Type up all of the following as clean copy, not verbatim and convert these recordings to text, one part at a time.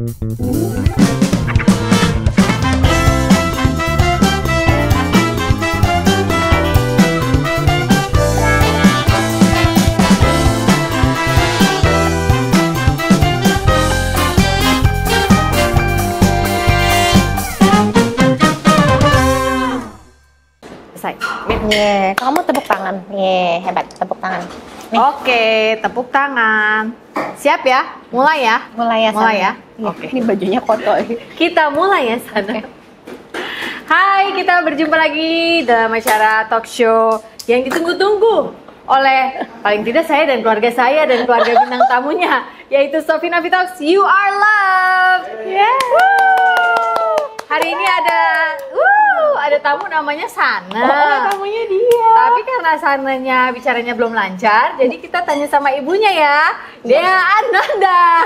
Selesai. Kamu tepuk tangan. Hebat, tepuk tangan. Nih. Oke, tepuk tangan. Siap ya? Mulai ya? Mulai ya, Mulai ya? Oke. Ini bajunya kotor. Kita mulai ya, Sana. Hai, kita berjumpa lagi dalam acara talk show yang ditunggu-tunggu oleh paling tidak saya dan keluarga saya dan keluarga bintang tamunya, yaitu Sofi Nafi Talks You Are Loved. Hari ini ada tamu namanya Sana. Tamunya dia. Tapi karena Sananya bicaranya belum lancar, jadi kita tanya sama ibunya ya. Dea Ananda.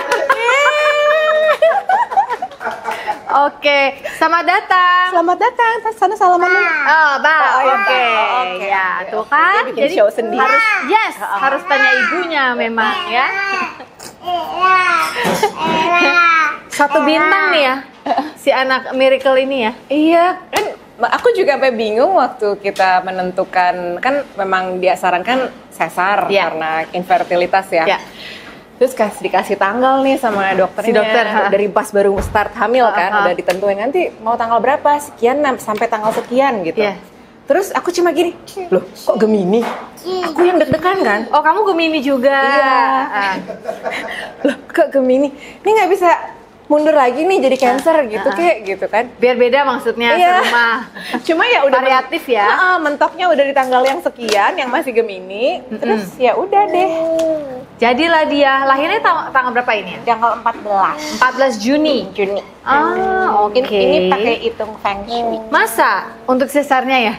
Oke, selamat datang. Selamat datang. Sana salaman. Oke. Ya, tuh kan. Dia bikin show sendiri. Harus tanya ibunya memang ya. Satu bintang nih ya, si anak miracle ini ya. Iya, kan aku juga sampai bingung waktu kita menentukan, kan memang dia sarankan sesar karena infertilitas ya. Terus dikasih tanggal nih sama dokternya. Si dokter dari pas baru start hamil kan, udah ditentuin nanti mau tanggal berapa, sekian sampai tanggal sekian gitu. Terus aku cuma gini, loh kok Gemini? Aku yang deg-degan kan. Oh, kamu Gemini juga. Iya. Loh kok Gemini? Ini nggak bisa mundur lagi nih jadi Cancer gitu kayak gitu kan. Biar beda maksudnya serumah. Cuma ya udah variatif ya. Mentoknya udah di tanggal yang sekian yang masih Gemini. Terus ya udah deh. Jadilah dia lahirnya tanggal berapa ini ya? Tanggal 14. 14 Juni. Oke. Ini pakai hitung Feng Shui. Masa untuk sesarnya ya?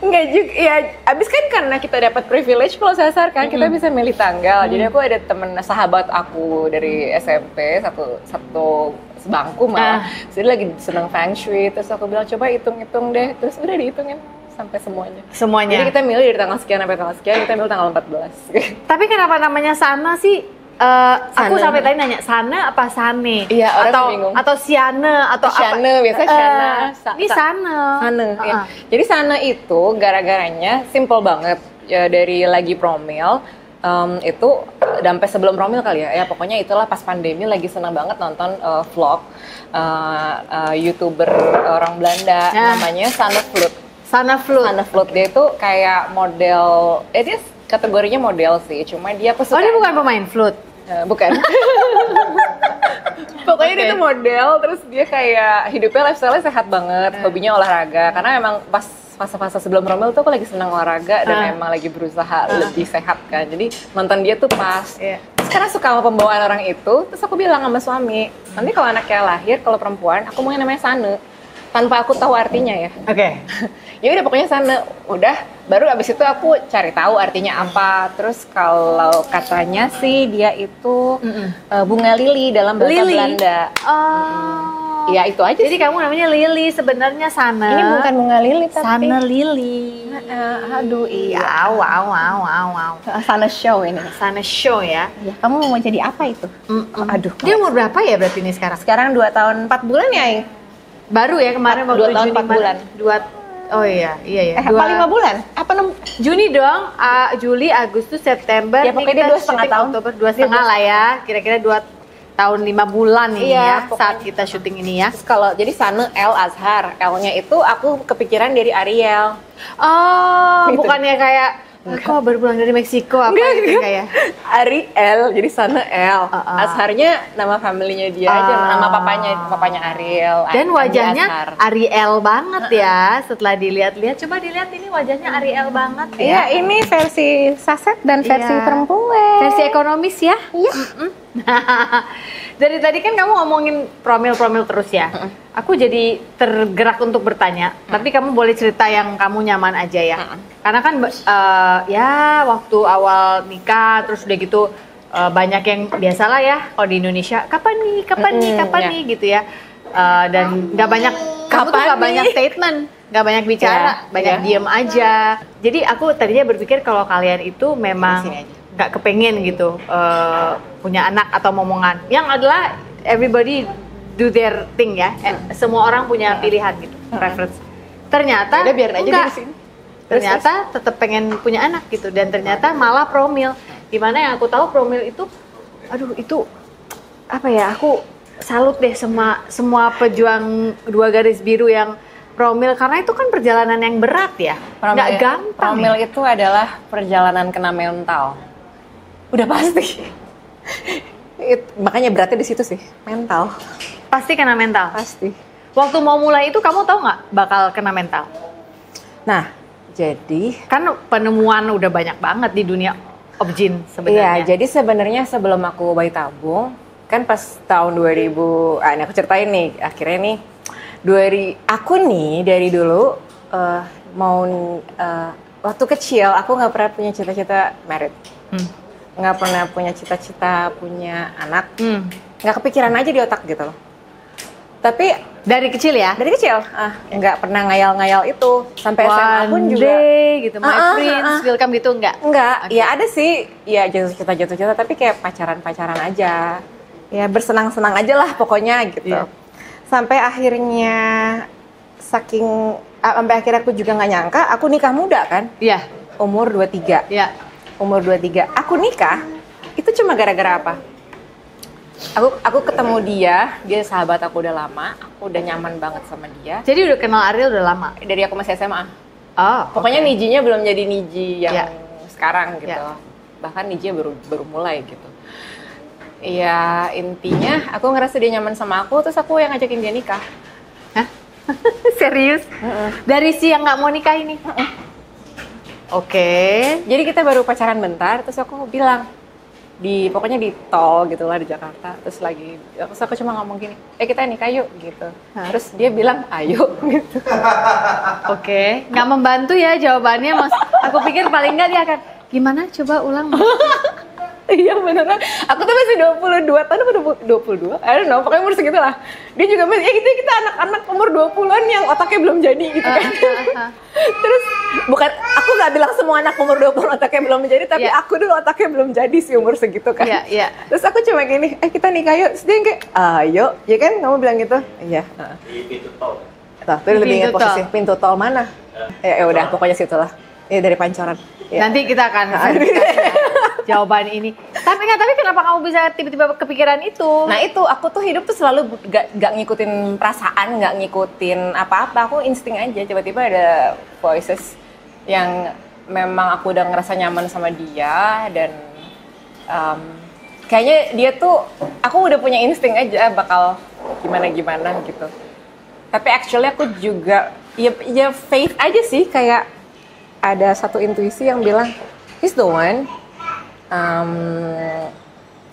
Enggak juga, ya abis kan karena kita dapat privilege kalau sasar kan, kita bisa milih tanggal. Jadi aku ada temen sahabat aku dari SMP, satu sebangku malah. Jadi lagi seneng Feng Shui, terus aku bilang coba hitung-hitung deh, terus udah dihitungin sampai semuanya. Jadi kita milih dari tanggal sekian sampai tanggal sekian, kita milih tanggal 14. Tapi kenapa namanya Sana sih? Aku sampai tadi nanya Sana apa Sane? Iya, orang bingung. Atau Siane atau Siane, biasanya Siana. Ini Sana. Ya. Jadi Sana itu gara-garanya simple banget. Ya, dari lagi promil itu sampai sebelum promil kali ya. Ya pokoknya itulah pas pandemi lagi senang banget nonton vlog YouTuber orang Belanda namanya Sana Vloed. Sana Vloed dia itu kayak model, dia kategorinya model sih, cuma dia pesuka. Oh, dia bukan pemain flute? Bukan. Pokoknya dia tuh model, terus dia kayak hidupnya lifestyle-nya sehat banget, hobinya olahraga. Karena emang pas fase-fase sebelum promil tuh aku lagi senang olahraga dan emang lagi berusaha lebih sehat kan. Jadi nonton dia tuh pas. Terus karena suka sama pembawaan orang itu, terus aku bilang sama suami, nanti kalau anaknya lahir, kalau perempuan, aku mau yang namanya Sane. Tanpa aku tahu artinya ya. Oke. Ya udah pokoknya Sana. Udah, baru abis itu aku cari tahu artinya apa. Terus kalau katanya sih dia itu bunga lili dalam bahasa Belanda. Ya itu aja. Jadi kamu namanya Lili, sebenarnya Sana. Ini bukan bunga lili tapi Sana Lili. Aduh iya. Wow. Sana show ini. Sana show ya. Kamu mau jadi apa itu? Aduh. Dia umur berapa ya berarti ini sekarang? Sekarang 2 tahun 4 bulan ya, Ing? Baru ya kemarin waktu 2 tahun 4 bulan. Oh iya. Apa 5 bulan? Apa 6? Juni dong, Juli, Agustus, September. Ya pokoknya dia 2,5 tahun. Oktober 2,5 lah ya. Kira-kira 2 tahun 5 bulan ini ya saat kita syuting ini ya. Terus kalau jadi Sana El Azhar, L-nya itu aku kepikiran dari Ariel. Oh, gitu. Bukannya kayak kok baru pulang dari Meksiko apa gitu kayak Ariel, jadi Sana El. Azharnya nama familynya dia aja, nama papanya Ariel. Dan wajahnya Ariel banget ya. Setelah dilihat-lihat, coba dilihat ini wajahnya Ariel banget ya. Iya, ini versi saset dan versi perempuan. Versi ekonomis ya. Iya. Dari tadi kan kamu ngomongin promil terus ya. Aku jadi tergerak untuk bertanya. Tapi kamu boleh cerita yang kamu nyaman aja ya. Karena kan ya waktu awal nikah terus udah gitu banyak yang biasalah ya kalau di Indonesia kapan nih gitu ya. Dan nggak banyak kamu tuh nggak banyak statement, nggak banyak bicara, banyak diem aja. Jadi aku tadinya berpikir kalau kalian itu memang nggak kepengen gitu punya anak atau momongan yang adalah everybody do their thing ya. Semua orang punya pilihan gitu, preference. Ternyata Udah biarin aja enggak. di sini. Ternyata tetap pengen punya anak gitu, dan ternyata malah promil. Dimana yang aku tahu promil itu, aduh itu apa ya, aku salut deh semua pejuang 2 garis biru yang promil, karena itu kan perjalanan yang berat ya, nggak gampang. Promil itu adalah perjalanan kena mental, udah pasti. Makanya beratnya di situ sih, mental. Pasti kena mental. Pasti. Waktu mau mulai itu kamu tahu nggak bakal kena mental? Nah, jadi Kan penemuan udah banyak banget di dunia objin sebenarnya. iya, jadi sebenarnya sebelum aku bayi tabung, kan pas tahun 2000, ini aku ceritain nih, akhirnya nih, aku nih dari dulu waktu kecil aku nggak pernah punya cita-cita married, nggak pernah punya cita-cita punya anak, nggak kepikiran aja di otak gitu loh. Tapi Dari kecil ya? dari kecil, nggak pernah ngayal-ngayal itu sampai SMA pun juga. Day, gitu, my prince, welcome gitu enggak? Enggak, ya ada sih, ya jatuh cinta, tapi kayak pacaran aja. Ya bersenang-senang aja lah pokoknya gitu. Iya. Sampai akhirnya sampai akhirnya aku juga nggak nyangka, aku nikah muda kan, Iya, umur 23. iya. Umur 23. Aku nikah, itu cuma gara-gara apa? Aku ketemu dia sahabat aku udah lama, aku udah nyaman banget sama dia. Jadi udah kenal Ariel udah lama? Dari aku masih SMA. Oh, Pokoknya oke. nijinya belum jadi niji yang Ya. sekarang gitu. Ya. Bahkan nijinya baru mulai gitu. Ya intinya aku ngerasa dia nyaman sama aku, terus aku yang ngajakin dia nikah. Hah? Serius? Dari si yang nggak mau nikah ini? Oke. Jadi kita baru pacaran bentar, terus aku bilang pokoknya di tol gitu lah di Jakarta, terus aku cuma ngomong gini, kita nikah yuk gitu. Terus dia bilang ayo gitu. Oke. Nggak membantu ya jawabannya, Mas. Aku pikir paling nggak dia akan gimana? Coba ulang. Mas. Iya beneran, aku tuh masih 22 tahun apa 22? I don't know, pokoknya umur segitu lah. Dia juga masih, gitu kita anak-anak umur 20-an yang otaknya belum jadi gitu kan. Terus, aku gak bilang semua anak umur 20 otaknya belum jadi, tapi aku dulu otaknya belum jadi sih umur segitu kan. Iya. Terus aku cuma gini, kita nikah yuk. Terus dia kayak, ayo, ya kan kamu bilang gitu? Iya. Di pintu tol. Tuh, lebih ingat Pintu posisi tol. pintu tol mana? Ya udah, pokoknya situlah. Ya dari Pancoran. Ya. Nanti kita akan verifikasi ya, jawaban ini. Tapi kenapa kamu bisa tiba-tiba kepikiran itu? Nah itu, aku tuh hidup tuh selalu gak ngikutin perasaan, gak ngikutin apa-apa. Aku insting aja, tiba-tiba ada voices yang memang aku udah ngerasa nyaman sama dia. Dan kayaknya dia tuh, aku udah punya insting aja bakal gimana-gimana gitu. Tapi actually aku juga, ya faith aja sih, kayak ada satu intuisi yang bilang, he's the one.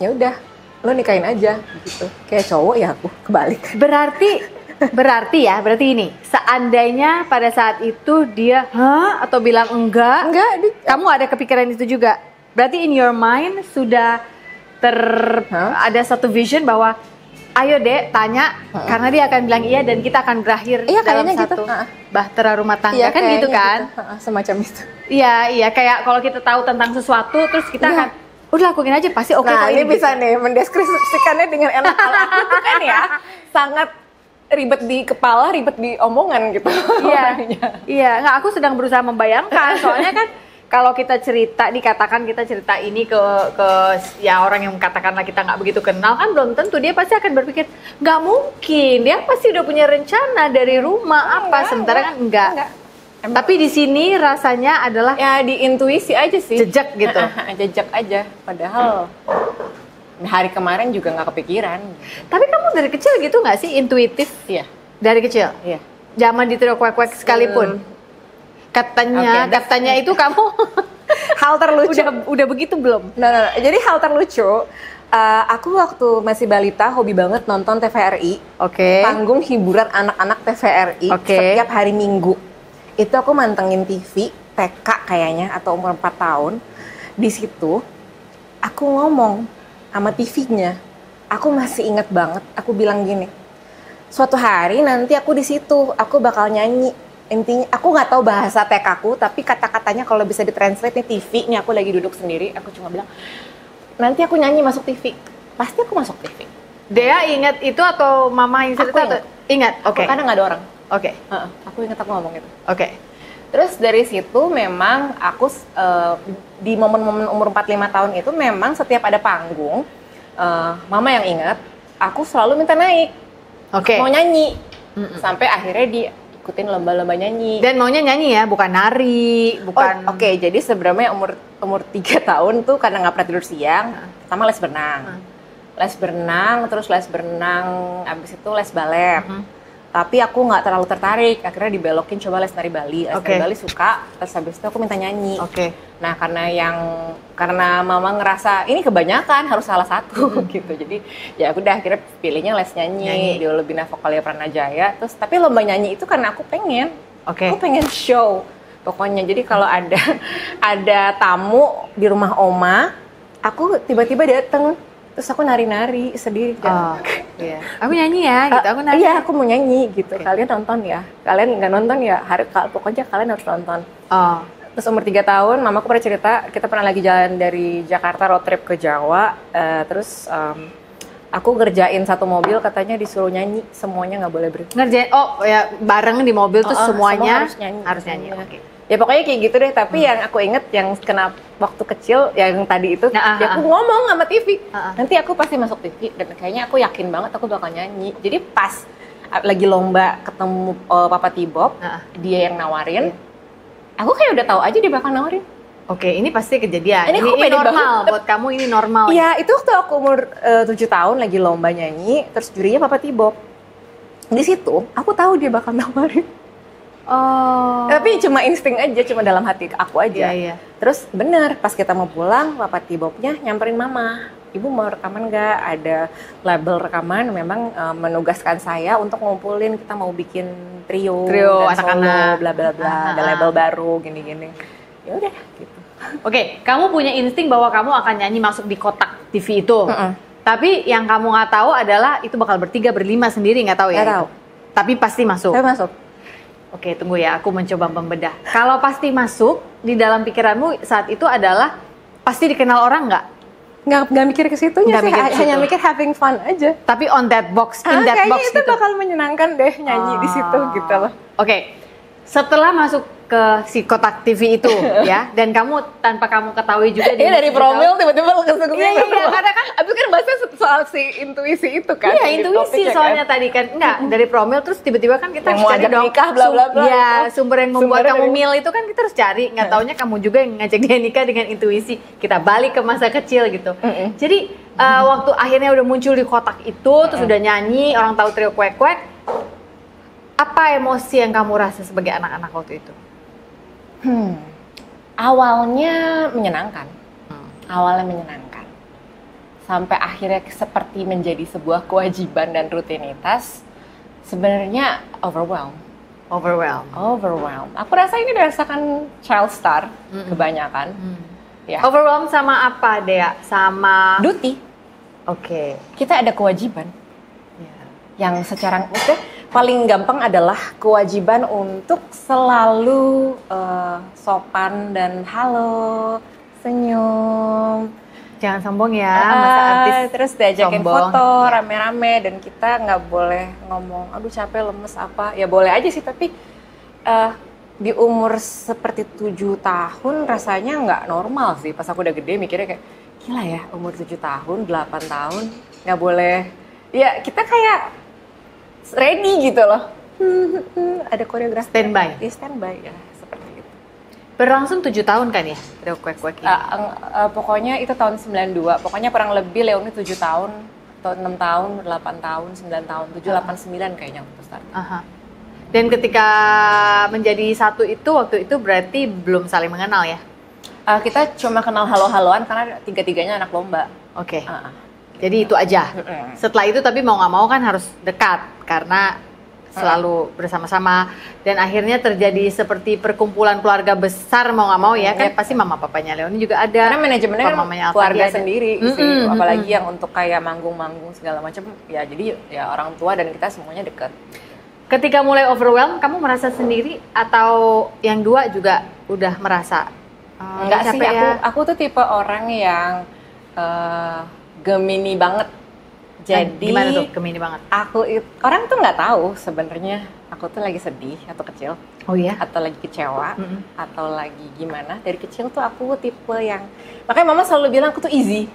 Ya udah, lo nikahin aja gitu. Kayak cowok ya aku kebalik. Berarti ini, seandainya pada saat itu dia atau bilang enggak, kamu ada kepikiran itu juga. Berarti in your mind sudah ada satu vision bahwa ayo dek tanya, karena dia akan bilang iya dan kita akan berakhir dalam satu bahtera rumah tangga, kan gitu kan? Gitu. Semacam itu. Iya, kayak kalau kita tahu tentang sesuatu terus kita akan udah lakuin aja pasti oke. Nah, kok ini gitu. bisa nih mendeskripsikannya dengan enak. Kalau aku tuh kan ya sangat ribet di kepala, ribet di omongan gitu. Iya, nggak, aku sedang berusaha membayangkan, soalnya kan kalau kita dikatakan kita cerita ini ke ya orang yang katakanlah kita nggak begitu kenal, kan belum tentu dia pasti akan berpikir nggak mungkin, dia pasti udah punya rencana dari rumah sementara kan enggak. Tapi di sini rasanya adalah ya di intuisi aja sih, jejak gitu. Jejak aja, padahal hari kemarin juga nggak kepikiran. Tapi kamu dari kecil gitu nggak sih, intuitif? Iya. Dari kecil? Iya. Zaman di trio kuek-kuek sekalipun? Katanya itu kamu hal terlucu. Udah begitu belum? Nah, jadi hal terlucu, aku waktu masih balita hobi banget nonton TVRI. Oke. Panggung hiburan anak-anak TVRI setiap hari Minggu. Itu aku mantengin TV, TK kayaknya, atau umur 4 tahun. Di situ, aku ngomong sama TV-nya. Aku masih inget banget, aku bilang gini, suatu hari nanti aku di situ, aku bakal nyanyi. Intinya, aku nggak tahu bahasa TK aku, tapi kata-katanya kalau bisa ditranslate nih TV, nih aku lagi duduk sendiri, aku cuma bilang, nanti aku nyanyi masuk TV. Pasti aku masuk TV. Dea ingat itu atau mama yang cerita? Aku ingat. Oke. Karena nggak ada orang. Oke. Aku ingat aku ngomong itu. Oke. Terus dari situ memang aku di momen-momen umur 45 tahun itu memang setiap ada panggung, mama yang ingat, aku selalu minta naik. Oke. Mau nyanyi. Sampai akhirnya diikutin lomba-lomba nyanyi. Dan maunya nyanyi ya, bukan nari, bukan. Oke, jadi sebenarnya umur 3 tahun tuh karena nggak pernah tidur siang, pertama les berenang. Les berenang, terus les berenang, abis itu les balet. Tapi aku nggak terlalu tertarik, akhirnya dibelokin coba les nari Bali. Les nari Bali suka, terus habis itu aku minta nyanyi. Nah karena mama ngerasa ini kebanyakan harus salah satu gitu, jadi ya aku udah akhirnya pilihnya les nyanyi di Olebina Vokalia Pranajaya. Terus tapi lomba nyanyi itu karena aku pengen, aku pengen show pokoknya. Jadi kalau ada tamu di rumah oma, aku tiba-tiba dateng. Terus aku nari-nari sendiri kan. Iya. Aku nyanyi ya gitu, aku nari. Iya, aku mau nyanyi gitu. Kalian nonton ya. Kalian nggak nonton ya, pokoknya kalian harus nonton. Terus umur 3 tahun, mamaku pernah cerita, kita pernah lagi jalan dari Jakarta road trip ke Jawa. Terus aku ngerjain satu mobil, katanya disuruh nyanyi, semuanya nggak boleh berhenti. Ngerjain, ya bareng di mobil tuh semuanya harus nyanyi. Ya pokoknya kayak gitu deh, tapi yang aku inget yang kena waktu kecil, yang tadi itu, ya aku ngomong sama TV. Nanti aku pasti masuk TV, dan kayaknya aku yakin banget aku bakal nyanyi. Jadi pas lagi lomba ketemu Papa T-Bob, dia yang nawarin, aku kayak udah tahu aja dia bakal nawarin. Oke, ini pasti kejadian. Ini normal, buat kamu ini normal. Iya, itu waktu aku umur 7 tahun lagi lomba nyanyi, terus jurinya Papa T-Bob. Di situ, aku tahu dia bakal nawarin. Tapi cuma insting aja, cuma dalam hati aku aja. Iya. Terus bener, pas kita mau pulang, Papa T-Bobnya nyamperin mama. Ibu mau rekaman nggak? Ada label rekaman, memang menugaskan saya untuk ngumpulin, kita mau bikin trio anak-anak, bla bla bla, ada label baru, gini-gini. Ya udah, gitu. Oke, kamu punya insting bahwa kamu akan nyanyi masuk di kotak TV itu. Tapi yang kamu nggak tahu adalah itu bakal bertiga, berlima sendiri, nggak tahu ya? Nggak tahu. Tapi pasti masuk. Tapi masuk. Oke, tunggu ya, aku mencoba membedah. Kalau pasti masuk, di dalam pikiranmu saat itu adalah pasti dikenal orang nggak? Nggak mikir ke situnya sih, hanya mikir having fun aja. Tapi on that box, in that box itu gitu. bakal menyenangkan deh nyanyi di situ gitu loh. Oke, setelah masuk ke si kotak TV itu ya, dan kamu tanpa kamu ketahui juga dia dari promil tiba-tiba langsung ke iya, karena kan abis kan bahasnya soal si intuisi itu kan. Iya, intuisi soalnya kan? Tadi kan dari promil terus tiba-tiba kan kita harus cari dong nikah bla bla bla. Iya, sumber yang membuat kamu mil itu kan kita harus cari, nggak taunya kamu juga yang ngajak dia nikah dengan intuisi. Kita balik ke masa kecil gitu. Jadi waktu akhirnya udah muncul di kotak itu terus udah nyanyi, orang tahu trio kuek-kuek, apa emosi yang kamu rasa sebagai anak-anak waktu itu? Awalnya menyenangkan. Awalnya menyenangkan. Sampai akhirnya seperti menjadi sebuah kewajiban dan rutinitas. Sebenarnya overwhelmed. Aku rasa ini dirasakan child star kebanyakan. Ya. Overwhelmed sama apa, Dea? Sama duty. Oke. Kita ada kewajiban. Yang secara paling gampang adalah kewajiban untuk selalu sopan dan halo, senyum. Jangan sombong ya, masa artis. Terus diajakin sombong. Foto rame-rame dan kita nggak boleh ngomong, aduh capek, lemes apa. Ya boleh aja sih, tapi di umur seperti 7 tahun rasanya nggak normal sih. Pas aku udah gede mikirnya kayak, gila ya umur 7 tahun, 8 tahun, nggak boleh. Ya kita kayak ready gitu loh. Ada koreografi. Standby. Iya, standby ya, seperti itu. Berlangsung 7 tahun kan ya? Trio kuek-kuek ini. Pokoknya itu tahun 92. Pokoknya kurang lebih Leoni 7 tahun, atau 6 tahun, 8 tahun, 9 tahun, 7, 8, 9 kayaknya waktu start. Dan ketika menjadi satu itu, waktu itu berarti belum saling mengenal ya? Kita cuma kenal halo-haloan karena tiga-tiganya anak lomba. Oke. Jadi itu aja. Setelah itu tapi mau nggak mau kan harus dekat karena selalu bersama-sama dan akhirnya terjadi seperti perkumpulan keluarga besar mau nggak mau ya kan pasti mama papanya Leoni juga ada. Karena manajemennya kan keluarga sendiri sih, apalagi yang untuk kayak manggung-manggung segala macam ya, jadi ya orang tua dan kita semuanya dekat. Ketika mulai overwhelmed, kamu merasa sendiri atau yang dua juga udah merasa? Enggak sih, aku tuh tipe orang yang Gemini banget. Jadi gimana tuh Gemini banget? Orang tuh nggak tahu sebenarnya aku tuh lagi sedih atau kecil. Oh iya? Atau lagi kecewa, atau lagi gimana. Dari kecil tuh aku tipe yang, makanya mama selalu bilang aku tuh easy.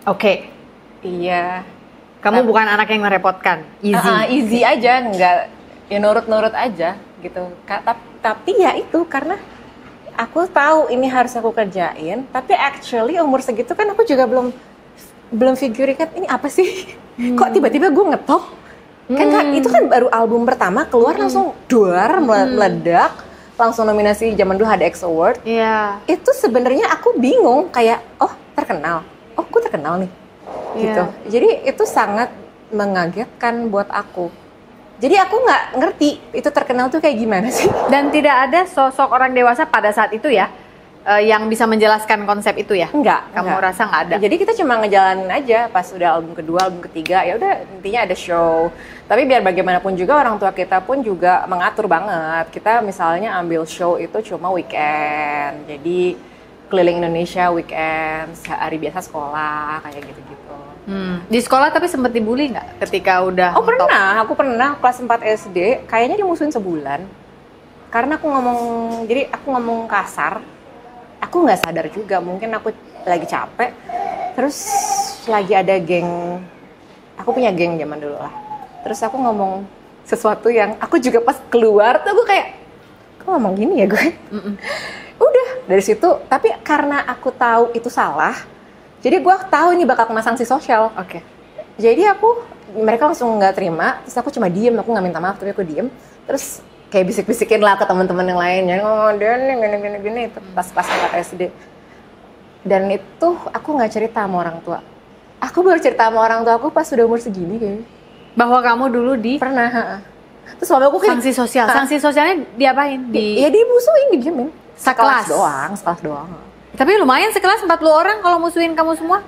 Oke. Iya. Kamu bukan anak yang merepotkan, easy. Easy aja, nggak, ya nurut-nurut aja gitu. Tapi ya itu karena aku tahu ini harus aku kerjain, tapi actually umur segitu kan aku juga belum figuring kan ini apa sih? Kok tiba-tiba gue ngetop? Kan itu kan baru album pertama keluar langsung meledak, langsung nominasi zaman dulu HDX Award. Iya. Itu sebenarnya aku bingung kayak terkenal. Gue terkenal nih. Gitu. Jadi itu sangat mengagetkan buat aku. Jadi aku nggak ngerti itu terkenal tuh kayak gimana sih. Dan tidak ada sosok orang dewasa pada saat itu ya yang bisa menjelaskan konsep itu ya? Enggak. Kamu rasa nggak ada? Jadi kita cuma ngejalanin aja pas udah album kedua, album ketiga, ya udah intinya ada show. Tapi biar bagaimanapun juga orang tua kita pun juga mengatur banget. Kita misalnya ambil show itu cuma weekend. Jadi keliling Indonesia weekend, hari biasa sekolah kayak gitu-gitu. Di sekolah tapi sempat dibully nggak ketika udah Aku pernah kelas 4 SD, kayaknya dimusuhin sebulan. Karena aku ngomong kasar. Aku nggak sadar juga, mungkin aku lagi capek. Terus lagi ada geng, aku punya geng zaman dulu lah. Terus aku ngomong sesuatu yang aku juga pas keluar tuh aku kayak, kok ngomong gini ya gue? Udah dari situ, tapi karena aku tahu itu salah, jadi gue tahu ini bakal kena sanksi sosial. Oke. Jadi mereka langsung nggak terima, terus aku cuma diem, aku nggak minta maaf tapi aku diem. Terus kayak bisik-bisikin lah ke teman-teman yang lain, ya Dan gini itu pas 4 SD. Dan itu aku nggak cerita sama orang tua. Aku baru cerita sama orang tua aku pas sudah umur segini kayaknya. Bahwa kamu dulu pernah. Terus mama aku kayak sanksi sosial. Sanksi sosialnya diapain? Ya dimusuhin, didiemin. Sekelas doang. Tapi lumayan sekelas 40 orang kalau musuhin kamu semua?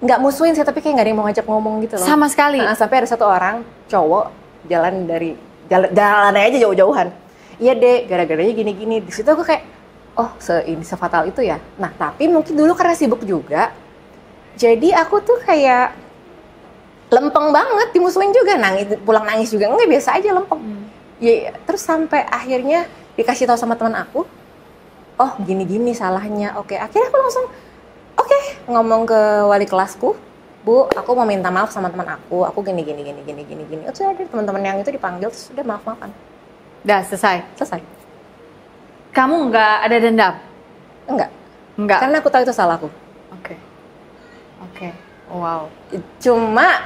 Nggak musuhin sih, tapi kayak nggak ada yang mau ngajak ngomong gitu loh. Sama sekali? Sampai ada satu orang, cowok, jalan aja jauh-jauhan. Iya deh, gara-garanya gini-gini. Di situ aku kayak, sefatal itu ya. Nah, tapi mungkin dulu karena sibuk juga, jadi aku tuh kayak lempeng banget, dimusuhin juga, pulang nangis juga, nggak biasa aja lempeng. Ya, terus sampai akhirnya dikasih tahu sama teman aku, gini-gini salahnya. Oke, akhirnya aku langsung ngomong ke wali kelasku, Bu, aku mau minta maaf sama teman aku gini. Terus ada teman-teman yang itu dipanggil, terus udah maaf-maafan. Udah selesai. Kamu nggak ada dendam? Enggak. Karena aku tahu itu salahku. Oke. Wow. Cuma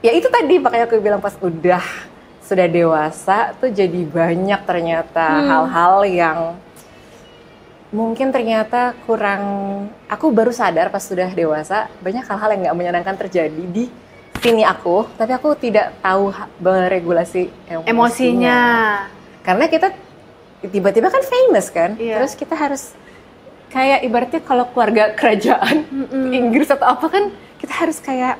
ya itu tadi makanya aku bilang pas sudah dewasa tuh jadi banyak ternyata hal-hal yang mungkin ternyata aku baru sadar pas sudah dewasa banyak hal-hal yang nggak menyenangkan terjadi di sini tapi aku tidak tahu meregulasi emosinya. Karena kita tiba-tiba kan famous kan, terus kita harus kayak ibaratnya kalau keluarga kerajaan Inggris atau apa kan kita harus kayak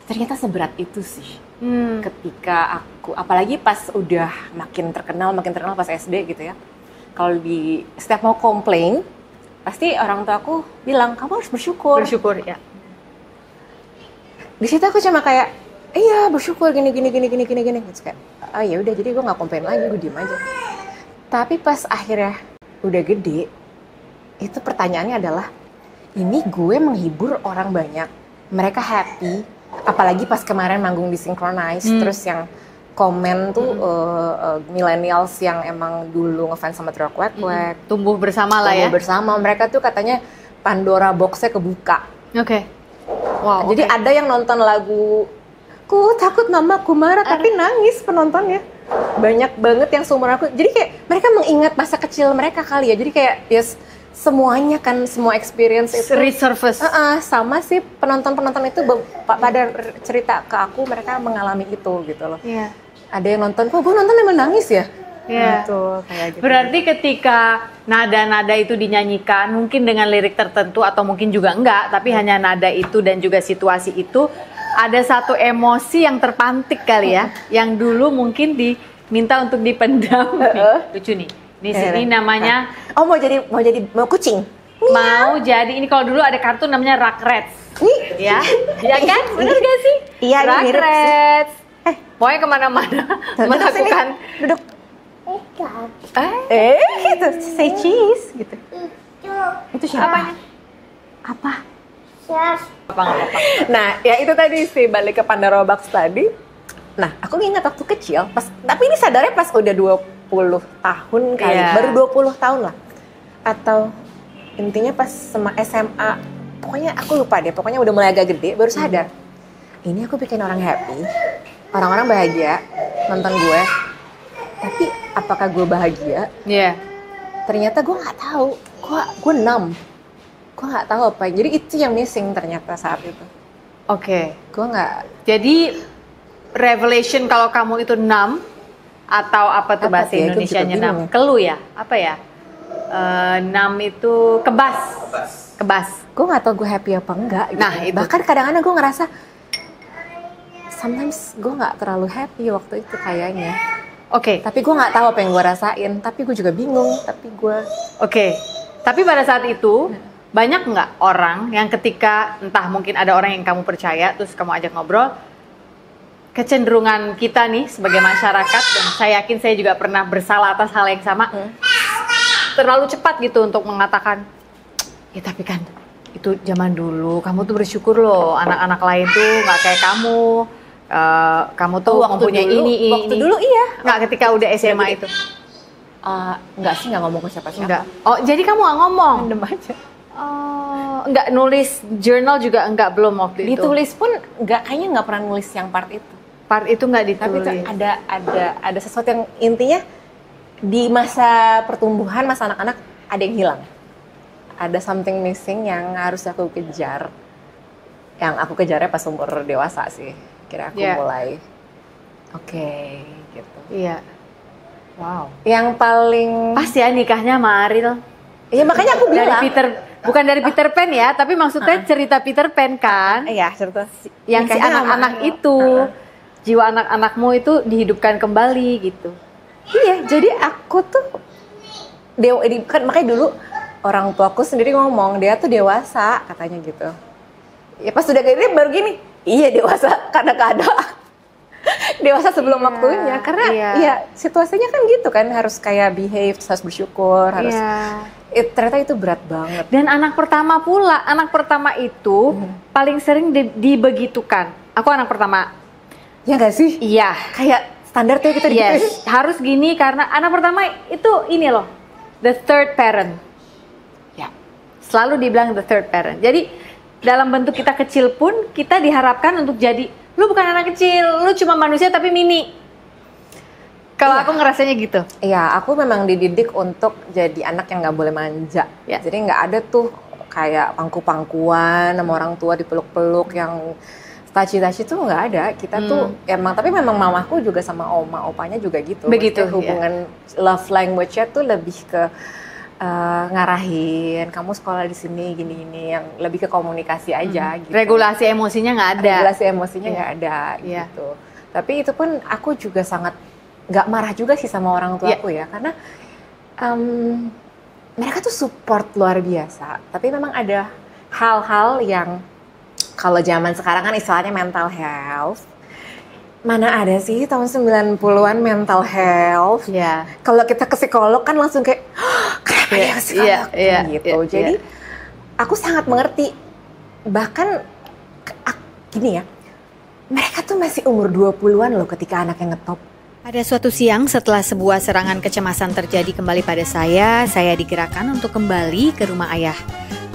ternyata seberat itu sih. Ketika aku, apalagi pas udah makin terkenal pas SD gitu ya. Kalau setiap mau komplain, pasti orang tua aku bilang, kamu harus bersyukur. Bersyukur, ya. Di situ aku cuma kayak, iya bersyukur gini. Terus kayak, ya udah jadi gue nggak komplain lagi, gue diem aja. Tapi pas akhirnya udah gede, itu pertanyaannya adalah, ini gue menghibur orang banyak, mereka happy. Apalagi pas kemarin manggung di Synchronize, terus yang komen tuh millennials yang emang dulu ngefans sama Drag Quack, tumbuh bersama lah ya. Tumbuh bersama, mereka tuh katanya Pandora box-nya kebuka. Oke. Wow. Jadi ada yang nonton lagu Ku Takut Mamaku Marah tapi nangis penontonnya. Banyak banget yang seumur aku. Jadi kayak mereka mengingat masa kecil mereka kali ya. Jadi kayak semuanya kan, semua experience itu resurface. Sama sih penonton-penonton itu pada cerita ke aku mereka mengalami itu gitu loh. Iya. Ada yang nonton, kok gue nonton emang nangis ya? Iya. Gitu, kayak gitu. Berarti ketika nada-nada itu dinyanyikan mungkin dengan lirik tertentu atau mungkin juga enggak, tapi hanya nada itu dan juga situasi itu, ada satu emosi yang terpantik kali ya, yang dulu mungkin diminta untuk dipendam. Lucu nih. Ini namanya mau kucing. Mau jadi, ini kalau dulu ada kartun namanya Rugrats. Ya, ya kan? Bener gak sih? Iya, ini mirip sih. Rugrats. Pokoknya kemana-mana melakukan. Duduk. Gitu, say cheese gitu. Itu siapa? Apa? Apa nggak apa-apa. Nah, ya itu tadi sih, balik ke Pandora Box tadi. Nah, aku ingat waktu kecil, tapi ini sadarnya pas udah 20 tahun kali, Iya. baru 20 tahun lah. Atau intinya pas SMA, pokoknya aku lupa deh, pokoknya udah mulai agak gede, baru sadar. Ini aku bikin orang happy, orang-orang bahagia, nonton gue. Tapi apakah gue bahagia? Iya. Ternyata gue nggak tahu, gue numb. Gue nggak tahu apa, jadi itu yang missing ternyata saat itu. Oke. Gue nggak. Jadi revelation kalau kamu itu numb atau apa tuh Apa bahasa sih? Aku Indonesianya juga bingung numb? ya. Keluh ya? Apa ya? Numb itu kebas. Kebas. Gue nggak tahu gue happy apa enggak. Gitu. Nah, itu. Bahkan kadang-kadang gue ngerasa sometimes gue nggak terlalu happy waktu itu kayaknya. Oke. Tapi gue nggak tahu apa yang gue rasain. Tapi gue juga bingung. Tapi gue Oke. Tapi pada saat itu banyak nggak orang yang ketika entah mungkin ada orang yang kamu percaya terus kamu ajak ngobrol, kecenderungan kita nih sebagai masyarakat, dan saya yakin saya juga pernah bersalah atas hal yang sama, terlalu cepat gitu untuk mengatakan, ya tapi kan itu zaman dulu, kamu tuh bersyukur loh, anak-anak lain tuh nggak kayak kamu tuh mempunyai ini. Waktu dulu iya. Nggak, ketika udah SMA itu. Enggak sih, nggak ngomong ke siapa-siapa. Enggak. Oh, jadi kamu nggak ngomong? Random aja. Oh, enggak nulis journal juga enggak, belum waktu itu. Ditulis pun kayaknya nggak pernah nulis yang part itu. Part itu enggak Tapi ditulis. itu ada sesuatu yang intinya di masa pertumbuhan, masa anak-anak ada yang hilang. Ada something missing yang harus aku kejar. Yang aku kejarnya pas umur dewasa sih. Kira aku Yeah. mulai oke, gitu. Iya. Wow. Yang paling Pas ya nikahnya sama Ariel. iya makanya aku Dari bilang bukan dari Peter Pan ya, tapi maksudnya cerita Peter Pan kan. iya cerita Yang si nikahnya sama anak-anak Ariel. itu, jiwa anak-anakmu itu dihidupkan kembali gitu. Iya, jadi aku tuh kan makanya dulu orang tuaku sendiri ngomong dia tuh dewasa katanya gitu. Ya pas udah gede baru gini, iya dewasa karena keadaan. Dewasa sebelum Iya, waktunya karena iya. ya situasinya kan gitu kan, harus kayak behave, harus bersyukur, harus Iya. ternyata itu berat banget. Dan anak pertama pula, anak pertama itu paling sering dibegitukan. Aku anak pertama. Ya nggak sih? Iya. Kayak standar tuh kita digituin. Yes, harus gini karena anak pertama itu ini loh, the third parent. Ya. Selalu dibilang the third parent. Jadi dalam bentuk kita kecil pun kita diharapkan untuk jadi, lu bukan anak kecil, lu cuma manusia tapi mini. Kalau aku ngerasanya gitu. Iya, aku memang dididik untuk jadi anak yang nggak boleh manja. Ya. Jadi nggak ada tuh kayak pangku-pangkuan sama orang tua dipeluk-peluk yang taci-taci tuh nggak ada. Kita tuh emang, tapi memang mamaku juga sama oma opanya juga gitu. Begitu, Maksudnya hubungan love language-nya tuh lebih ke ngarahin, kamu sekolah di sini gini-gini, yang lebih ke komunikasi aja. Gitu. Regulasi emosinya nggak ada. Regulasi emosinya nggak ada Iya. gitu. Tapi itu pun aku juga sangat nggak marah juga sih sama orang tua aku ya, karena mereka tuh support luar biasa. Tapi memang ada hal-hal yang kalau zaman sekarang kan istilahnya mental health. Mana ada sih tahun 90-an mental health. Iya. Kalau kita ke psikolog kan langsung kayak kenapa Iya, ya ke psikolog iya, gitu. iya, Jadi aku sangat mengerti. Bahkan gini ya, mereka tuh masih umur 20-an loh ketika anaknya ngetop. Pada suatu siang setelah sebuah serangan kecemasan terjadi kembali pada saya digerakkan untuk kembali ke rumah ayah,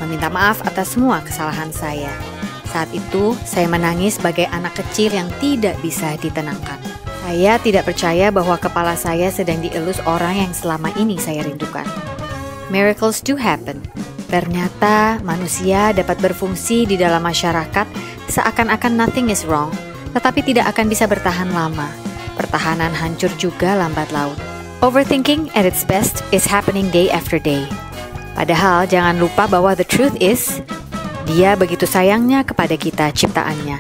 meminta maaf atas semua kesalahan saya. Saat itu, saya menangis sebagai anak kecil yang tidak bisa ditenangkan. Saya tidak percaya bahwa kepala saya sedang dielus orang yang selama ini saya rindukan. Miracles do happen. Ternyata manusia dapat berfungsi di dalam masyarakat seakan-akan nothing is wrong, tetapi tidak akan bisa bertahan lama. Pertahanan hancur juga lambat laun. Overthinking at its best is happening day after day. Padahal jangan lupa bahwa the truth is, Dia begitu sayangnya kepada kita ciptaannya.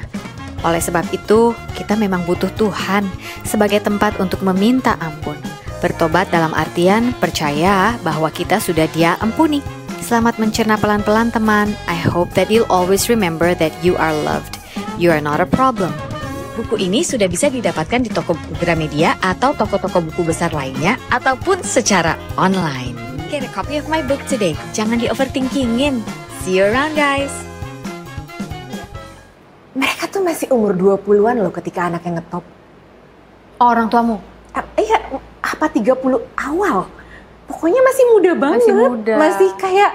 Oleh sebab itu, kita memang butuh Tuhan sebagai tempat untuk meminta ampun. Bertobat dalam artian percaya bahwa kita sudah Dia ampuni. Selamat mencerna pelan-pelan teman. I hope that you'll always remember that you are loved. You are not a problem. Buku ini sudah bisa didapatkan di toko buku Gramedia atau toko-toko buku besar lainnya ataupun secara online. Get a copy of my book today. Jangan di-overthinkingin. See you around guys. Mereka tuh masih umur 20-an loh ketika anaknya ngetop. Orang tuamu? Iya, apa 30 awal. Pokoknya masih muda banget. Masih muda. Masih kayak,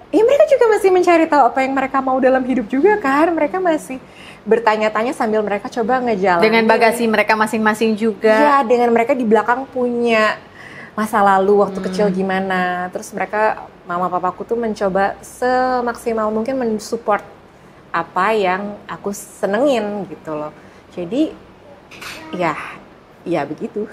ya mereka juga masih mencari tahu apa yang mereka mau dalam hidup juga kan. Mereka masih bertanya-tanya sambil mereka coba ngejalanin. Dengan bagasi mereka masing-masing juga. Iya, dengan mereka di belakang punya masa lalu waktu kecil gimana. Terus mereka, mama papaku tuh mencoba semaksimal mungkin mensupport apa yang aku senengin gitu loh. Jadi ya begitu.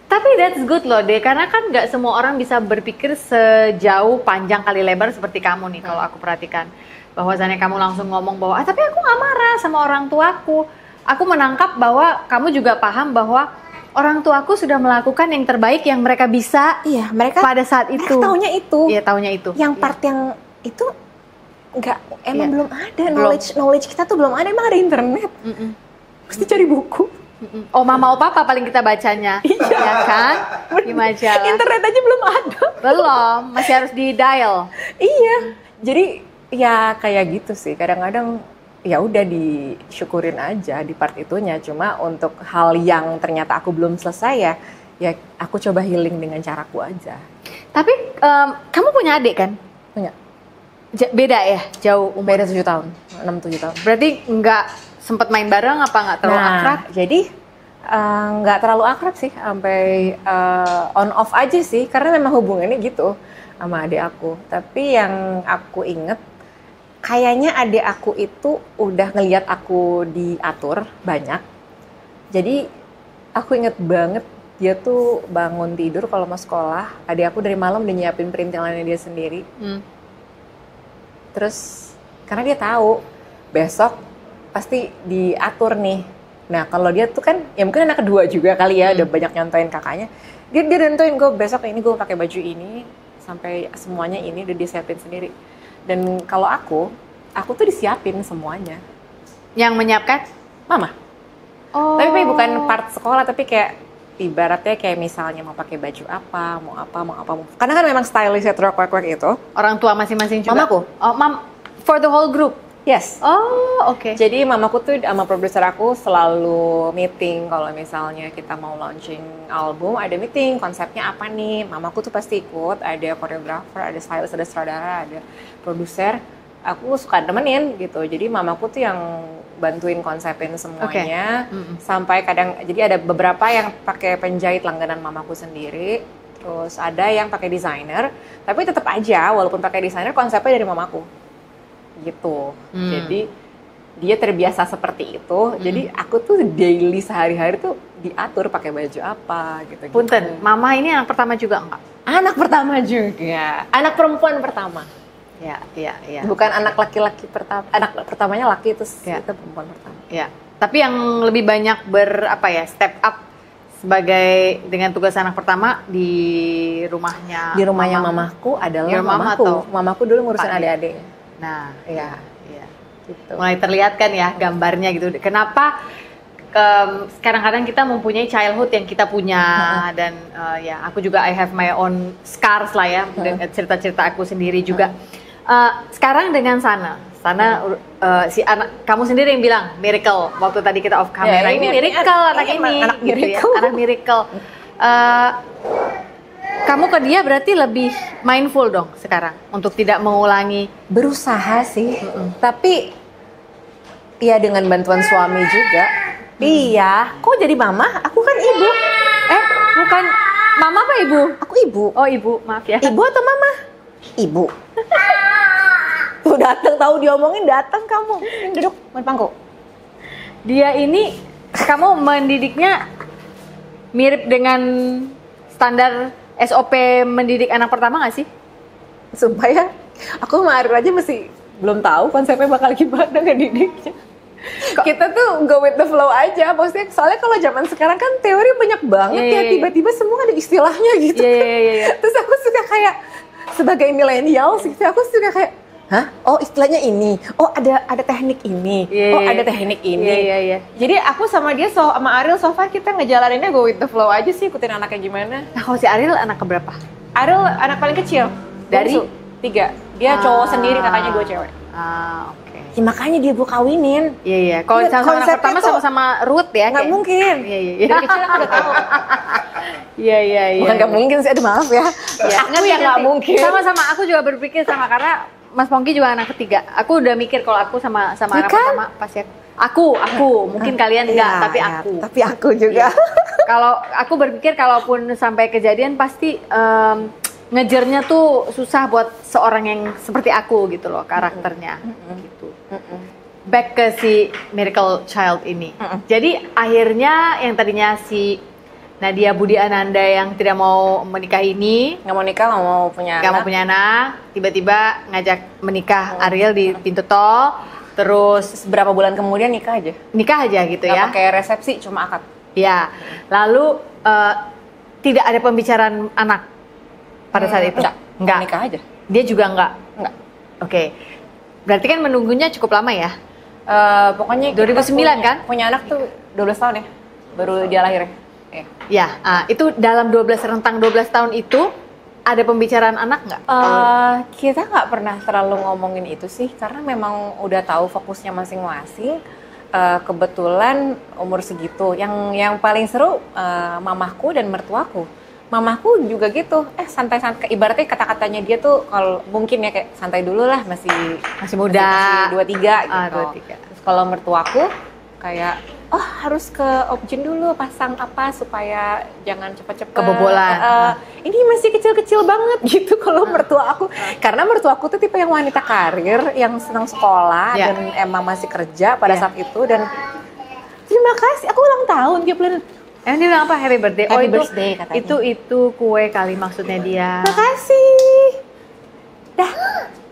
Tapi that's good loh deh, karena kan nggak semua orang bisa berpikir sejauh panjang kali lebar seperti kamu nih. Kalau aku perhatikan, bahwasannya kamu langsung ngomong bahwa tapi aku nggak marah sama orang tuaku. Aku menangkap bahwa kamu juga paham bahwa orang tuaku sudah melakukan yang terbaik yang mereka bisa. Iya, mereka pada saat itu. taunya itu. Iya, taunya itu. Yang part yang itu emang belum ada. Belum. Knowledge kita tuh belum ada. Emang ada internet. Mesti cari buku. Oh, mama, papa paling kita bacanya. Ya kan? Di majalah. Internet aja belum ada. Belum, masih harus di dial. Iya. Jadi ya kayak gitu sih. Kadang-kadang ya udah disyukurin aja di part itunya. Cuma untuk hal yang ternyata aku belum selesai ya aku coba healing dengan caraku aja. Tapi kamu punya adik kan? Punya. Beda ya, jauh umur. Beda 7 tahun, 6-7 tahun. Berarti nggak sempet main bareng apa nggak terlalu akrab? Jadi nggak terlalu akrab sih, sampai on off aja sih, karena memang hubungannya gitu sama adik aku. Tapi yang aku inget, kayaknya adik aku itu udah ngelihat aku diatur banyak. Jadi aku inget banget dia tuh bangun tidur kalau mau sekolah, adik aku dari malam udah nyiapin perintilannya dia sendiri. Terus karena dia tahu besok pasti diatur nih. Nah kalau dia tuh kan, ya mungkin anak kedua juga kali ya, udah banyak nyontoin kakaknya. Dia nentuin gue besok ini gue pakai baju ini sampai semuanya ini udah disiapin sendiri. Dan kalau aku tuh disiapin semuanya. Yang menyiapkan? Mama. Oh. Tapi bukan part sekolah, tapi kayak ibaratnya kayak misalnya mau pakai baju apa, mau apa. Karena kan memang stylistnya kwek itu. Orang tua masing-masing juga? Mamaku. Oh, for the whole group? Yes. Oh, oke. Jadi mamaku tuh sama produser aku selalu meeting kalau misalnya kita mau launching album, ada meeting, konsepnya apa nih. Mamaku tuh pasti ikut, ada koreografer, ada stylist, ada sutradara, ada produser. Aku suka nemenin gitu. Jadi mamaku tuh yang bantuin konsepin semuanya. Sampai kadang, jadi ada beberapa yang pakai penjahit langganan mamaku sendiri. Terus ada yang pakai desainer. Tapi tetap aja, walaupun pakai desainer, konsepnya dari mamaku. Gitu. Jadi dia terbiasa seperti itu. Jadi aku tuh daily sehari-hari tuh diatur pakai baju apa gitu. Punten, mama ini anak pertama juga enggak? Anak pertama juga. Anak perempuan pertama. Iya. Bukan anak laki-laki pertama. Anak pertamanya laki, terus Ya. kita perempuan pertama. Ya. Tapi yang lebih banyak step up sebagai dengan tugas anak pertama di rumahnya. Di rumahnya mamaku adalah Your mama mamaku. atau Mamaku dulu ngurusin Pak? adik-adik. Nah, Iya. iya. Gitu. Mulai terlihat kan ya gambarnya gitu. Kenapa kadang-kadang kita mempunyai childhood yang kita punya dan ya aku juga I have my own scars lah ya, dengan cerita-cerita aku sendiri juga. Sekarang dengan Sana si anak kamu sendiri yang bilang miracle waktu tadi kita off camera, Ya, ini miracle anak ini anak gitu miracle. ya, anak miracle. Kamu ke dia berarti lebih mindful dong sekarang untuk tidak mengulangi. Berusaha sih, tapi ya dengan bantuan suami juga. Iya, kok jadi mama? Aku kan ibu. Bukan mama apa ibu? Aku ibu. Oh ibu, maaf ya. Ibu atau mama? Ibu. Tuh datang, tahu diomongin datang kamu. Duduk, main pangku. Dia ini kamu mendidiknya mirip dengan standar SOP mendidik anak pertama nggak sih? Sumpah ya, aku sama Arir aja masih belum tahu konsepnya bakal gimana ngedidiknya. Kita tuh go with the flow aja, maksudnya soalnya kalau zaman sekarang kan teori banyak banget Iya. tiba-tiba semua ada istilahnya gitu. Iya. Terus aku suka kayak, sebagai milenial gitu aku suka kayak, hah? Oh istilahnya ini, oh ada teknik ini, oh ada teknik ini. Iya. Jadi aku sama dia sama Ariel so far kita ngejalaninnya go with the flow aja sih, ikutin anaknya gimana. Nah kalau si Ariel anak keberapa? Ariel anak paling kecil. Dari? Bungsu, 3. Dia cowok sendiri, kakaknya 2 cewek. Oke. Ya, makanya dia gue kawinin. Iya. Kalau sama anak Konsepnya pertama tuh sama Ruth ya? Nggak mungkin. Iya. Dari kecil aku udah tahu. Iya. Bukan nggak mungkin sih, aduh maaf ya. Aku yang nggak mungkin. Sama-sama, aku juga berpikir sama karena Mas Pongki juga anak ketiga. Aku udah mikir kalau aku sama Ya anak kan? pertama pasti aku. Mungkin kalian enggak, tapi aku. Tapi aku juga. Kalau aku berpikir kalaupun sampai kejadian pasti ngejarnya tuh susah buat seorang yang seperti aku gitu loh karakternya gitu. Back ke si Miracle Child ini. Jadi akhirnya yang tadinya si Nadia Budi Ananda yang tidak mau menikah ini Nggak mau nikah, nggak mau punya anak, tiba-tiba ngajak menikah Ariel di pintu tol, terus Berapa bulan kemudian nikah aja. nikah aja gitu Nggak ya. pakai resepsi, cuma akad. Ya, lalu tidak ada pembicaraan anak pada saat itu. Enggak. Nikah aja. Dia juga enggak. Enggak. Oke. Berarti kan menunggunya cukup lama ya? Pokoknya 2009 kan? Punya anak tuh 12 tahun ya, baru dia lahir ya. Ya, itu dalam rentang 12 tahun itu ada pembicaraan anak nggak? Kita nggak pernah terlalu ngomongin itu sih, karena memang udah tahu fokusnya masing-masing. Kebetulan umur segitu, yang paling seru mamahku dan mertuaku. Mamahku juga gitu, santai-santai. Ibaratnya kata-katanya dia tuh kalau mungkin ya kayak santai dulu lah, masih muda. masih 23 gitu. 23. Terus kalau mertuaku kayak harus ke objin dulu, pasang apa supaya jangan cepet-cepet kebobolan. Ini masih kecil-kecil banget gitu kalau mertua aku. Karena mertua aku tuh tipe yang wanita karir, yang senang sekolah dan emang masih kerja pada saat itu. Dan terima kasih, aku ulang tahun tiap bulan. Dia bilang apa? Happy birthday. Happy birthday katanya. Itu kue kali maksudnya dia. Makasih. Dah.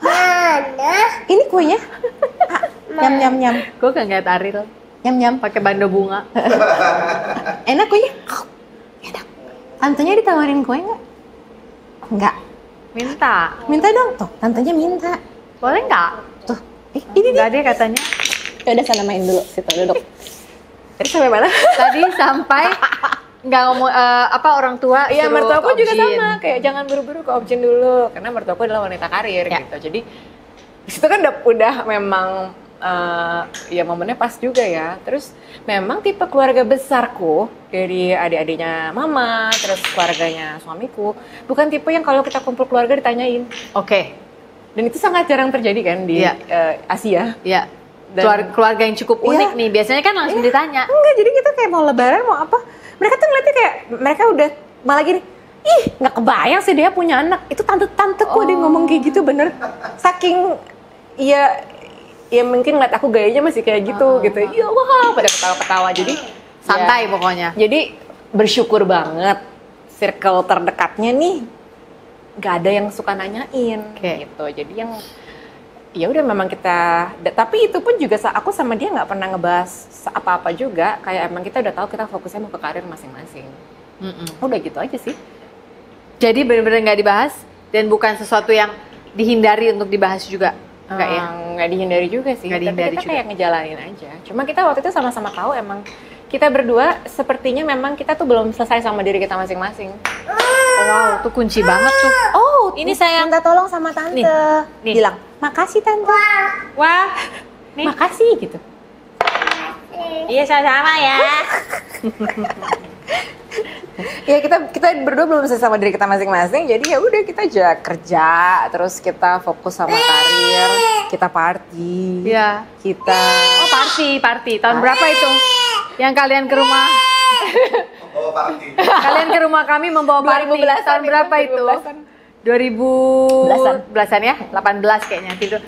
Mana? Ini kuenya. Nyam. Gue gak ngeliat Ariel. Nyam. Pakai bando bunga. Enak kuenya. Enak. Tantenya ditawarin kue nggak? Nggak. Minta dong. Tuh, tantenya minta. Boleh nggak? Tuh. Ini nggak deh katanya. Ya udah sana main dulu. Situ duduk. Tadi sampai mana? Tadi sampai nggak ngomong orang tua. Iya, suruh mertuaku ke juga objin. sama. Kayak jangan buru-buru ke objin dulu. Karena mertuaku adalah wanita karir gitu. Jadi di situ kan udah memang ya momennya pas juga ya. Terus memang tipe keluarga besarku dari adik-adiknya mama, terus keluarganya suamiku, bukan tipe yang kalau kita kumpul keluarga ditanyain. Oke. Dan itu sangat jarang terjadi kan di Asia. Iya. Keluarga yang cukup unik nih. Biasanya kan langsung ditanya. Enggak, jadi kita kayak mau lebaran mau apa? Mereka tuh ngeliatnya kayak mereka udah malah gini. Ih, nggak kebayang sih dia punya anak. Itu tante-tanteku dia ngomong kayak gitu bener. Saking ya mungkin ngeliat aku gayanya masih kayak gitu gitu. Iya, wah, pada ketawa-ketawa. Jadi Santai pokoknya. Jadi bersyukur banget circle terdekatnya nih nggak ada yang suka nanyain gitu. Jadi yang ya udah memang kita, tapi itu pun juga aku sama dia nggak pernah ngebahas apa-apa juga. Kayak emang kita udah tahu kita fokusnya mau ke karir masing-masing. Udah gitu aja sih. Jadi benar-benar nggak dibahas dan bukan sesuatu yang dihindari untuk dibahas juga. Enggak ya? Nggak dihindari juga sih. Tapi kita kayak ngejalanin aja. Cuma kita waktu itu sama-sama tahu emang kita berdua sepertinya memang kita tuh belum selesai sama diri kita masing-masing. Wow, tuh kunci banget tuh. Oh, ini saya minta tolong sama tante. Nih. Bilang, makasih tante. Wah, nih. Makasih gitu. Iya sama-sama ya. Ya kita berdua belum selesai sama diri kita masing-masing. Jadi ya udah kita aja kerja, terus kita fokus sama karir, kita party. Iya. Kita party. Tahun berapa itu? Yang kalian ke rumah? Kalian ke rumah kami membawa party. Tahun berapa itu? 2010-an ya? 18 kayaknya gitu.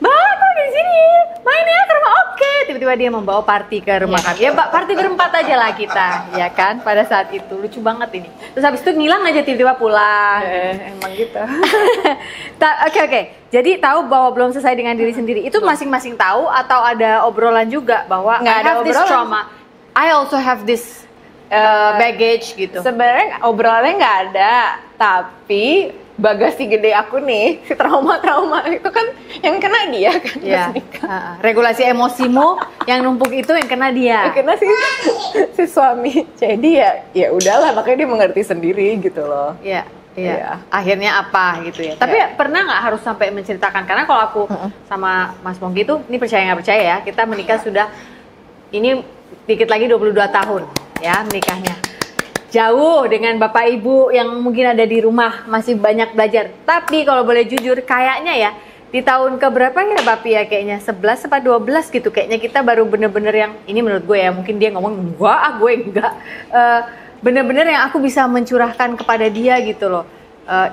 Aku di sini main ya ke rumah. Oke, tiba-tiba dia membawa party ke rumah kami. Ya, party berempat aja lah kita, ya kan? Pada saat itu lucu banget ini. Terus habis itu ngilang aja tiba-tiba pulang. Emang gitu. Oke. Jadi tahu bahwa belum selesai dengan diri sendiri. Itu masing-masing tahu atau ada obrolan juga bahwa nggak I have this trauma. I also have this baggage gitu. Sebenarnya obrolannya nggak ada, tapi bagasi gede aku nih, si trauma-trauma itu kan yang kena dia kan. Iya. Regulasi emosimu yang numpuk itu yang kena dia. Karena si suami. Jadi ya udahlah, makanya dia mengerti sendiri gitu loh. Iya. Akhirnya apa gitu ya. Tapi pernah nggak harus sampai menceritakan? Karena kalau aku sama Mas Pongki itu, ini percaya nggak percaya ya, kita menikah sudah ini dikit lagi 22 tahun ya menikahnya. Jauh dengan bapak ibu yang mungkin ada di rumah, masih banyak belajar. Tapi kalau boleh jujur, kayaknya ya di tahun keberapa ya Bapi ya, kayaknya 11 apa 12 gitu. Kayaknya kita baru bener-bener yang, ini menurut gue ya, mungkin dia ngomong, wah gue enggak. Bener-bener yang aku bisa mencurahkan kepada dia gitu loh.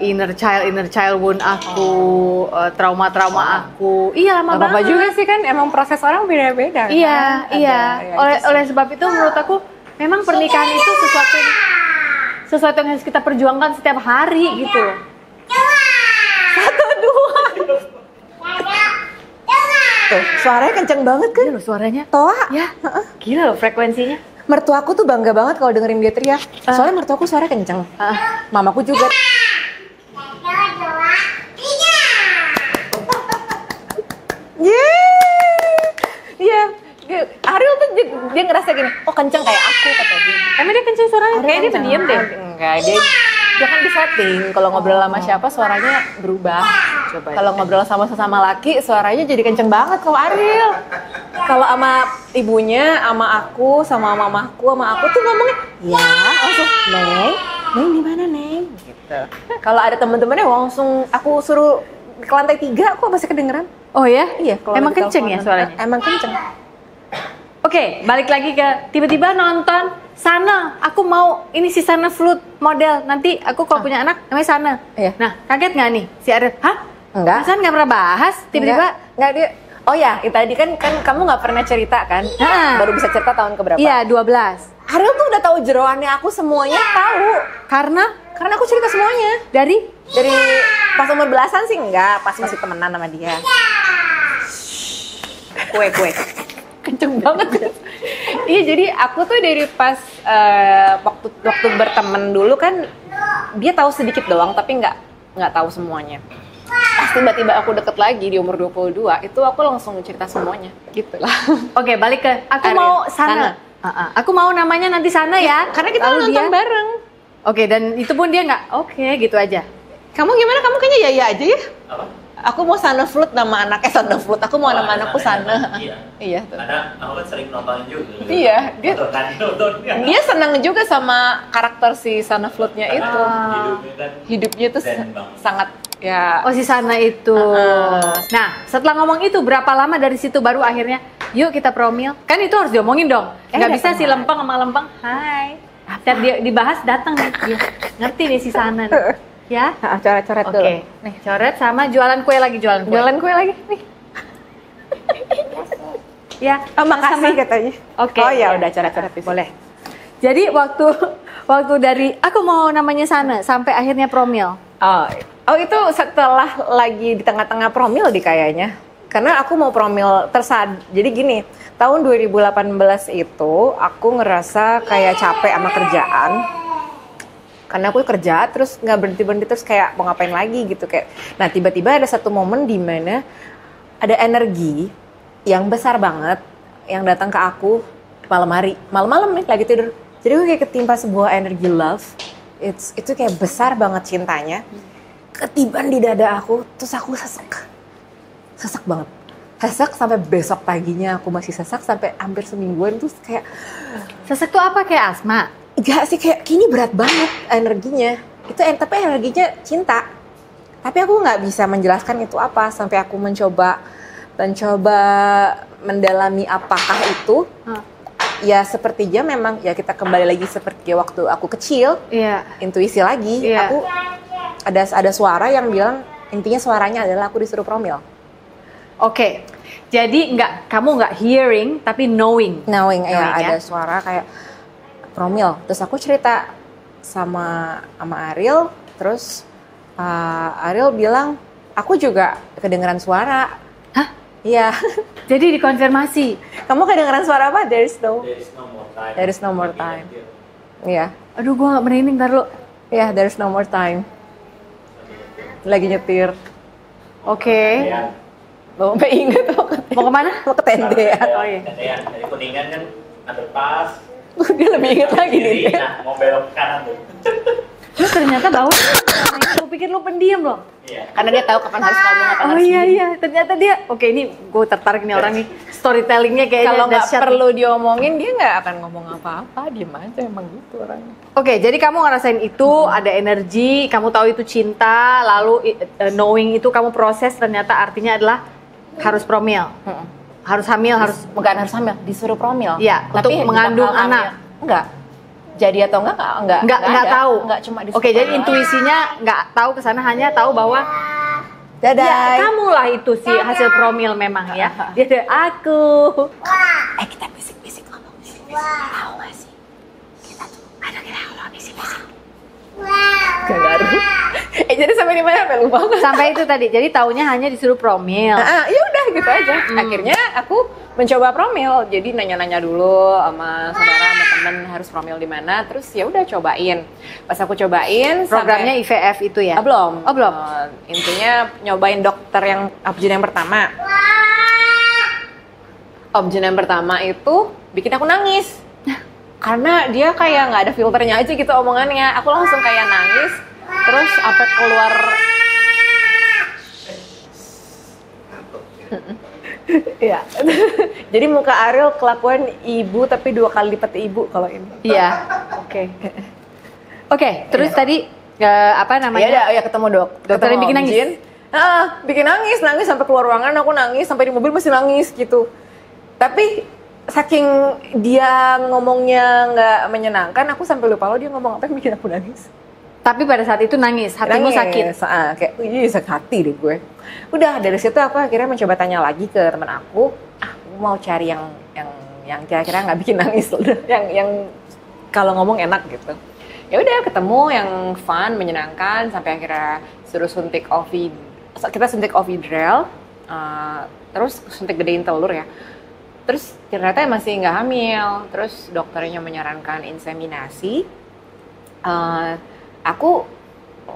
Inner child wound aku, trauma-trauma aku. Iya lama Apa banget. juga sih kan, emang proses orang beda-beda. Iya, kan? iya. Ada, Oleh sebab itu menurut aku memang pernikahan itu sesuatu yang harus kita perjuangkan setiap hari gitu. 1, 2. Tuh, suaranya kenceng banget kan? Gila loh suaranya. Toa. Ya, gila loh frekuensinya. Mertuaku tuh bangga banget kalau dengerin dia teriak. Soalnya mertuaku suaranya kenceng. Mamaku juga. Iya. Ariel tuh dia ngerasa gini, oh kenceng kayak aku kata dia. Emang dia kenceng suaranya? Kayaknya dia pendiam deh. Enggak, dia kan di setting. Kalau ngobrol sama siapa suaranya berubah. Kalau ngobrol sama sesama laki suaranya jadi kenceng banget kalau Ariel. Kalau sama ibunya, sama aku, sama mamaku, sama aku tuh ngomongnya, ya langsung, Neng di mana Neng? Gitu. Kalau ada teman-temannya langsung aku suruh ke lantai 3, aku masih kedengeran. Oh ya? Iya. Kalau Emang lagi kenceng ya teleponan. suaranya? Emang kenceng. Oke, balik lagi ke tiba-tiba nonton Sana. Aku mau ini si Sana flute model. Nanti aku kalau punya anak namanya Sana. Iya. Nah, kaget nggak nih si Ariel? Hah? Enggak. Perasaan nggak pernah bahas? Tiba-tiba Enggak dia. Oh ya, tadi kan kamu nggak pernah cerita kan? Baru bisa cerita tahun keberapa? iya 12. Ariel tuh udah tahu jeroannya aku semuanya tahu. Karena Karena aku cerita semuanya. dari Pas umur belasan sih enggak, pas masih temenan sama dia. Kue. Kenceng banget. Iya, jadi aku tuh dari pas waktu berteman dulu kan dia tahu sedikit doang tapi nggak tahu semuanya. Pas tiba-tiba aku deket lagi di umur 22, itu aku langsung cerita semuanya. Gitu lah. Oke, balik ke aku Ariel. mau Sana. Aku mau namanya nanti Sana ya. Karena kita Lalu nonton dia- bareng. Oke, dan itu pun dia nggak oke gitu aja. Kamu gimana? Kamu kayaknya ya aja ya? Apa? Aku mau Sana Flute nama anaknya Sana Flute. Aku mau nama anakku Sana. Iya. Iya tuh. Karena aku kan sering nontonin juga. Iya, dia- nontonnya. Dia senang juga sama karakter si Sana Flute-nya itu. Hidupnya kan Hidupnya tuh zen banget. sangat ya. Oh si Sana itu. Nah setelah ngomong itu berapa lama dari situ baru akhirnya yuk kita promil? Kan itu harus diomongin dong. Nggak bisa datang si Lempeng sama Lempeng. Hai. Setiap dia dibahas datang nih. Dia ngerti nih si Sana. Nih. Ya. Coret-coret Oke. dulu. Nih coret sama jualan kue lagi jualan kue. Jualan kue lagi nih. Ya. Oh, makasih katanya. Oke. Oh ya udah coret-coret Boleh. Jadi waktu dari aku mau namanya Sana sampai akhirnya promil. Oh itu setelah lagi di tengah-tengah promil di kayaknya. Karena aku mau promil jadi gini, tahun 2018 itu aku ngerasa kayak capek sama kerjaan. Karena aku kerja terus nggak berhenti terus kayak mau ngapain lagi gitu kayak. Nah tiba-tiba ada satu momen di mana ada energi yang besar banget yang datang ke aku malam-malam nih lagi tidur. Jadi aku kayak ketimpa sebuah energi love. Itu kayak besar banget cintanya. Ketiban di dada aku, terus aku sesak banget. Sesak sampai besok paginya aku masih sesak sampai hampir semingguan terus kayak Sesek tuh apa kayak asma? enggak sih kayak kini berat banget energinya. Tapi energinya cinta. Tapi aku nggak bisa menjelaskan itu apa sampai aku mencoba mendalami apakah itu. Ya sepertinya memang ya kita kembali lagi seperti waktu aku kecil. Iya. Intuisi lagi. Iya. Aku ada suara yang bilang intinya suaranya adalah aku disuruh promil. Oke. Jadi kamu nggak hearing tapi knowing. Knowing ya ya? ada suara kayak promil. Terus aku cerita sama Ariel, terus Ariel bilang aku juga kedengeran suara. Hah? Iya. Jadi dikonfirmasi. Kamu kedengeran suara apa? There is no There is no more time. time. Iya. Aduh, gua nggak merinding, ntar lu. Iya, there is no more time. lagi nyetir. Oke. Ya. Mau inget Mau kemana? mau ke tendean. Oh, iya. Tendean dari Kuningan kan underpass. Dia lebih inget lagi Kiri, nih. nah mau belok ke kanan tuh. Lu ternyata bau. Gue pikir lu pendiam loh. Iya. Karena dia tahu kapan harus ngomong, kapan Oh harus iya diem. iya, ternyata dia. Oke, ini gue tertarik nih orang nih. Storytellingnya kayaknya Kalau nggak dahsyat perlu nih. diomongin dia nggak akan ngomong apa-apa, diem aja emang gitu orangnya. Oke, jadi kamu ngerasain itu, ada energi, kamu tahu itu cinta, lalu knowing itu kamu proses, ternyata artinya adalah harus promil, harus hamil, harus Bukan harus hamil, disuruh promil. Iya, untuk Tapi mengandung bakal hamil. anak. Enggak. Jadi atau enggak nggak ada. tahu. Enggak cuma disuruh. Oke, jadi intuisinya nggak tahu ke sana, hanya tahu bahwa dadah. ya kamu lah itu sih hasil promil memang ya. Dia ada aku. Kita bisik-bisik ngomong bisik-bisik. Tahu nggak sih? Kita tuh ada kita ngomong bisik-bisik. Gak ngaruh. Jadi sampai di mana? Lupa. Sampai itu tadi. Jadi taunya hanya disuruh promil. Ya udah gitu aja. Akhirnya aku mencoba promil. Jadi nanya-nanya dulu sama saudara, sama temen harus promil di mana. Terus ya udah cobain. Pas aku cobain, Programnya sampai, IVF itu ya? belum. Oh, belum. Intinya nyobain dokter yang option yang pertama. Option yang pertama itu bikin aku nangis. Karena dia kayak nggak ada filternya aja gitu omongannya. Aku langsung kayak nangis. Terus sampai keluar. Iya. Jadi muka Ariel kelakuan ibu tapi 2 kali lipat ibu kalau ini. Iya. Oke. Oke, terus tadi apa namanya? Ya ketemu Dokter Ketemu yang bikin Om nangis? Jin. Bikin nangis sampai keluar ruangan aku nangis, sampai di mobil masih nangis gitu. Tapi saking dia ngomongnya nggak menyenangkan, aku sampai lupa dia ngomong apa yang bikin aku nangis. Tapi pada saat itu nangis, hatimu sakit. Kayak, sakit hati deh gue. Udah dari situ aku akhirnya mencoba tanya lagi ke temen aku mau cari yang kira-kira nggak bikin nangis, yang kalau ngomong enak gitu. Ya udah ketemu yang fun, menyenangkan, sampai akhirnya suruh suntik kita suntik Ovidrel, terus suntik gedein telur ya. Terus ternyata masih nggak hamil. Terus dokternya menyarankan inseminasi. Aku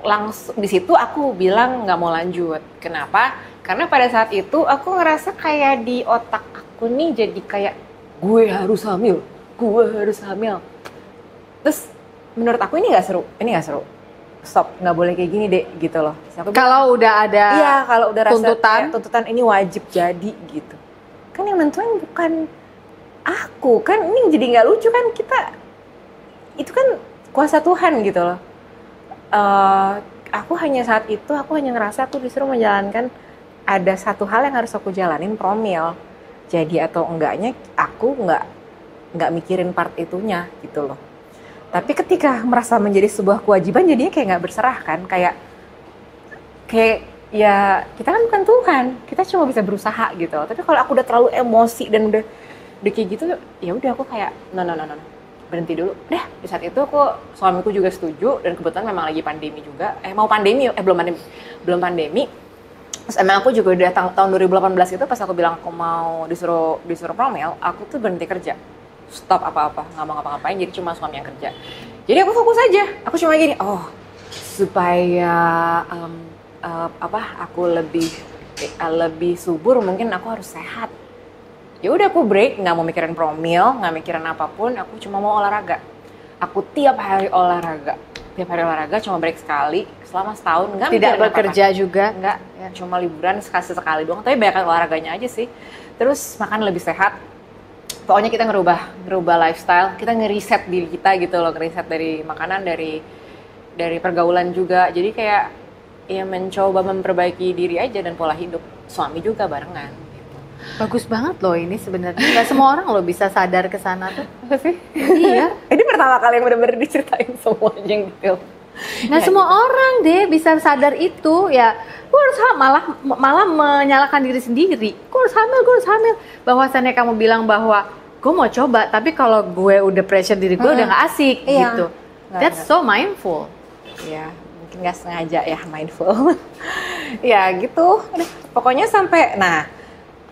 langsung di situ aku bilang nggak mau lanjut. Kenapa? Karena pada saat itu aku ngerasa kayak di otak aku nih jadi kayak gue harus hamil. Terus menurut aku ini nggak seru. Stop, nggak boleh kayak gini deh gitu loh. Kalau udah ada kalau udah rasa tuntutan ini wajib jadi gitu. Kan yang nentuin bukan aku, kan ini jadi nggak lucu kan, kita itu kan kuasa Tuhan gitu loh. Aku hanya ngerasa aku disuruh menjalankan ada satu hal yang harus aku jalanin, promil. Jadi atau enggaknya aku nggak mikirin part itunya gitu loh. Tapi ketika merasa menjadi sebuah kewajiban, jadinya kayak nggak berserah kan, kayak ya kita kan bukan Tuhan, kita cuma bisa berusaha gitu. Tapi kalau aku udah terlalu emosi dan udah kayak gitu, ya udah aku kayak no, berhenti dulu. Di saat itu suamiku juga setuju, dan kebetulan memang lagi pandemi juga. Belum pandemi. Terus emang aku juga udah tahun 2018 itu pas aku bilang aku mau disuruh promil, aku tuh berhenti kerja. Stop apa-apa, nggak mau ngapa-ngapain, jadi cuma suami yang kerja. Jadi aku fokus aja. Aku cuma gini, supaya aku lebih subur, mungkin aku harus sehat. Ya udah aku break, nggak mau mikirin promil, nggak mikirin apapun, aku cuma mau olahraga. Aku tiap hari olahraga, cuma break sekali selama setahun, nggak tidak mikirin bekerja apa-apa. juga, nggak, cuma liburan sekali doang, tapi banyak olahraganya aja sih. Terus makan lebih sehat. Pokoknya kita ngerubah lifestyle, kita ngeriset diri kita gitu loh, ngeriset dari makanan, dari pergaulan juga. Jadi kayak ya mencoba memperbaiki diri aja dan pola hidup. Suami juga barengan gitu. Bagus banget loh ini sebenarnya. Nggak semua orang loh bisa sadar ke sana tuh. Apa sih? Iya. Ini pertama kali yang benar-benar diceritain semuanya yang detail. Nggak semua orang deh bisa sadar itu ya. Gue harus malah menyalahkan diri sendiri. Gue harus hamil. Bahwasannya kamu bilang bahwa gue mau coba, tapi kalau gue udah pressure diri gue udah nggak asik gitu. That's so mindful. Ya, mungkin nggak sengaja ya mindful. Ya gitu. Pokoknya sampai,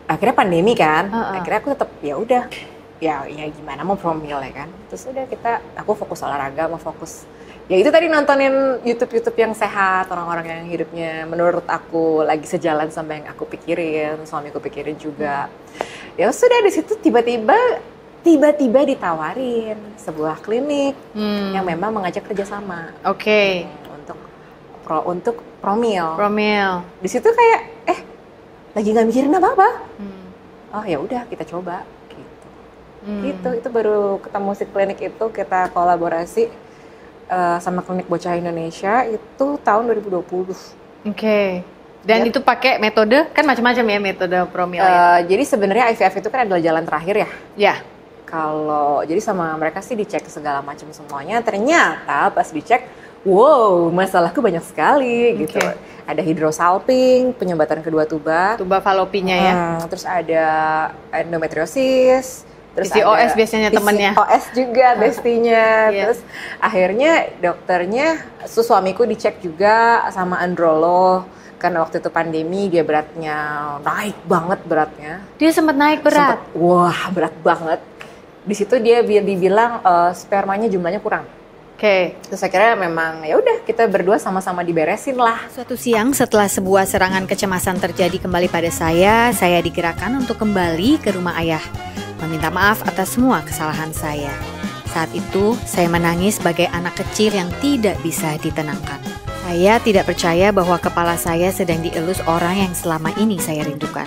akhirnya pandemi kan. Akhirnya aku tetap ya udah. Ya gimana mau promil ya kan. Terus udah aku fokus olahraga, mau fokus Ya itu tadi nontonin YouTube yang sehat, orang-orang yang hidupnya menurut aku lagi sejalan sama yang aku pikirin, suamiku pikirin juga. Ya sudah di situ tiba-tiba ditawarin sebuah klinik yang memang mengajak kerjasama. Oke. Untuk promil. Di situ kayak lagi nggak mikirin apa-apa. Oh ya udah kita coba gitu. Gitu itu baru ketemu si klinik itu, kita kolaborasi sama Klinik Bocah Indonesia itu tahun 2020. Oke. Dan itu pakai metode kan macam-macam ya, metode promil. Jadi sebenarnya IVF itu kan adalah jalan terakhir ya. Ya. Kalau jadi sama mereka sih dicek segala macam semuanya. Ternyata pas dicek, wow, masalahku banyak sekali gitu. Ada hidrosalping, penyumbatan kedua tuba Falopinya ya. Terus ada endometriosis. Terus PCOS biasanya temennya. PCOS juga bestinya. Terus akhirnya dokternya, suamiku dicek juga sama androlog. Karena waktu itu pandemi, dia beratnya naik banget beratnya. Dia sempat naik berat? Wah, berat banget. Di situ dia dibilang spermanya jumlahnya kurang. Terus akhirnya memang ya udah kita berdua sama-sama diberesin lah. Suatu siang setelah sebuah serangan kecemasan terjadi kembali pada saya digerakkan untuk kembali ke rumah ayah. Meminta maaf atas semua kesalahan saya. Saat itu, saya menangis sebagai anak kecil yang tidak bisa ditenangkan. Saya tidak percaya bahwa kepala saya sedang dielus orang yang selama ini saya rindukan.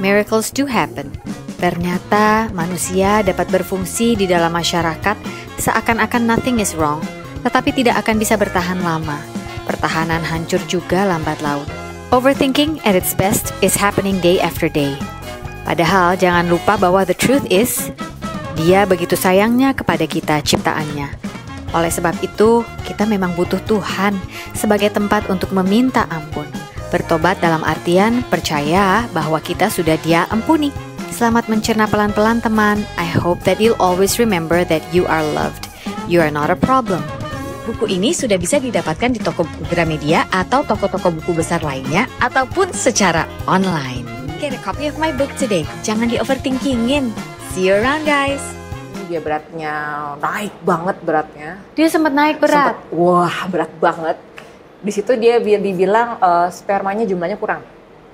Miracles do happen. Ternyata manusia dapat berfungsi di dalam masyarakat seakan-akan nothing is wrong, tetapi tidak akan bisa bertahan lama. Pertahanan hancur juga lambat laun. Overthinking at its best is happening day after day. Padahal jangan lupa bahwa the truth is, Dia begitu sayangnya kepada kita ciptaannya. Oleh sebab itu, kita memang butuh Tuhan sebagai tempat untuk meminta ampun. Bertobat dalam artian percaya bahwa kita sudah Dia ampuni. Selamat mencerna pelan-pelan teman. I hope that you'll always remember that you are loved. You are not a problem. Buku ini sudah bisa didapatkan di toko buku Gramedia atau toko-toko buku besar lainnya, ataupun secara online. Get a copy of my book today. Jangan di-overthinkingin. See you around, guys. Dia beratnya naik banget beratnya. Dia sempat naik berat? Wah, berat banget. Di situ dia dibilang spermanya jumlahnya kurang.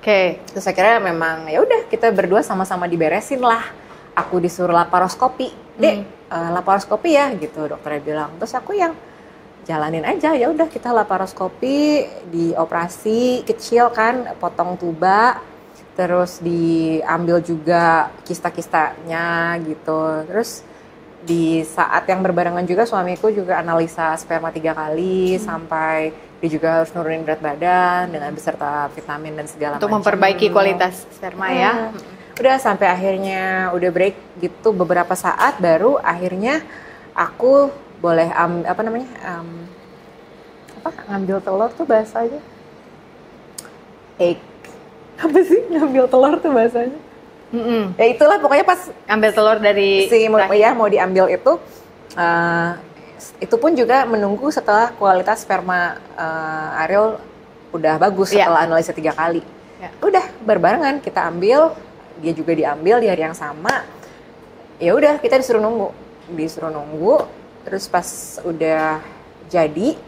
Terus akhirnya memang ya udah kita berdua sama-sama diberesin lah. Aku disuruh laparoskopi. Laparoskopi ya gitu dokternya bilang. Terus aku yang jalanin aja, ya udah kita laparoskopi, dioperasi kecil kan, potong tuba. Terus diambil juga kista-kistanya gitu. Terus di saat yang berbarengan juga suamiku juga analisa sperma 3 kali sampai dia juga harus nurunin berat badan dengan beserta vitamin dan segala macam. Untuk memperbaiki kualitas sperma ya. Udah sampai akhirnya udah break gitu beberapa saat baru akhirnya aku boleh ngambil telur tuh bahasanya egg. Apa sih ngambil telur tuh bahasanya? Ya itulah pokoknya pas ambil telur dari mau diambil itu pun juga menunggu setelah kualitas sperma Ariel udah bagus setelah analisa 3 kali. Udah berbarengan kita ambil, dia juga diambil di hari yang sama. Ya udah kita disuruh nunggu. Terus pas udah jadi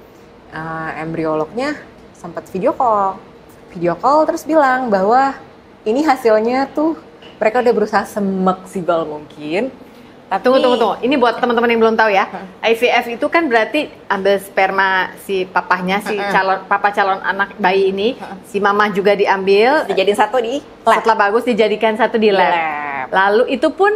embriolognya sempat video call terus bilang bahwa ini hasilnya tuh mereka udah berusaha semaksimal mungkin. Tapi Tunggu. Ini buat teman-teman yang belum tahu ya. IVF itu kan berarti ambil sperma si papahnya, si calon anak bayi ini, si mama juga diambil, dijadiin satu di lab. Setelah bagus dijadikan satu di lab. Lalu itu pun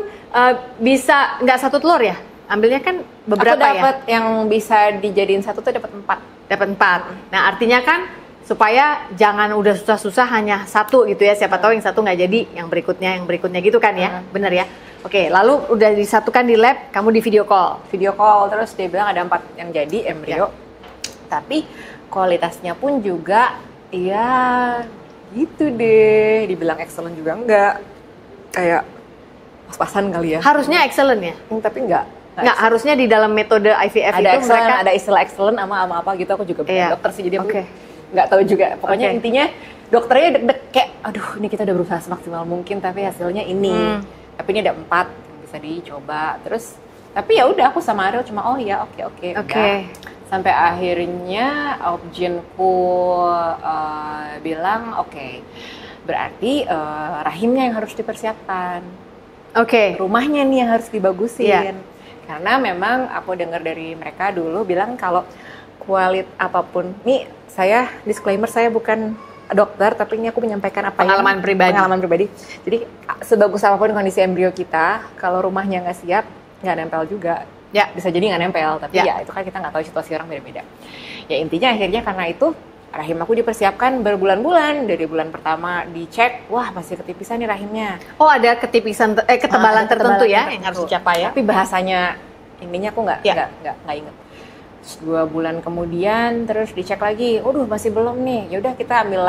bisa nggak satu telur ya? Ambilnya kan beberapa ya? Aku dapat yang bisa dijadiin satu tuh dapat 4. Dapat 4. Nah artinya kan supaya jangan udah susah-susah hanya satu gitu ya, siapa tahu yang satu nggak jadi, yang berikutnya gitu kan ya, bener ya? Oke, lalu udah disatukan di lab, kamu di video call terus dia bilang ada 4 yang jadi embrio, tapi kualitasnya pun juga ya gitu deh, dibilang excellent juga enggak, kayak pas-pasan kali ya. Harusnya excellent ya? Tapi enggak, harusnya di dalam metode IVF ada itu excellent, mereka ada istilah excellent sama apa gitu, aku juga bukan dokter sih jadi aku nggak tahu juga. Pokoknya intinya dokternya deg-deg kayak, aduh ini kita udah berusaha semaksimal mungkin tapi hasilnya ini. Tapi ini ada 4 yang bisa dicoba. Terus tapi ya udah aku sama Ariel cuma oh ya oke. Sampai akhirnya obgynku bilang, oke, berarti rahimnya yang harus dipersiapkan. Oke. Rumahnya nih yang harus dibagusin. Iya. Karena memang aku dengar dari mereka dulu bilang kalau apapun, nih saya disclaimer, saya bukan dokter, tapi ini aku menyampaikan Pengalaman pribadi. Jadi sebagus apapun kondisi embrio kita, kalau rumahnya nggak siap, nggak nempel juga. Ya. Bisa jadi nggak nempel, tapi Ya. ya itu kan kita nggak tahu, situasi orang beda-beda. Ya intinya akhirnya karena itu rahim aku dipersiapkan berbulan-bulan. Dari bulan pertama dicek, wah masih ketipisan nih rahimnya. Oh, ada ketebalan Ada tertentu ya ketebalan yang harus dicapai ya. Tapi bahasanya ininya aku nggak Ya. inget. Terus 2 bulan kemudian terus dicek lagi, waduh masih belum nih. Ya udah kita ambil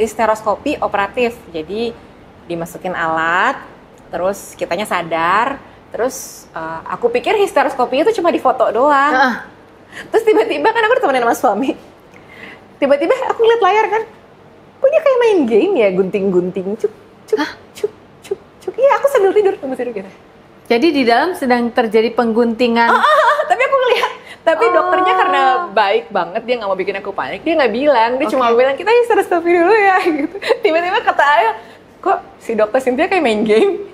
histeroskopi operatif. Jadi dimasukin alat, terus kitanya sadar. Terus aku pikir histeroskopi itu cuma di foto doang. Terus tiba-tiba kan aku ditemenin sama suami. Tiba-tiba aku ngeliat layar kan, kok dia kayak main game ya, gunting-gunting, cuk. Iya, aku sambil tidur gitu. Jadi di dalam sedang terjadi pengguntingan. Tapi aku ngeliat. Tapi dokternya karena baik banget, dia nggak mau bikin aku panik, dia nggak bilang, dia cuma bilang kita histeroskopi dulu ya gitu. Tiba-tiba kata Ayah, kok si dokter Cynthia kayak main game,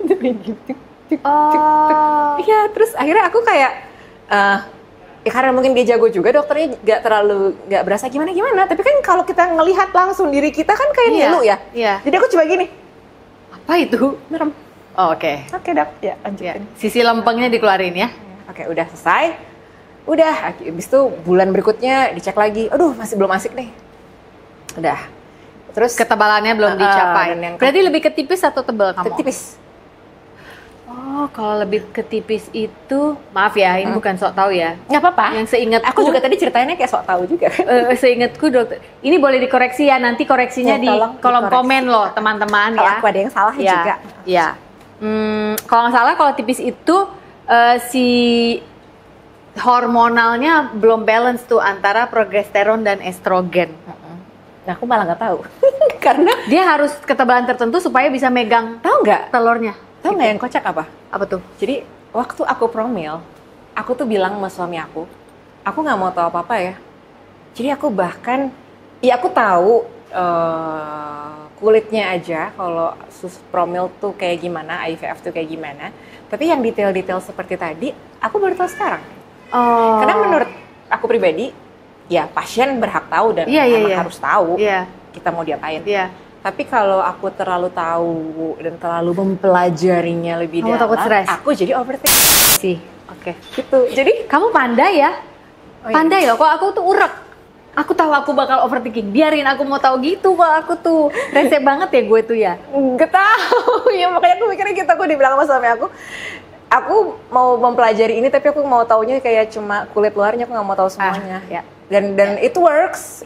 Iya, terus akhirnya aku kayak ya karena mungkin dia jago juga, dokternya nggak berasa gimana, tapi kan kalau kita ngelihat langsung diri kita kan kayak nilu ya. Iya. Jadi aku coba gini, Apa itu? merem. Oh, oke. Oke dok, ya Ya. lanjutin. Sisi lempengnya dikeluarin ya. Oke, udah selesai. Udah, habis itu bulan berikutnya dicek lagi. Aduh, masih belum asik nih. Udah. Terus Ketebalannya belum dicapai. dan yang Berarti lebih ketipis atau tebal kamu? tipis. Oh, kalau lebih ketipis itu, maaf ya, ini bukan sok tahu ya. Nggak apa-apa. Yang seingatku, Aku juga tadi ceritainnya kayak sok tahu juga. seingatku dokter, ini boleh dikoreksi ya, nanti koreksinya Ya, di tolong kolom dikoreksi. komen loh teman-teman Kalau ya. aku ada yang salah Ya, juga. ya. Kalau nggak salah kalau tipis itu si hormonalnya belum balance tuh antara progesteron dan estrogen. Nah, aku malah nggak tahu. Karena Dia harus ketebalan tertentu supaya bisa megang tahu nggak? telurnya. Tahu nggak yang kocak apa? Apa tuh? Jadi waktu aku promil, aku tuh bilang sama suami aku nggak mau tahu apa-apa ya. Jadi aku bahkan, ya aku tahu kulitnya aja kalau sus promil tuh kayak gimana, IVF tuh kayak gimana. Tapi yang detail-detail seperti tadi, aku baru tahu sekarang. Oh. Karena menurut aku pribadi, ya pasien berhak tahu dan Iya, memang iya. harus tahu Iya, kita mau diapain. iya. Tapi kalau aku terlalu tahu dan terlalu mempelajarinya lebih Kamu dalam, takut stres? aku jadi overthinking Sih. Oke. gitu. Jadi Kamu pandai ya? Oh iya. Pandai loh. Kalau aku tuh urek. Aku tahu aku bakal overthinking. Biarin aku mau tahu gitu. Kalau aku tuh rese banget ya gue tuh ya. nggak tahu ya, makanya aku mikirnya gitu. Aku dibilang sama suami aku mau mempelajari ini tapi aku mau taunya kayak cuma kulit luarnya, aku nggak mau tahu semuanya. ya. Dan it works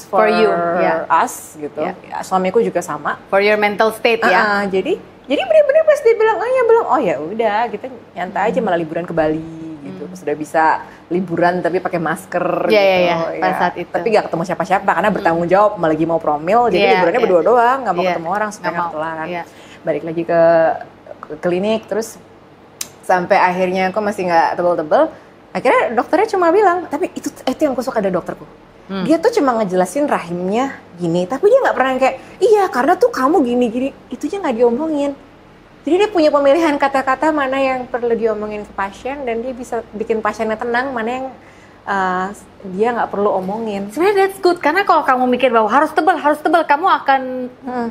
for you, ya. us gitu. Ya. Ya, suamiku juga sama. For your mental state ya. Jadi benar-benar pas dia bilang belum, oh ya udah kita nyantai aja, malah liburan ke Bali gitu. Sudah bisa liburan tapi pakai masker Iya, gitu. iya, pada saat itu. Tapi gak ketemu siapa-siapa karena bertanggung jawab, lagi mau promil, jadi Iya, liburannya iya. berdua doang, gak mau Iya. ketemu orang supaya Nggak gak mau. ketularan. Iya. Balik lagi ke klinik, terus sampai akhirnya aku masih gak tebel-tebel. Akhirnya dokternya cuma bilang, tapi itu yang aku suka dari dokterku. Dia tuh cuma ngejelasin rahimnya gini, tapi dia nggak pernah kayak, iya karena tuh kamu gini-gini, itunya nggak diomongin. Jadi dia punya pemilihan kata-kata mana yang perlu diomongin ke pasien dan dia bisa bikin pasiennya tenang, mana yang dia nggak perlu omongin. Sebenarnya that's good. Karena kalau kamu mikir bahwa harus tebal, kamu akan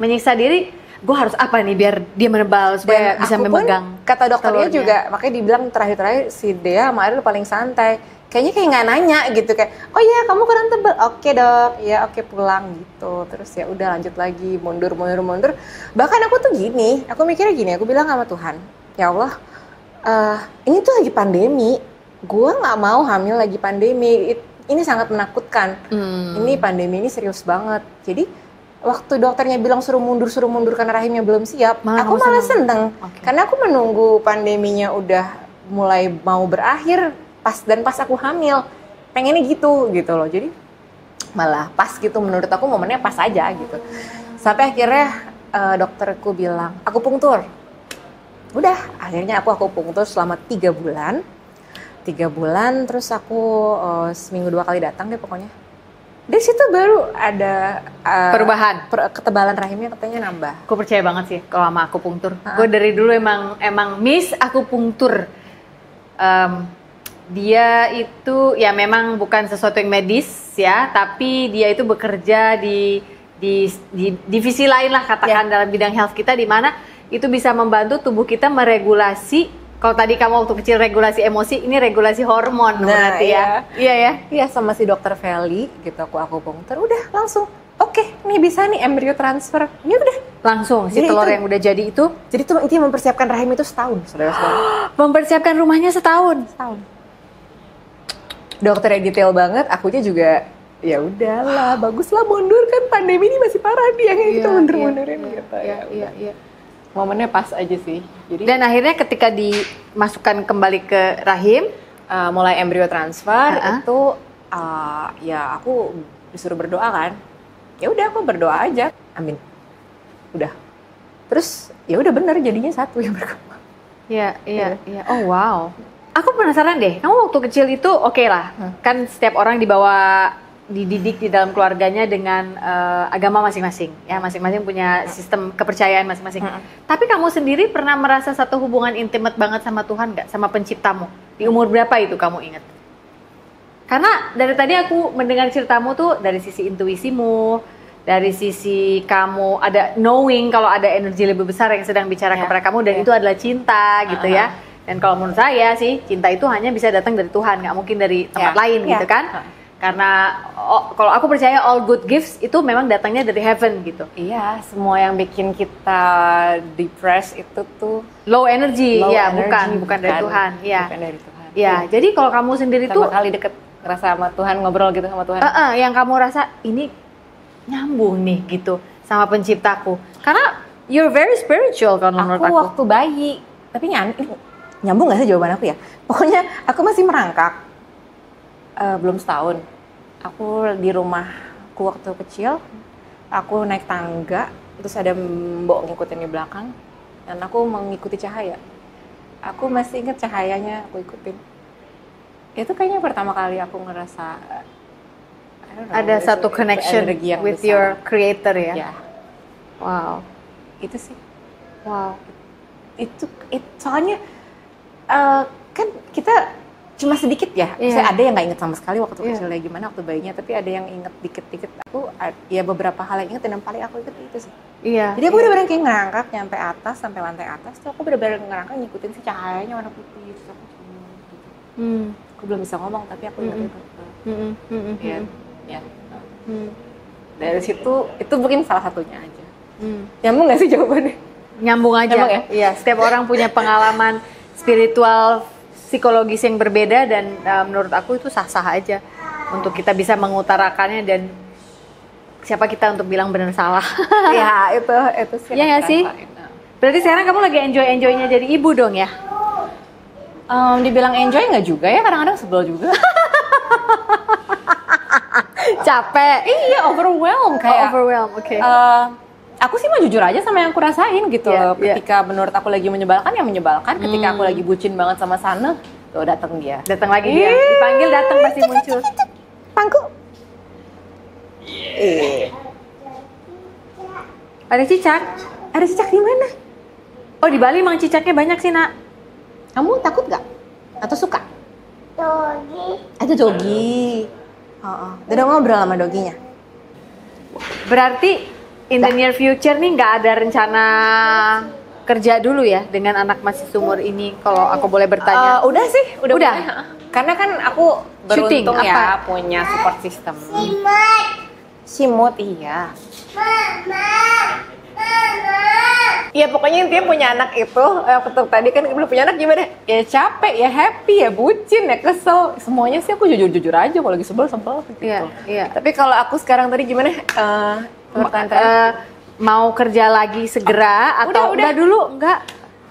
menyiksa diri. Gue harus apa nih biar dia menebal supaya Dan bisa aku pun, memegang. kata dokternya telurnya. juga, makanya dibilang terakhir-terakhir si Dea sama Ariel paling santai. Kayaknya kayak nggak nanya gitu, kayak oh iya kamu kurang tebal, oke dok, ya oke pulang gitu. Terus ya udah lanjut lagi, mundur. Bahkan aku tuh gini, aku mikirnya gini, aku bilang sama Tuhan, ya Allah, ini tuh lagi pandemi, gue nggak mau hamil lagi pandemi, ini sangat menakutkan. Ini pandemi ini serius banget, jadi waktu dokternya bilang suruh mundur karena rahimnya belum siap, aku malah seneng. Karena aku menunggu pandeminya udah mulai mau berakhir pas aku hamil. Pengennya gitu loh. Jadi malah pas gitu, menurut aku momennya pas aja gitu. Sampai akhirnya dokterku bilang, akupunktur. Udah, akhirnya aku akupunktur selama 3 bulan. 3 bulan, terus aku seminggu 2 kali datang deh pokoknya. Dari situ baru ada Perubahan. Ketebalan rahimnya katanya nambah. Aku percaya banget sih kalau sama akupunktur. Gue dari dulu emang miss akupunktur. Dia itu ya memang bukan sesuatu yang medis ya, tapi dia itu bekerja di divisi lain lah katakan dalam bidang health kita, di mana itu bisa membantu tubuh kita meregulasi. Kalau tadi kamu waktu kecil regulasi emosi, ini regulasi hormon berarti ya. Iya ya. Iya, sama si dokter Feli gitu aku akupunktur, udah langsung. Oke, nih bisa nih embrio transfer. Ya udah, Langsung si Jadi telur itu- yang udah jadi itu jadi tuh intinya mempersiapkan rahim itu setahun, saudara-saudara. mempersiapkan rumahnya setahun. Setahun. Dokternya detail banget, akunya juga ya udahlah, baguslah mundur kan, pandemi ini masih parah nih, yang kita mundur-mundurin gitu. Iya. Momennya pas aja sih. Jadi Dan akhirnya ketika dimasukkan kembali ke rahim, mulai embrio transfer itu ya aku disuruh berdoa kan. Ya udah aku berdoa aja. Amin. Udah. Terus ya udah bener jadinya satu yang berkembang. iya. Oh wow. Aku penasaran deh, kamu waktu kecil itu oke lah, kan setiap orang dididik di dalam keluarganya dengan agama masing-masing, ya masing-masing punya sistem kepercayaan masing-masing. Tapi kamu sendiri pernah merasa satu hubungan intimate banget sama Tuhan nggak, sama penciptamu? Di umur berapa itu kamu ingat? Karena dari tadi aku mendengar ceritamu tuh dari sisi intuisimu, dari sisi kamu ada knowing kalau ada energi lebih besar yang sedang bicara kepada kamu, dan itu adalah cinta gitu ya. Dan kalau menurut saya sih cinta itu hanya bisa datang dari Tuhan, nggak mungkin dari tempat lain gitu kan. Karena kalau aku percaya all good gifts itu memang datangnya dari heaven gitu. Iya, semua yang bikin kita depressed itu tuh Low energy, low ya energy, bukan dari Tuhan. Ya. Bukan dari Tuhan. Ya, jadi kalau kamu sendiri tuh Pertama kali deket ngerasa sama Tuhan, ngobrol gitu sama Tuhan. yang kamu rasa ini nyambung nih gitu sama penciptaku. Karena you're very spiritual kalau menurut aku. Waktu bayi, tapi nyambung gak sih jawaban aku ya? Pokoknya aku masih merangkak, belum setahun. Aku di rumahku waktu kecil, aku naik tangga, terus ada mbok ngikutin di belakang, dan aku mengikuti cahaya. Aku masih ingat cahayanya, aku ikutin. Itu kayaknya pertama kali aku ngerasa I don't know, Ada satu connection energi yang with besar. your creator ya. Ya, Wow. itu sih. Wow. Itu soalnya kan kita cuma sedikit ya. Iya. Saya ada yang nggak inget sama sekali waktu Iya. kecilnya gimana, waktu bayinya, tapi ada yang inget dikit-dikit. Aku ya beberapa hal yang inget, dan yang paling aku inget itu sih. Iya. Jadi aku bener-bener kayak ngerangkak nyampe atas, sampai lantai atas tuh aku bener-bener ngerangkak ngikutin si cahayanya warna putih. Terus aku cuma gitu. Aku belum bisa ngomong tapi aku inget itu. Iya. Ya. Dari situ itu mungkin salah satunya aja. Nyambung nggak sih jawabannya? Nyambung aja. Nyambung ya? Iya, setiap orang punya pengalaman spiritual, psikologis yang berbeda, dan menurut aku itu sah-sah aja untuk kita bisa mengutarakannya, dan siapa kita untuk bilang benar salah. Ya itu sih. Iya nggak sih? Berarti sekarang kamu lagi enjoy-enjoynya jadi ibu dong ya? Dibilang enjoy nggak juga ya, kadang-kadang sebel juga. Capek. Iya, overwhelmed kayak. Overwhelmed, oke. Aku sih mah jujur aja sama yang aku rasain gitu. Iya, iya. Ketika menurut aku lagi menyebalkan, ya menyebalkan. Ketika aku lagi bucin banget sama Sana, tuh datang dia. Datang lagi dia. Dipanggil datang pasti muncul. Pangku. Ada cicak. Ada cicak di mana? Oh, di Bali emang cicaknya banyak sih, Nak. Kamu takut nggak? Atau suka? Ada dogi. Udah ngobrol sama doginya. Berarti in the near future nih nggak ada rencana kerja dulu ya dengan anak masih seumur ini, kalau aku boleh bertanya? Udah sih, udah. Udah? Karena kan aku Syuting, beruntung apa? ya punya support system. Simut, iya. Iya, pokoknya intinya punya anak itu, tadi kan belum punya anak gimana? Ya capek, ya happy, ya bucin, ya kesel. Semuanya sih aku jujur-jujur aja, kalau lagi sebel gitu. Iya. Tapi kalau aku sekarang tadi gimana? Mau kerja lagi segera atau udah dulu? Enggak.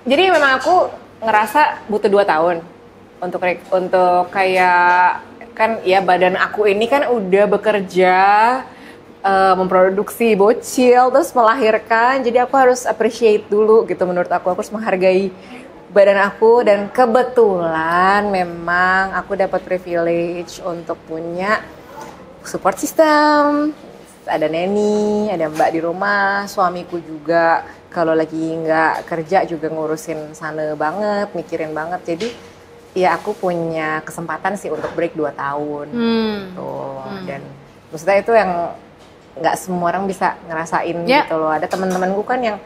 Jadi memang aku ngerasa butuh 2 tahun untuk kayak, kan ya badan aku ini kan udah bekerja, memproduksi bocil, terus melahirkan. Jadi aku harus appreciate dulu gitu, menurut aku harus menghargai badan aku, dan kebetulan memang aku dapat privilege untuk punya support system. Ada neni, ada mbak di rumah, suamiku juga kalau lagi nggak kerja juga ngurusin sana banget, mikirin banget. Jadi ya aku punya kesempatan sih untuk break 2 tahun gitu. Dan maksudnya itu yang nggak semua orang bisa ngerasain gitu loh. Ada teman-temanku kan yang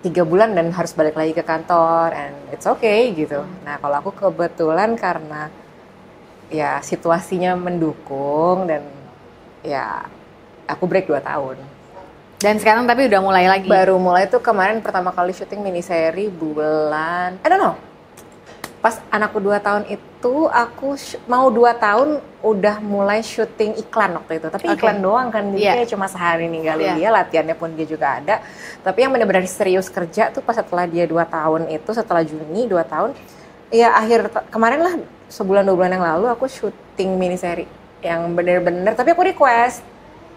3 bulan dan harus balik lagi ke kantor, and it's okay gitu. Nah kalau aku kebetulan karena ya situasinya mendukung dan ya aku break 2 tahun. Dan sekarang tapi udah mulai lagi? Baru mulai tuh kemarin pertama kali syuting miniseri bulan, I don't know. Pas anakku 2 tahun itu, aku mau 2 tahun udah mulai syuting iklan waktu itu. Tapi iklan doang kan, jadi cuma sehari ninggalin dia, latihannya pun dia juga ada. Tapi yang benar-benar serius kerja tuh pas setelah dia 2 tahun itu, setelah Juni 2 tahun. Ya akhir kemarin lah, sebulan 2 bulan yang lalu aku syuting miniseri. Yang benar-benar, tapi aku request.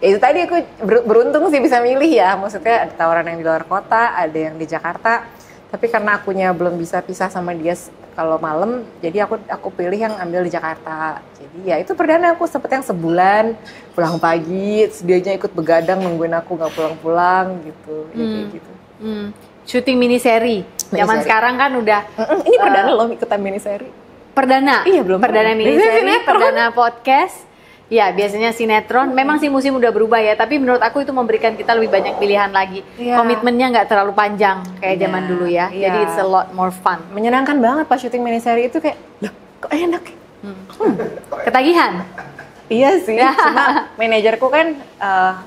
Ya itu tadi aku beruntung sih bisa milih ya. Maksudnya ada tawaran yang di luar kota, ada yang di Jakarta. Tapi karena akunya belum bisa pisah sama dia kalau malam, jadi aku pilih yang ambil di Jakarta. Jadi ya itu perdana aku sempet yang sebulan pulang pagi, dianya ikut begadang nungguin aku nggak pulang-pulang gitu. Ya kayak gitu. Syuting miniseri. Zaman sekarang kan udah ini perdana loh ikutan miniseri. Perdana? Iya belum. Perdana miniseri, perdana podcast. Ya biasanya sinetron. Memang sih musim udah berubah ya. Tapi menurut aku itu memberikan kita lebih banyak pilihan lagi. Komitmennya nggak terlalu panjang kayak zaman dulu ya. Jadi it's a lot more fun. Menyenangkan banget pas syuting miniseri itu kayak, loh kok enak ya? Ketagihan? Iya sih, cuma manajerku kan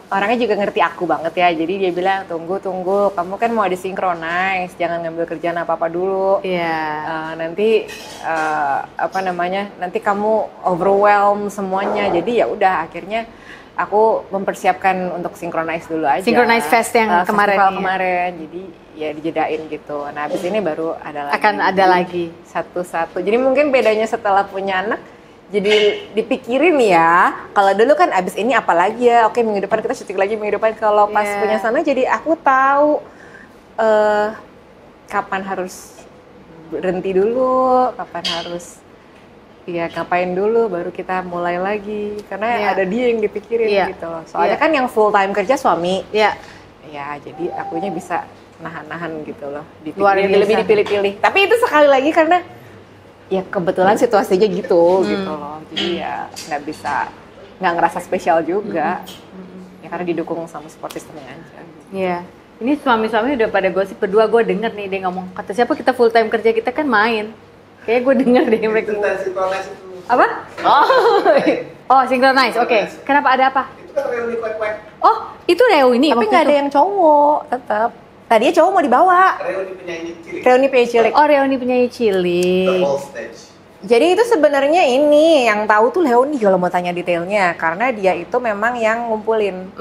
orangnya juga ngerti aku banget ya. Jadi dia bilang, tunggu, kamu kan mau ada synchronize, jangan ngambil kerjaan apa-apa dulu. Nanti nanti kamu overwhelm semuanya. Jadi ya udah akhirnya aku mempersiapkan untuk synchronize dulu aja. Synchronize Fest yang kemarin. Jadi ya dijedain gitu. Nah habis ini baru ada lagi. Akan ada lagi. Satu-satu. Jadi mungkin bedanya setelah punya anak, jadi dipikirin ya, kalau dulu kan abis ini apa lagi ya, oke minggu depan kita syuting lagi, minggu depan kalau pas punya sana jadi aku tahu kapan harus berhenti dulu, kapan harus ngapain dulu, baru kita mulai lagi, karena ada dia yang dipikirin gitu loh. Soalnya kan yang full time kerja suami, ya jadi akunya bisa nahan-nahan gitu loh, lebih dipilih-pilih. Tapi itu sekali lagi karena ya kebetulan situasinya gitu loh, jadi ya nggak ngerasa spesial juga, ya karena didukung sama support systemnya aja. Iya, ini suami-suami udah pada gosip berdua, gue denger nih dia ngomong, kata siapa kita full time kerja kita kan main, kayak gue denger deh mereka. Apa? Oh synchronize, oke. Kenapa ada apa? Itu kan reuni kuek-kuek. Oh itu reuni, tapi nggak ada yang cowok tetap. Tadinya cowok mau dibawa. Reuni penyanyi cilik. Oh, reuni penyanyi cilik. The whole stage. Jadi itu sebenarnya ini yang tahu tuh Leoni kalau mau tanya detailnya, karena dia itu memang yang ngumpulin.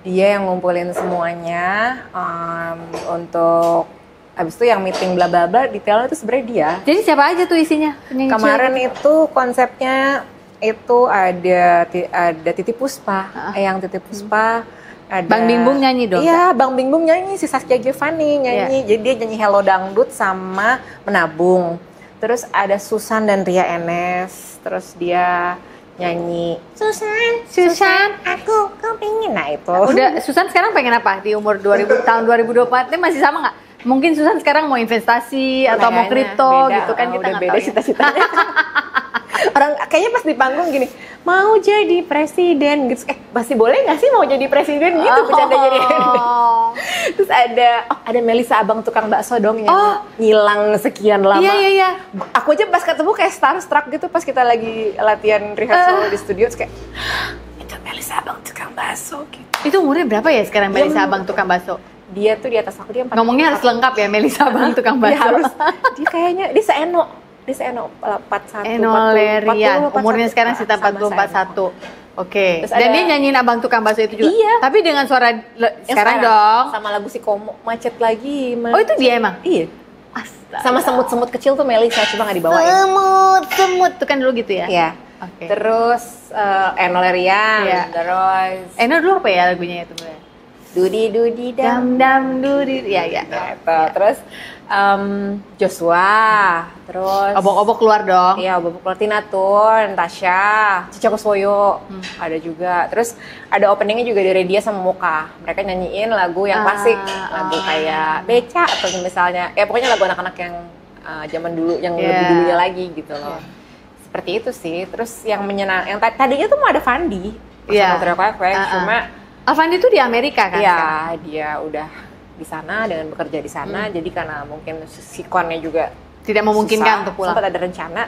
Dia yang ngumpulin semuanya untuk abis itu yang meeting bla bla bla, detailnya itu sebenarnya dia. Jadi siapa aja tuh isinya? Penyanyi kemarin cilik? Itu konsepnya itu ada Titi Puspa, yang Titi Puspa. Ada, Bang Bing Bung nyanyi dong? Iya, Bang Bing Bung nyanyi, si Saskia Giovanni nyanyi. Jadi dia nyanyi Hello Dangdut sama Menabung. Terus ada Susan dan Ria Enes. Terus dia nyanyi Susan, aku pengen. Nah itu. Udah, Susan sekarang pengen apa? Di umur tahun 2024 ini masih sama nggak? Mungkin Susan sekarang mau investasi atau mau kripto gitu kan, kita nggak tahu. Beda cita-citanya. Orang kayaknya pas di panggung gini, mau jadi presiden gitu. Masih boleh nggak sih mau jadi presiden gitu, bercandanya dia. Terus ada Melisa abang tukang bakso dong yang ngilang sekian lama. Iya. Aku aja pas ketemu kayak starstruck gitu pas kita lagi latihan rehearsal di studio, terus kayak itu Melisa abang tukang bakso gitu. Itu umurnya berapa ya sekarang Melisa abang tukang bakso? Dia tuh di atas aku, dia 40. Ngomongnya harus lengkap ya, Melisa abang tukang bakso. Dia harus. Dia kayaknya dia Eno 41. Eno Lerian, umurnya sekarang sekitar 40-41. Oke. Dan dia nyanyiin abang tukang bakso itu juga. Iya. Tapi dengan suara sekarang dong. Sama lagu si Komo, macet lagi. Oh itu dia emang? Iya. Astaga. Sama semut-semut kecil tuh Melisa, cuma nggak dibawain. Semut tuh kan dulu gitu ya? Iya. Oke. Terus Eno Lerian. Iya. Terus Eno dulu apa ya lagunya itu? Dudi Dam dam dudi. Ya. Gitu. Terus Joshua, terus Obok-obok keluar dong. iya, Bobo Tina Tun, Tasya, Cica Kuswoyo ada juga. Terus ada openingnya juga dari dia sama Muka. Mereka nyanyiin lagu yang klasik, lagu kayak Beca atau misalnya, ya pokoknya lagu anak-anak yang zaman dulu, yang lebih dulunya lagi gitu loh. Seperti itu sih. Terus yang menyenang, yang tadinya tuh mau ada Fandi, sama Trio Kwek-Kwek, cuma Fandi tuh di Amerika kan? iya, dia udah di sana dengan bekerja di sana, jadi karena mungkin sikonnya juga Tidak memungkinkan susah, untuk pulang. sempat ada rencana.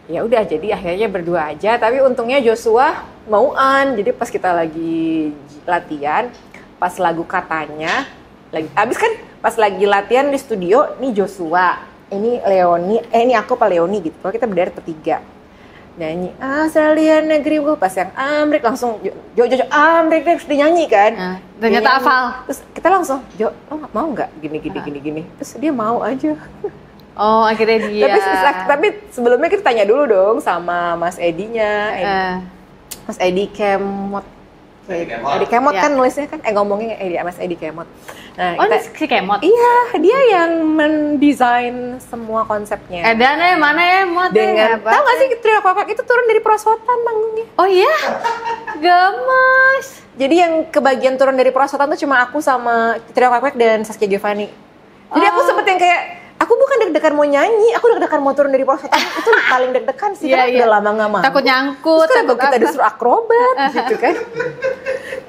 Ya udah, jadi akhirnya berdua aja. Tapi untungnya Joshua mauan. Jadi pas kita lagi latihan, pas lagu katanya, abis kan pas lagi latihan di studio, nih Joshua, ini Leoni, ini aku Pak Leoni gitu. Kalau kita berdiri bertiga. Nyanyi Australia negeri gue, pas yang Amrik langsung Jo Amrik deh dinyanyi kan. Ternyata hafal. Terus kita langsung Jo, lo mau nggak gini. Terus dia mau aja. Oh, akhirnya dia. Tapi sebelumnya kita tanya dulu dong sama Mas Edinya. Mas Edi Kemot. Edi Kemot kan nulisnya kan, ngomongnya Mas Edi Kemot. Nah, si Kemot? Iya, dia yang mendesain semua konsepnya. Edannya mana ya, Mot? Dengan, tahu nggak sih Trio Kwek-Kwek itu turun dari perosotan manggungnya? Oh iya? Gemes. Jadi yang kebagian turun dari perosotan tuh cuma aku sama Trio Kwek-Kwek dan Saskia Giovanni. Jadi aku sempet yang kayak, aku bukan deg-degan mau nyanyi, aku deg-degan mau turun dari perosotan. Itu paling deg-degan sih, karena udah lama nggak mau. Takut nyangkut, takut kita disuruh akrobat gitu kan.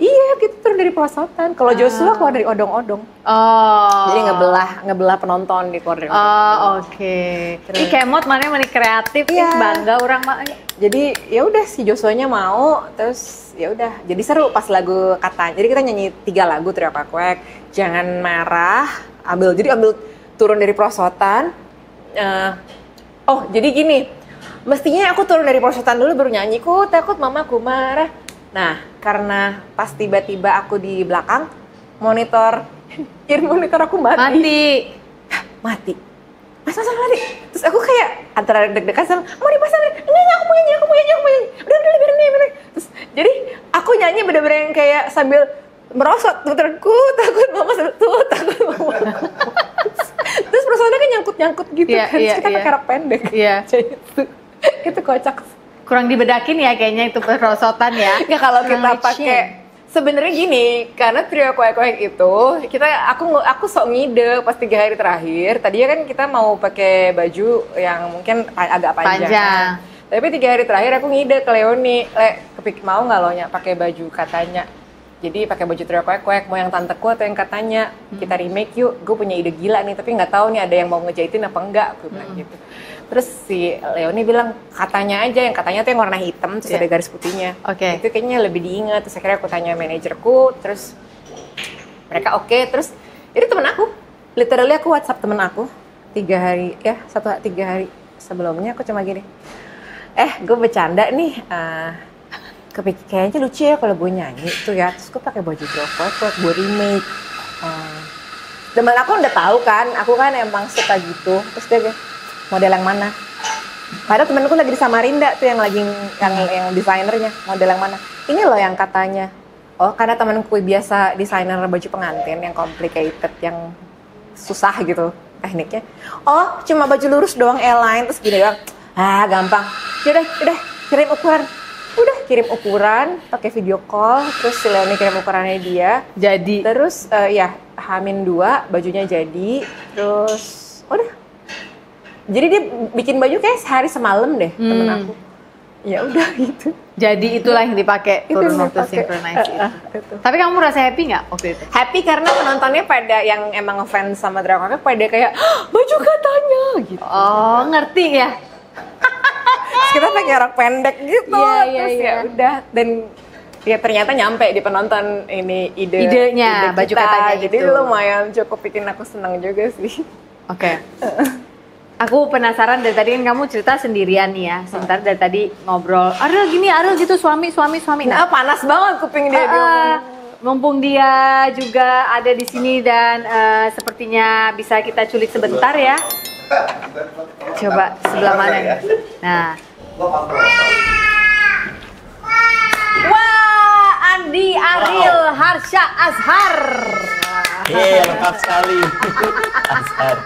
Iya, kita turun dari perosotan. Kalau Joshua keluar dari odong-odong. Oh. Jadi ngebelah penonton di keluar dari odong. Oh, oke. Ini Kemot mana kreatif, bangga orang mah. Jadi ya udah si Joshua-nya mau, terus ya udah. Jadi seru pas lagu katanya. Jadi kita nyanyi 3 lagu Trio Kwek-Kwek. Jangan marah, ambil turun dari perosotan. Jadi gini, mestinya aku turun dari perosotan dulu baru nyanyi. Ku takut mamaku marah. Nah, karena pas tiba-tiba aku di belakang, monitor aku mati. Mas mati. Terus aku kayak antara deg-degan sama, mau dipasang? Enggak, aku mau nyanyi. Udah, biarin. Terus, jadi aku nyanyi bener-bener yang kayak sambil merosot, ku takut mama. Terus perosotannya kan nyangkut gitu kan, terus kita pakai rok pendek. Jadi itu kocak. Kurang dibedakin ya kayaknya itu perosotan ya. Ya kalau kita pakai, sebenarnya gini, karena Trio Kwek-Kwek itu aku sok ngide pas 3 hari terakhir. Tadinya kan kita mau pakai baju yang mungkin agak panjang. Tapi 3 hari terakhir aku ngide ke Leoni, mau nggak lo pakai baju katanya. Jadi pakai baju Trio Kwek-Kwek, mau yang tanteku atau yang katanya. Kita remake yuk, gue punya ide gila nih, tapi nggak tahu nih ada yang mau ngejahitin apa enggak, gue bilang gitu. Terus si Leoni bilang katanya aja, yang katanya tuh yang warna hitam terus ada garis putihnya. Itu kayaknya lebih diingat. Terus akhirnya aku tanya manajerku, terus mereka terus itu temen aku. Literally aku WhatsApp temen aku 3 hari sebelumnya aku cuma gini. Gue bercanda nih. Kayaknya lucu ya kalau gue nyanyi tuh ya. Terus gue pakai baju Trio Kwek-Kwek, gue remake. Temen aku udah tahu kan, aku kan emang suka gitu. Terus dia model yang mana? Padahal temenku lagi di Samarinda tuh yang yang desainernya, model yang mana? Ini loh yang katanya. Oh, karena temenku biasa desainer baju pengantin yang complicated, yang susah gitu tekniknya. Oh, cuma baju lurus doang airline, terus gini doang. Gampang. Udah, kirim ukuran. Udah kirim ukuran, pakai video call, terus si Leoni kirim ukurannya dia. Jadi. Terus H-2 bajunya jadi, terus udah. Jadi dia bikin baju kayak sehari semalam deh temen aku. Ya udah gitu. Jadi itulah yang dipakai turun waktu synchronize itu. Tapi kamu merasa happy nggak waktu itu? Happy karena penontonnya pada yang emang ngefans sama Trio Kwek-Kwek pada kayak baju katanya gitu. Oh, ngerti ya. Terus kita pakai rok pendek gitu. Terus ya udah, dan ya ternyata nyampe di penonton ini idenya baju katanya jadi itu. Lumayan cukup bikin aku senang juga sih. Oke. Aku penasaran dari tadi kan kamu cerita sendirian nih ya. Sebentar dari tadi ngobrol. Ariel gini, Ariel gitu, suami. Nah, panas banget kuping dia. Mumpung dia juga ada di sini dan sepertinya bisa kita culik sebentar ya. Coba sebelah mana nih? Nah. Wah, Andi, Ariel, Harsha, Azhar. Lengkap sekali. Azhar.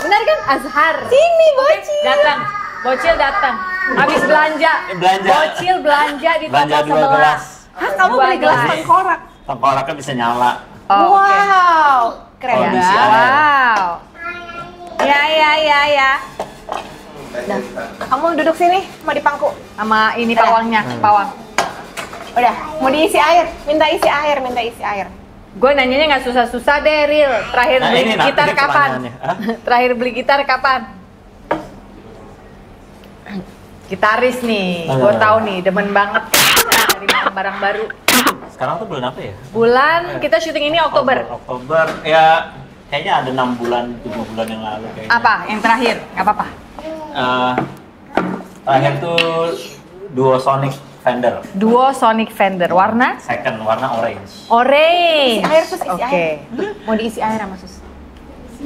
Benar kan? Azhar. Sini bocil. Datang. Bocil datang. Habis belanja. Belanja. Bocil belanja di toko Belanja 2 sebelah. gelas. Hah, kamu beli gelas tengkorak? Tengkoraknya bisa nyala. Oh, oke. Wow, keren Oh, ya. bisa. Wow. Ya. Kamu duduk sini, mau dipangku. Sama ini pawangnya, pawang. Udah, mau diisi air. Minta isi air. Gue nanyanya nggak susah-susah deh, Ril. Terakhir Nah, beli ini nanti gitar kapan? pertanyaannya. Hah? Terakhir beli gitar kapan? Gitaris nih, gue tahu nih, demen banget dari barang baru. Sekarang tuh bulan apa ya? Bulan kita syuting ini Oktober. Oktober. Ya kayaknya ada 6 bulan, 7 bulan yang lalu kayaknya. Apa? Yang terakhir? Gak apa-apa. Terakhir tuh Duo Sonic Fender. Duo Sonic Fender, warna? Second, warna orange. Orange. Isi air, Sus, isi Oke. air. Mau diisi air sama Sus.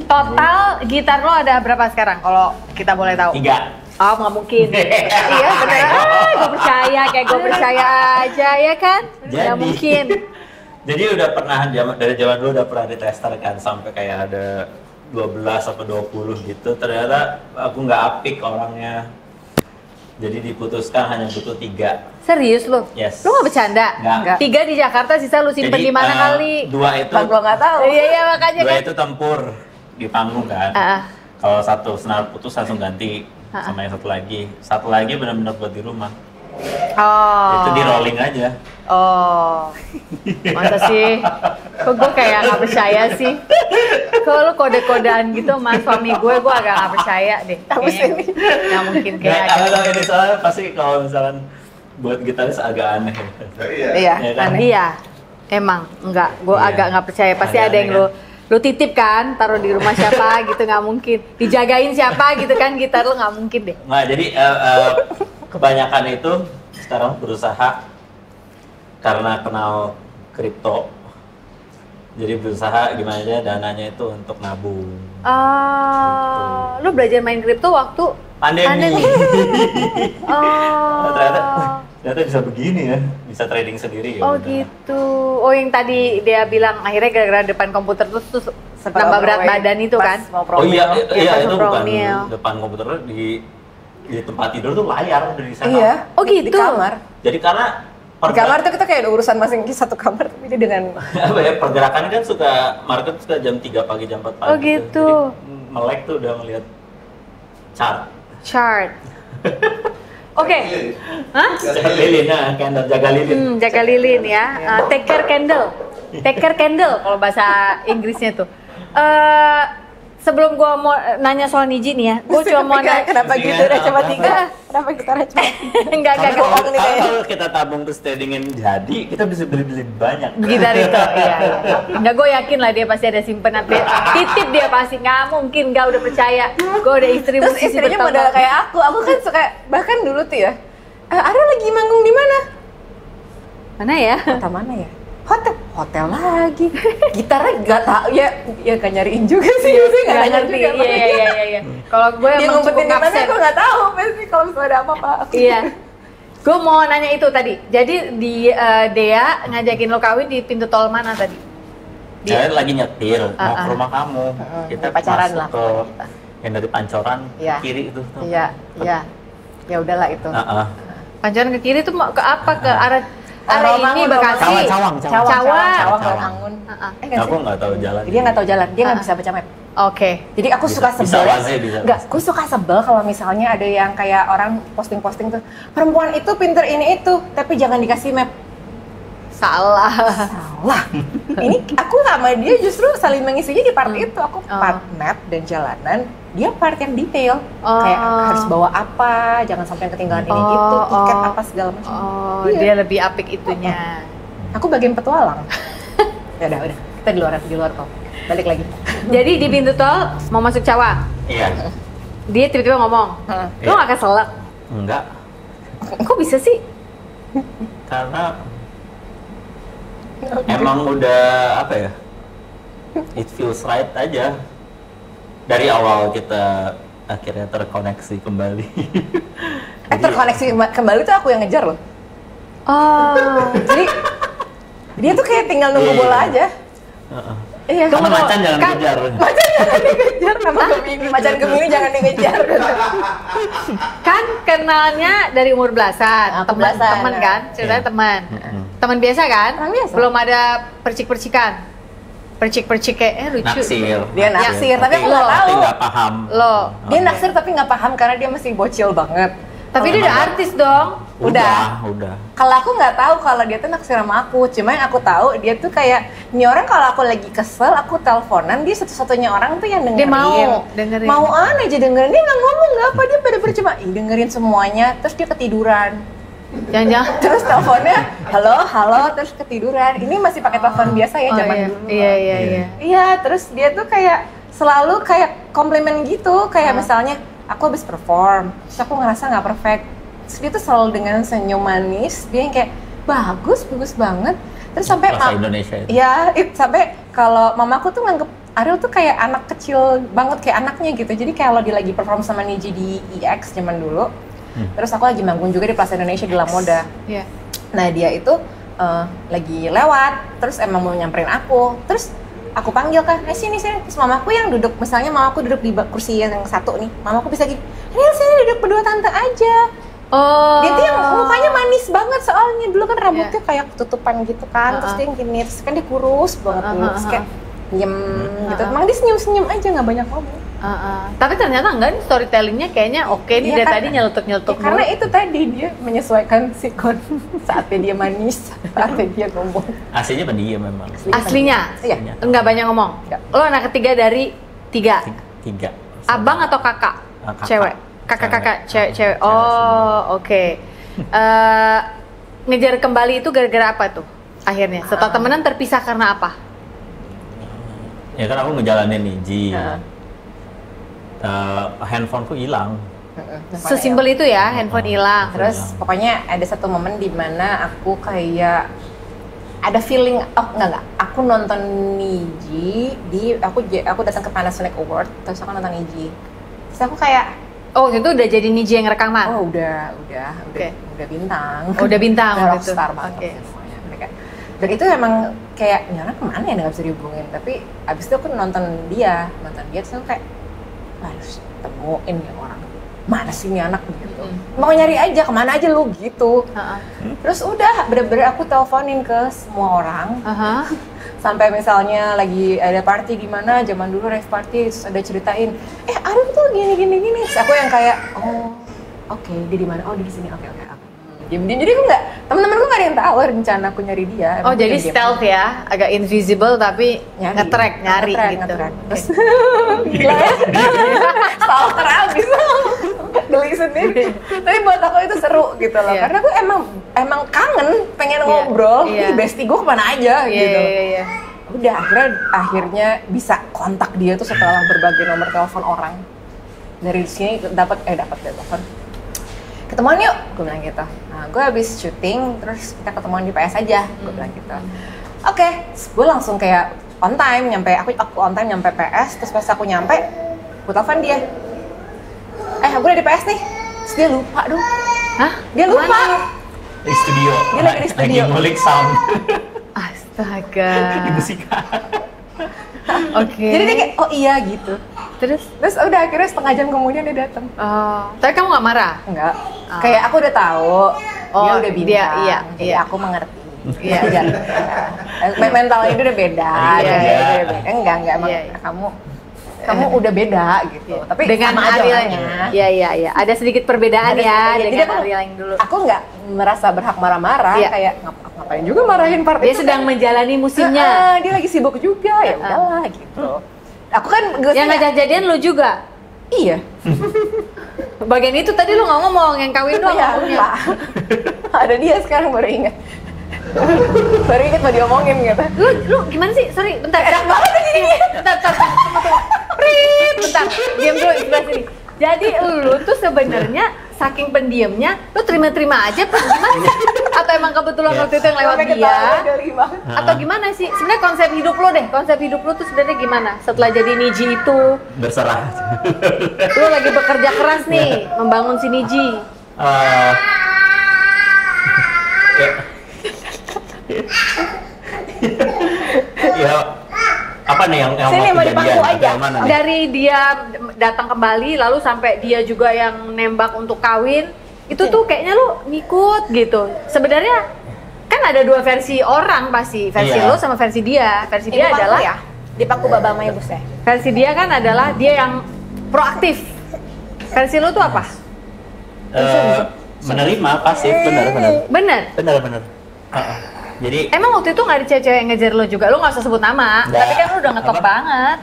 Total gitar lo ada berapa sekarang? Kalau kita boleh tahu. 3. Oh, nggak mungkin. Iya beneran. Gue percaya, kayak gue percaya aja ya kan? Nggak mungkin. Jadi udah pernah dari zaman dulu udah pernah ditester kan sampai kayak ada 12 atau 20 gitu. Ternyata aku nggak apik orangnya. Jadi diputuskan hanya butuh 3. Serius lo? Yes. Lo nggak bercanda? Nggak. 3 di Jakarta, sisa lu simpen di mana kali? 2 itu Bang gua nggak tahu. Iya makanya 2 kan. itu tempur di panggung kan. Kalau 1 senar putus langsung ganti sama yang satu lagi benar-benar buat di rumah. Oh. Itu di rolling aja. Oh. Masa sih? Kok gue kayak nggak percaya sih? Kok lu kode-kodean gitu sama suami gue agak nggak percaya deh. Kayaknya nggak mungkin kayak Kalau ini soalnya pasti kalau misalkan buat gitaris agak aneh. Iya, Ya kan? Iya, emang enggak. Gue Iya. agak nggak percaya. Pasti Agak ada yang aneh lu titip kan, taruh di rumah siapa gitu, nggak mungkin. Dijagain siapa gitu kan, gitar lu nggak mungkin deh. Nggak, jadi kebanyakan itu sekarang berusaha karena kenal kripto. Jadi berusaha gimana aja dananya itu untuk nabung. Lu belajar main kripto waktu Pandemi. Oh. Ternyata bisa begini ya, bisa trading sendiri ya. Oh udah. gitu. Oh yang tadi dia bilang akhirnya gara-gara depan komputer terus nambah berat badan itu kan? Oh iya, pas itu mau bukan promil. depan komputer di tempat tidur tuh layar dari sana. Iya. Oh gitu. Di kamar. Jadi karena Di kamar tuh kita kayak ada urusan masing satu kamar tapi dia dengan apa ya, pergerakannya kan suka market suka jam 3 pagi jam 4 pagi. Oh gitu. Jadi melek tuh udah ngeliat Chart. Oke. Hah? Jaga lilin, nah, candle, jaga lilin. Jaga lilin ya. Take care candle. Take care candle kalau bahasa Inggrisnya tuh. Sebelum gua mau nanya soal Niji nih ya, gua cuma mau nanya. kenapa gitu udah cuma 3? Kenapa gitarnya cuma 3? Enggak. Kalau kita tabung terus tradingin jadi, kita bisa beli banyak. Gitar itu, iya. Enggak, gue yakin lah dia pasti ada simpenan. Titip dia pasti, nggak mungkin, nggak udah percaya. Gue udah istri Terus musisi istrinya bertahun-tahun. modal kayak aku kan suka bahkan dulu tuh ya. Ara lagi manggung di mana? Mana ya? Kota mana ya? Hotel lagi. Gitarnya nggak tahu ya kan nyariin juga sih. Saya nggak ngerti. Iya. Kalau gue Dia emang cukup ngumpetin di mana ngabsen. aku nggak tahu. Pasti kalau misalnya ada apa-apa. Iya. Gue mau nanya itu tadi. Jadi di Dea ngajakin lo kawin di pintu tol mana tadi? Saya lagi nyetir mau ke rumah kamu. Kita pacaran masuk lah. ke yang dari Pancoran Iya. ke kiri itu tuh. Iya. Ya udahlah itu. Pancoran ke kiri tuh mau ke apa? Ke arah Romangun, ini Bekasi. Cawang. Cawang Romangun. Heeh. Aku nggak tahu jalan. Dia nggak tahu jalan. Dia nggak bisa baca map. Oke. Jadi aku suka Bisa sebel. waze, bisa. Enggak, aku suka sebel kalau misalnya ada yang kayak orang posting-posting tuh perempuan itu pinter ini itu, tapi jangan dikasih map. Salah. Salah. Ini aku sama dia justru saling mengisinya di part itu. Aku part map dan jalanan, dia part yang detail. Kayak harus bawa apa, jangan sampai ketinggalan ini itu, tiket apa segala macam. Oh, Iya. dia lebih apik itunya. Aku bagian petualang. Ya udah. Kita di luar kok. Balik lagi. Jadi di pintu tol mau masuk Cawang, Iya. dia tiba-tiba ngomong, lo Iya. nggak keselak? Enggak. Kok bisa sih? Karena emang udah apa ya? It feels right aja. Dari awal kita akhirnya terkoneksi kembali. Terkoneksi kembali tuh aku yang ngejar loh. Oh, Jadi dia tuh kayak tinggal nunggu bola aja. Iya. Kamu macan jangan kejar. Macan jangan dikejar sama Gemini, macan Gemini jangan dikejar. Kan kenalnya dari umur belasan, belasan, teman kan, ceritanya teman. Teman biasa kan? Orang biasa. Belum ada percik-percikan. Percik-percik kayak lucu. Naksir. Dia naksir, tapi aku nggak Tapi tahu. nggak paham. Lo. Dia naksir tapi nggak paham karena dia masih bocil banget. Tapi dia udah artis dong. Udah. Kalau aku nggak tahu kalau dia tuh naksir sama aku, cuma yang aku tahu dia tuh kayak ini orang kalau aku lagi kesel, aku teleponan, dia satu-satunya orang tuh yang dengerin. Dia mau dengerin. Mauan aja dengerin, dia nggak ngomong nggak apa, dia pada cuma dengerin semuanya, terus dia ketiduran. Jangan-jangan. Terus teleponnya, halo, terus ketiduran. Ini masih pakai telepon biasa ya zaman iya. dulu. Iya. Iya, terus dia tuh kayak selalu kayak komplimen gitu, kayak misalnya aku habis perform, terus aku ngerasa nggak perfect. Terus dia tuh selalu dengan senyum manis, dia yang kayak bagus banget. Terus sampai Bahasa Indonesia itu. Iya, sampai kalau mamaku tuh nganggep Ariel tuh kayak anak kecil banget, kayak anaknya gitu. Jadi kalau dia lagi perform sama Niji di EX zaman dulu, terus aku lagi manggung juga di Plaza Indonesia di La Moda. Iya. Nah dia itu lagi lewat, terus emang mau nyamperin aku, terus aku panggil kan, sini, terus mamaku yang duduk, misalnya mamaku duduk di kursi yang satu nih, mamaku bisa gini, sini duduk berdua tante aja. Oh. Dia tuh yang mukanya manis banget soalnya, dulu kan rambutnya kayak ketutupan gitu kan, terus dia yang gini, terus kan dia kurus banget dulu, terus kayak diem gitu, emang dia senyum-senyum aja, nggak banyak ngomong. Tapi ternyata enggak nih storytellingnya kayaknya oke nih, Iya, dari kan? tadi nyelutuk-nyelutuk Ya, karena mulu. itu tadi dia menyesuaikan sikon saatnya dia manis, saatnya dia ngomong. Aslinya pendiam memang. Aslinya? Iya. Enggak banyak ngomong? Enggak. Lo anak ketiga dari tiga? Tiga. Abang atau kakak? Kakak. Cewek? Kakak-kakak, Cewek. cewek. Oh, oke. Ngejar kembali itu gara-gara apa tuh? Akhirnya, setelah temenan terpisah karena apa? Ya kan aku ngejalanin Niji. Handphoneku hilang. Sesimpel itu ya, handphone hilang. Terus pokoknya ada satu momen di mana aku kayak ada feeling, enggak, aku nonton Niji aku datang ke Panasonic Award, terus aku nonton Niji. Terus aku kayak Oh, itu udah jadi Niji yang rekaman? udah Oke. udah bintang. Oh, udah bintang Udah gitu. rockstar banget. Oke. Semuanya. Dan itu emang kayak, ini orang kemana ya, nggak bisa dihubungin. Tapi abis itu aku nonton dia terus aku kayak, harus temuin ya orang. Mana sih ini anak gitu. Mau nyari aja, kemana aja lu gitu. Terus udah, bener-bener aku teleponin ke semua orang. Sampai misalnya lagi ada party di mana zaman dulu rave party, terus ada ceritain, Ariel tuh gini. Terus aku yang kayak, oke, dia di mana? Oh, dia di sini. Oke. Diam-diam, jadi aku nggak, teman-temanku nggak ada yang tahu rencana aku nyari dia. Oh, Emang jadi diam-diam. stealth ya, agak invisible tapi nge-track, nyari gitu. Nge-track. Terus, gila ya, stalker abis, geli sendiri. Tapi buat aku itu seru gitu loh, Iya. karena aku emang kangen, pengen ngobrol. Iya. Ih, bestie gue kemana aja gitu. Iya. Udah akhirnya bisa kontak dia tuh setelah berbagai nomor telepon orang. Dari sini dapat telepon. Ketemuan yuk, gue bilang gitu. Nah, gue habis syuting, terus kita ketemuan di PS aja, gue bilang gitu. Oke, gue langsung kayak on time nyampe, aku on time nyampe PS, terus pas aku nyampe, gue telepon dia. Gue udah di PS nih, terus dia lupa dong. Hah? Dia lupa. Di studio. Dia lagi di studio. Lagi ngulik sound. Astaga. Di musika. Oke. Jadi dia kayak, oh iya gitu. Terus? Terus udah akhirnya setengah jam kemudian dia datang. Oh, tapi kamu nggak marah? Enggak. Kayak aku udah tahu, dia Oh, udah bintang. dia, jadi iya. aku mengerti. Iya. Mentalnya itu udah beda. Iya, Dia iya. udah beda. Enggak emang Iya, iya. kamu udah beda gitu. Tapi Dengan sama aja Ariel orangnya. Iya. Ada sedikit perbedaan Ada ya sedikit. Jadi dengan aku- Ariel yang dulu. Aku nggak merasa berhak marah-marah, Iya. kayak ngapain juga marahin part Dia itu sedang kan. menjalani musimnya. Dia lagi sibuk juga, ya udahlah gitu. Aku kan Yang ngajak jadian lu juga. Iya. Bagian itu tadi lu nggak ngomong, yang kawin doang Iya, ngomongnya. lupa. Ada dia sekarang baru ingat. Baru ingat mau diomongin gitu. Lu gimana sih? Sorry, bentar. Enak banget ini. Bentar. Tunggu. Prit, bentar. Diam dulu di sebelah sini. Jadi lu tuh sebenarnya saking pendiamnya, lu terima-terima aja apa gimana sih? Atau emang kebetulan waktu itu yang lewat Sampai dia? ketawa geli banget. Atau gimana sih? Sebenarnya konsep hidup lu deh, konsep hidup lu tuh sebenarnya gimana? Setelah jadi Niji itu, Berserah. lu lagi bekerja keras nih, membangun si Niji. Ya, apa nih yang Sini, mau waktu dipangku jadian? aja. Yang mana nih? Dari dia datang ke Bali, lalu sampai dia juga yang nembak untuk kawin, itu tuh kayaknya lu ngikut gitu. Sebenarnya kan ada dua versi orang pasti, versi Iya. lu sama versi dia. Versi dia Dipangku adalah ya, dipangku Baba sama Ibu saya. versi dia kan adalah dia yang proaktif. Versi lu tuh apa? Menerima pasif, benar. Bener. Jadi Emang waktu itu nggak ada cewek yang ngejar lo juga? Lo nggak usah sebut nama, Nggak. tapi kan lo udah ngetop Apa? banget.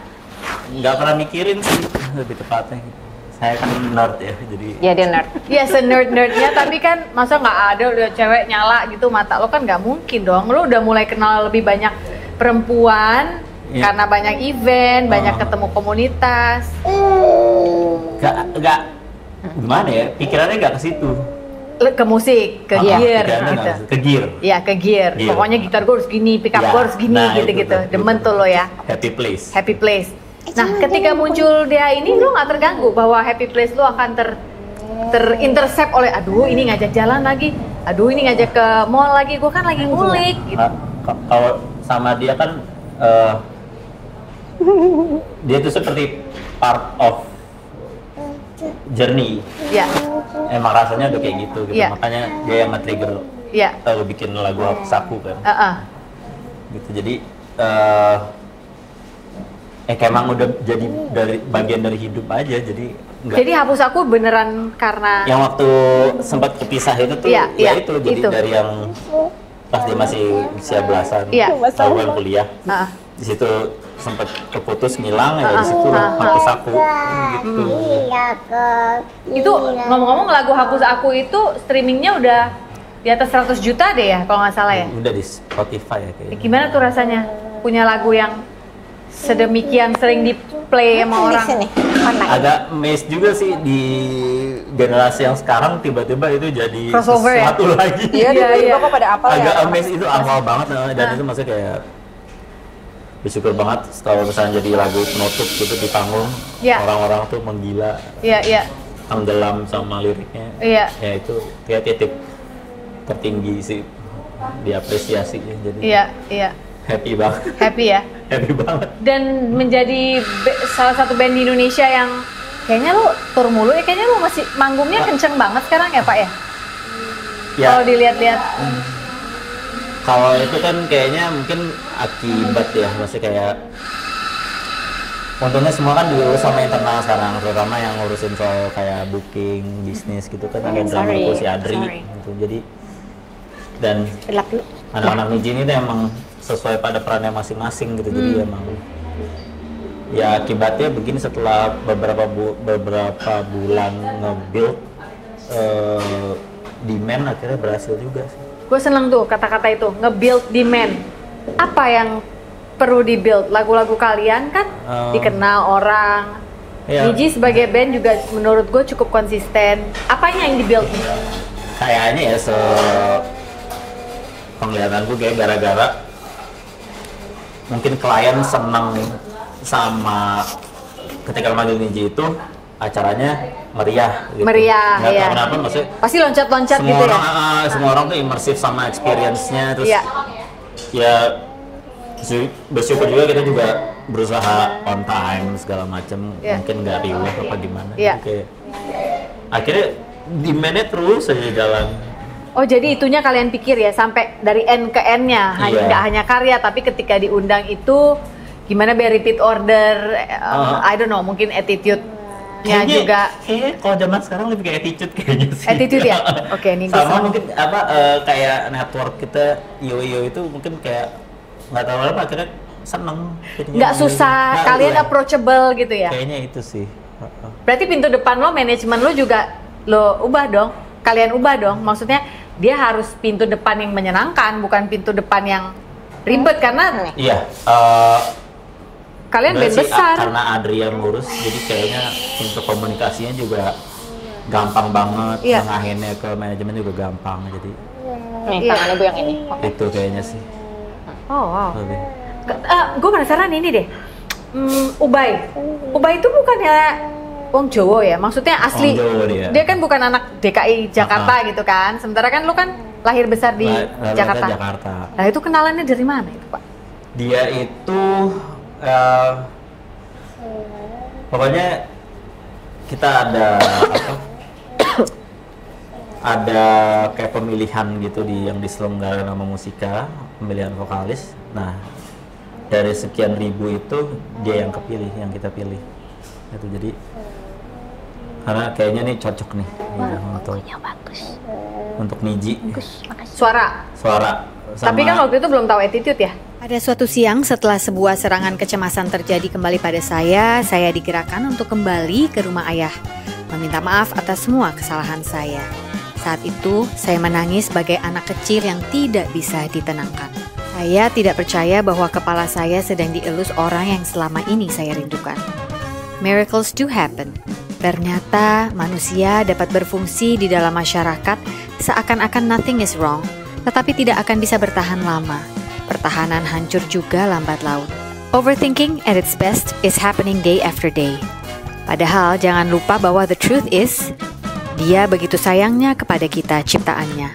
nggak pernah mikirin sih lebih tepatnya. Saya kan nerd ya, jadi Iya dia nerd. Iya, se-nerd-nerdnya, tapi kan masa nggak ada udah cewek nyala gitu mata lo, kan nggak mungkin dong. Lo udah mulai kenal lebih banyak perempuan, Iya. karena banyak event, banyak ketemu komunitas. nggak gimana ya, pikirannya nggak ke situ. Ke musik, ke Ah, gear pikirannya gitu. nggak ke gear. Iya, ke gear. Gear. Pokoknya gitar gue harus gini, pick up Ya, gue harus gini, nah, gitu-gitu. itu tuh, Demen itu. tuh lo ya. Happy place. Happy place. Nah, ketika muncul dia ini, lo nggak terganggu bahwa happy place lo akan terintercept oleh, aduh ini ngajak jalan lagi, aduh ini ngajak ke mall lagi, gue kan lagi ngulik gitu. Kalau sama dia kan dia tuh seperti part of journey. Ya, Emang rasanya udah kayak gitu. Iya. Makanya dia yang nge-trigger ya, bikin lagu Saku kan. Gitu. Jadi kayak emang udah jadi dari bagian dari hidup aja. Jadi enggak. Jadi hapus aku beneran karena Yang waktu sempat kepisah itu tuh Iya, ya iya, itu jadi itu. dari yang pas dia masih usia belasan, Iya. tahunan kuliah. Ah. Di situ sempat keputus ngilang ya, di situ hapus aku gitu. itu ngomong-ngomong lagu hapus aku itu streamingnya udah di atas 100 juta deh ya kalau nggak salah ya. Udah di Spotify ya kayaknya. Gimana tuh rasanya punya lagu yang sedemikian sering di play sama Di orang? sini. Mana? Agak amazed juga sih di generasi yang sekarang tiba-tiba itu jadi Crossover ya? sesuatu lagi. Iya, Iya, tiba-tiba iya. kok pada apal ya. Agak amazed itu awal banget dan itu maksudnya kayak bersyukur banget kalau misalnya jadi lagu penutup gitu di panggung, Iya. orang-orang tuh menggila, Iya, iya, tenggelam sama liriknya. iya, Ya itu kayak titik tertinggi sih diapresiasi ya. Jadi iya, iya. happy banget. Happy ya. Happy banget. Dan menjadi salah satu band di Indonesia yang kayaknya lu tur mulu ya, kayaknya lu masih manggungnya kenceng banget sekarang ya Pak ya? Ya. Kalau dilihat-lihat. Kalau itu kan kayaknya mungkin akibat ya, masih kayak untungnya semua kan diurus sama internal sekarang, terutama yang ngurusin soal kayak booking, bisnis gitu kan ada drummerku si Adri gitu. Jadi dan Gelap dulu. anak-anak Niji ini tuh emang sesuai pada perannya masing-masing gitu. Jadi emang ya akibatnya begini setelah beberapa bulan nge-build demand akhirnya berhasil juga sih. Gue seneng tuh kata-kata itu, nge-build demand. Apa yang perlu di-build? Lagu-lagu kalian kan dikenal orang. Iya. Niji sebagai band juga menurut gue cukup konsisten. Apanya yang di-build? Kayaknya ya penglihatanku kayak gara-gara mungkin klien seneng sama ketika manggil Niji itu acaranya meriah gitu. Meriah, Nggak tahu iya. kenapa maksudnya Pasti loncat-loncat semua gitu ya? orang semua orang tuh imersif sama experience-nya terus Iya. ya bersyukur juga kita juga berusaha on time segala macam. Iya. Mungkin nggak riuh apa gimana. Iya. Jadi kayak akhirnya demand-nya terus aja jalan. Oh jadi itunya kalian pikir ya sampai dari N ke N-nya, Iya. nggak hanya karya tapi ketika diundang itu gimana biar repeat order, I don't know mungkin attitude-nya juga. Kayaknya kalau zaman sekarang lebih kayak attitude kayaknya sih. Attitude ya? Oke, ini gue sama seneng. mungkin apa kayak network kita yo itu mungkin kayak nggak tahu apa akhirnya seneng. jadinya Nggak manggil. susah, Nah, kalian iya. approachable gitu ya? Kayaknya itu sih. Berarti pintu depan lo, manajemen lo juga lo ubah dong, kalian ubah dong. Maksudnya dia harus pintu depan yang menyenangkan, bukan pintu depan yang ribet karena Iya. kalian band Enggak sih, besar. karena Adri yang ngurus, jadi kayaknya untuk komunikasinya juga gampang banget, Iya. nengahinnya ke manajemen juga gampang, jadi Nih, Iya. tangan ibu yang ini. itu kayaknya sih. Oh wow. Lebih. Gue penasaran ini deh. Ubay itu bukannya Wong Jowo ya? Maksudnya asli. Wong Jowo dia. Kan bukan anak DKI Jakarta gitu kan? Sementara kan lu kan lahir besar di Lahir Jakarta. Jakarta. Nah itu kenalannya dari mana itu Pak? Dia itu pokoknya kita ada apa? Ada kayak pemilihan gitu yang diselenggarakan sama Musika, pemilihan vokalis. Nah, dari sekian ribu itu dia yang kepilih, yang kita pilih. Itu jadi karena kayaknya nih cocok nih ya, untuk Niji. Suara. Suara. Tapi kan waktu itu belum tahu attitude ya. Pada suatu siang setelah sebuah serangan kecemasan terjadi kembali pada saya digerakkan untuk kembali ke rumah ayah, meminta maaf atas semua kesalahan saya. Saat itu, saya menangis sebagai anak kecil yang tidak bisa ditenangkan. Saya tidak percaya bahwa kepala saya sedang dielus orang yang selama ini saya rindukan. Miracles do happen. Ternyata manusia dapat berfungsi di dalam masyarakat seakan-akan nothing is wrong, tetapi tidak akan bisa bertahan lama. Pertahanan hancur juga lambat laun. Overthinking at its best is happening day after day. Padahal jangan lupa bahwa the truth is, Dia begitu sayangnya kepada kita ciptaannya.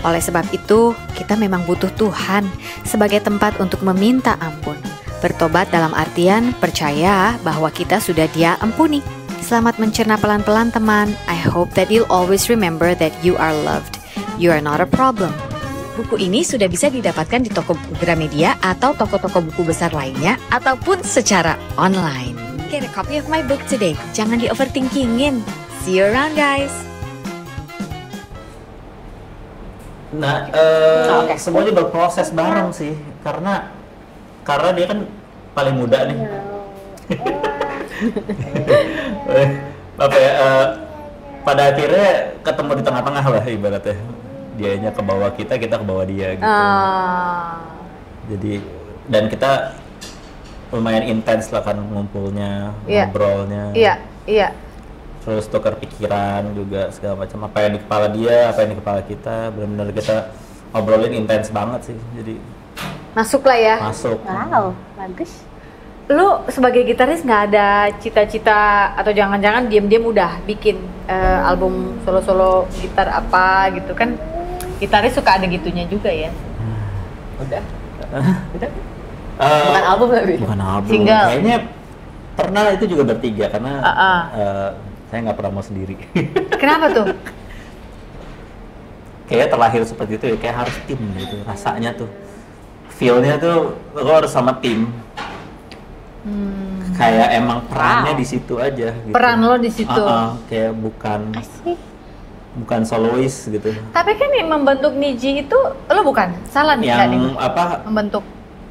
Oleh sebab itu, kita memang butuh Tuhan sebagai tempat untuk meminta ampun. Bertobat dalam artian percaya bahwa kita sudah Dia ampuni. Selamat mencerna pelan-pelan teman. I hope that you'll always remember that you are loved. You are not a problem. Buku ini sudah bisa didapatkan di toko buku Gramedia atau toko-toko buku besar lainnya ataupun secara online. Get a copy of my book today. Jangan di-overthinkingin. See you around, guys. Nah, semuanya berproses bareng sih, karena dia kan paling muda nih. Apa ya? Pada akhirnya ketemu di tengah-tengah lah ibaratnya. Dianya ke bawah kita ke bawah dia gitu. Jadi dan kita lumayan intens lah kan ngumpulnya, ngobrolnya. Iya. Terus tukar pikiran juga segala macam, apa yang di kepala dia, apa yang di kepala kita, benar-benar kita ngobrolin intens banget sih. Jadi masuk lah ya. Masuk. Wow, bagus. Lu sebagai gitaris nggak ada cita-cita atau jangan-jangan diam-diam udah bikin album solo-solo gitar apa gitu kan? Gitaris suka ada gitunya juga ya. Udah. Bukan album tapi. Bukan album. Single. Kayaknya pernah itu juga bertiga karena saya nggak pernah mau sendiri. Kenapa tuh? Kayaknya terlahir seperti itu ya, kayak harus tim gitu rasanya tuh. Feel-nya tuh lo harus sama tim. Kayak emang perannya di situ aja gitu. Peran lo di situ. Kayak bukan solois gitu. Tapi kan yang membentuk Niji itu lo bukan? Salah nih yang apa? Membentuk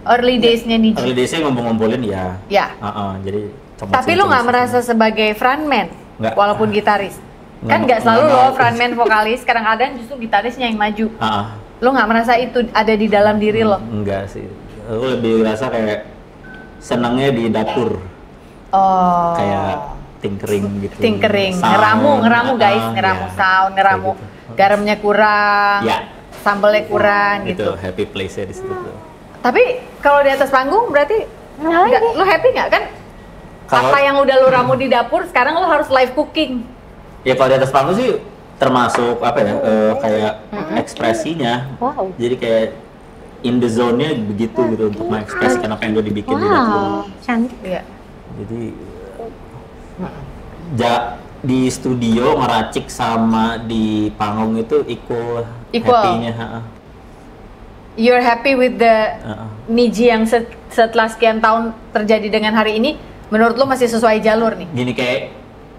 early days-nya Niji. Early days-nya ngumpul-ngumpulin ya. Ya. Jadi tapi lo nggak merasa sebagai frontman? Nggak. Walaupun gitaris? Kan nggak selalu lo frontman vokalis, kadang-kadang justru gitarisnya yang maju. Lo nggak merasa itu ada di dalam diri lo? Enggak sih. Lo lebih ngerasa kayak senangnya di dapur. Oh. Kayak tinkering gitu. Tinkering, sound, ngeramu guys, ngeramu sound, ngeramu gitu. Garamnya kurang, sambelnya kurang gitu. Itu happy place-nya di situ tuh. Tapi kalau di atas panggung berarti lo happy nggak kan? Apa yang udah lo ramu di dapur, sekarang lo harus live cooking. Ya kalau di atas panggung sih termasuk apa ya, kayak ekspresinya. Wow. Jadi kayak in the zone-nya begitu gitu untuk mengekspresikan apa yang udah dibikin di dapur. Cantik ya. Jadi di studio ngeracik sama di panggung itu equal. Happy-nya. You're happy with the Niji yang setelah sekian tahun terjadi dengan hari ini? Menurut lo masih sesuai jalur nih? Gini, kayak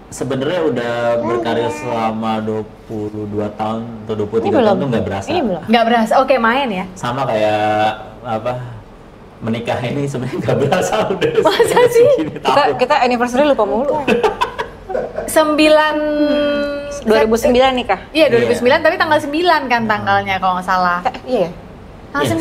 sebenarnya udah berkarir selama 22 tahun atau 23 tahun tuh nggak berasa. Nggak berasa, oke main ya? Sama kayak apa, menikah ini sebenarnya nggak berasa udah. Masa sih? Kita anniversary lupa mulu. 2009 nikah. Iya 2009 tapi tanggal 9 kan tanggalnya kalau nggak salah. Iya. Tanggal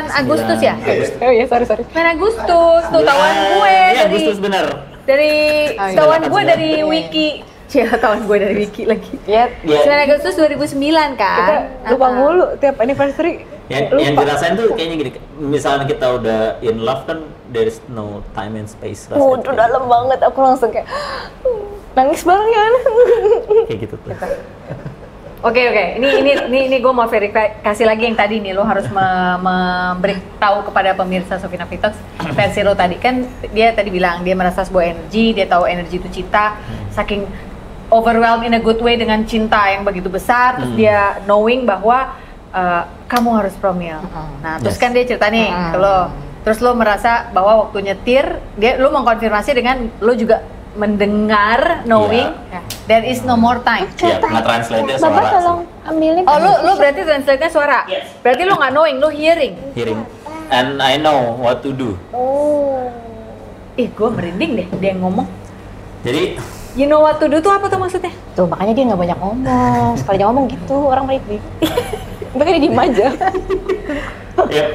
9 Agustus ya? Oh iya, sorry. 9 Agustus, tuh tahuan gue dari Agustus bener. Dari tahuan gue dari Wiki. Tahuan gue dari Wiki lagi. Iya. 9 Agustus 2009 kan? Kita lupa mulu tiap anniversary. Yang dirasain tuh kayaknya gini, misalnya kita udah in love kan, there is no time and space. Udah dalam banget, aku langsung kayak nangis bareng ya. Kayak gitu tuh. Oke. Ini gue mau verifikasi lagi yang tadi nih, lo harus memberitahu kepada pemirsa Sofina Vitox versi lo tadi kan. Dia tadi bilang dia merasa sebuah energi, dia tahu energi itu cinta, saking overwhelmed in a good way dengan cinta yang begitu besar, terus dia knowing bahwa kamu harus promil. Nah terus kan dia cerita nih ke lo, terus lo merasa bahwa waktu nyetir, lo mengkonfirmasi dengan lo juga mendengar, knowing, there is no more time. Iya, nge-translate-nya suara. Bapak tolong ambilin. Oh, lo berarti translate-nya suara? Yes. Berarti lo nggak knowing, lo hearing? Hearing. And I know what to do. Oh. Ih, gue merinding deh dia yang ngomong. Jadi, you know what to do tuh apa tuh maksudnya? Tuh, makanya dia nggak banyak ngomong. Sekali dia ngomong gitu, orang baik-baik. Makanya dia diem aja. ya,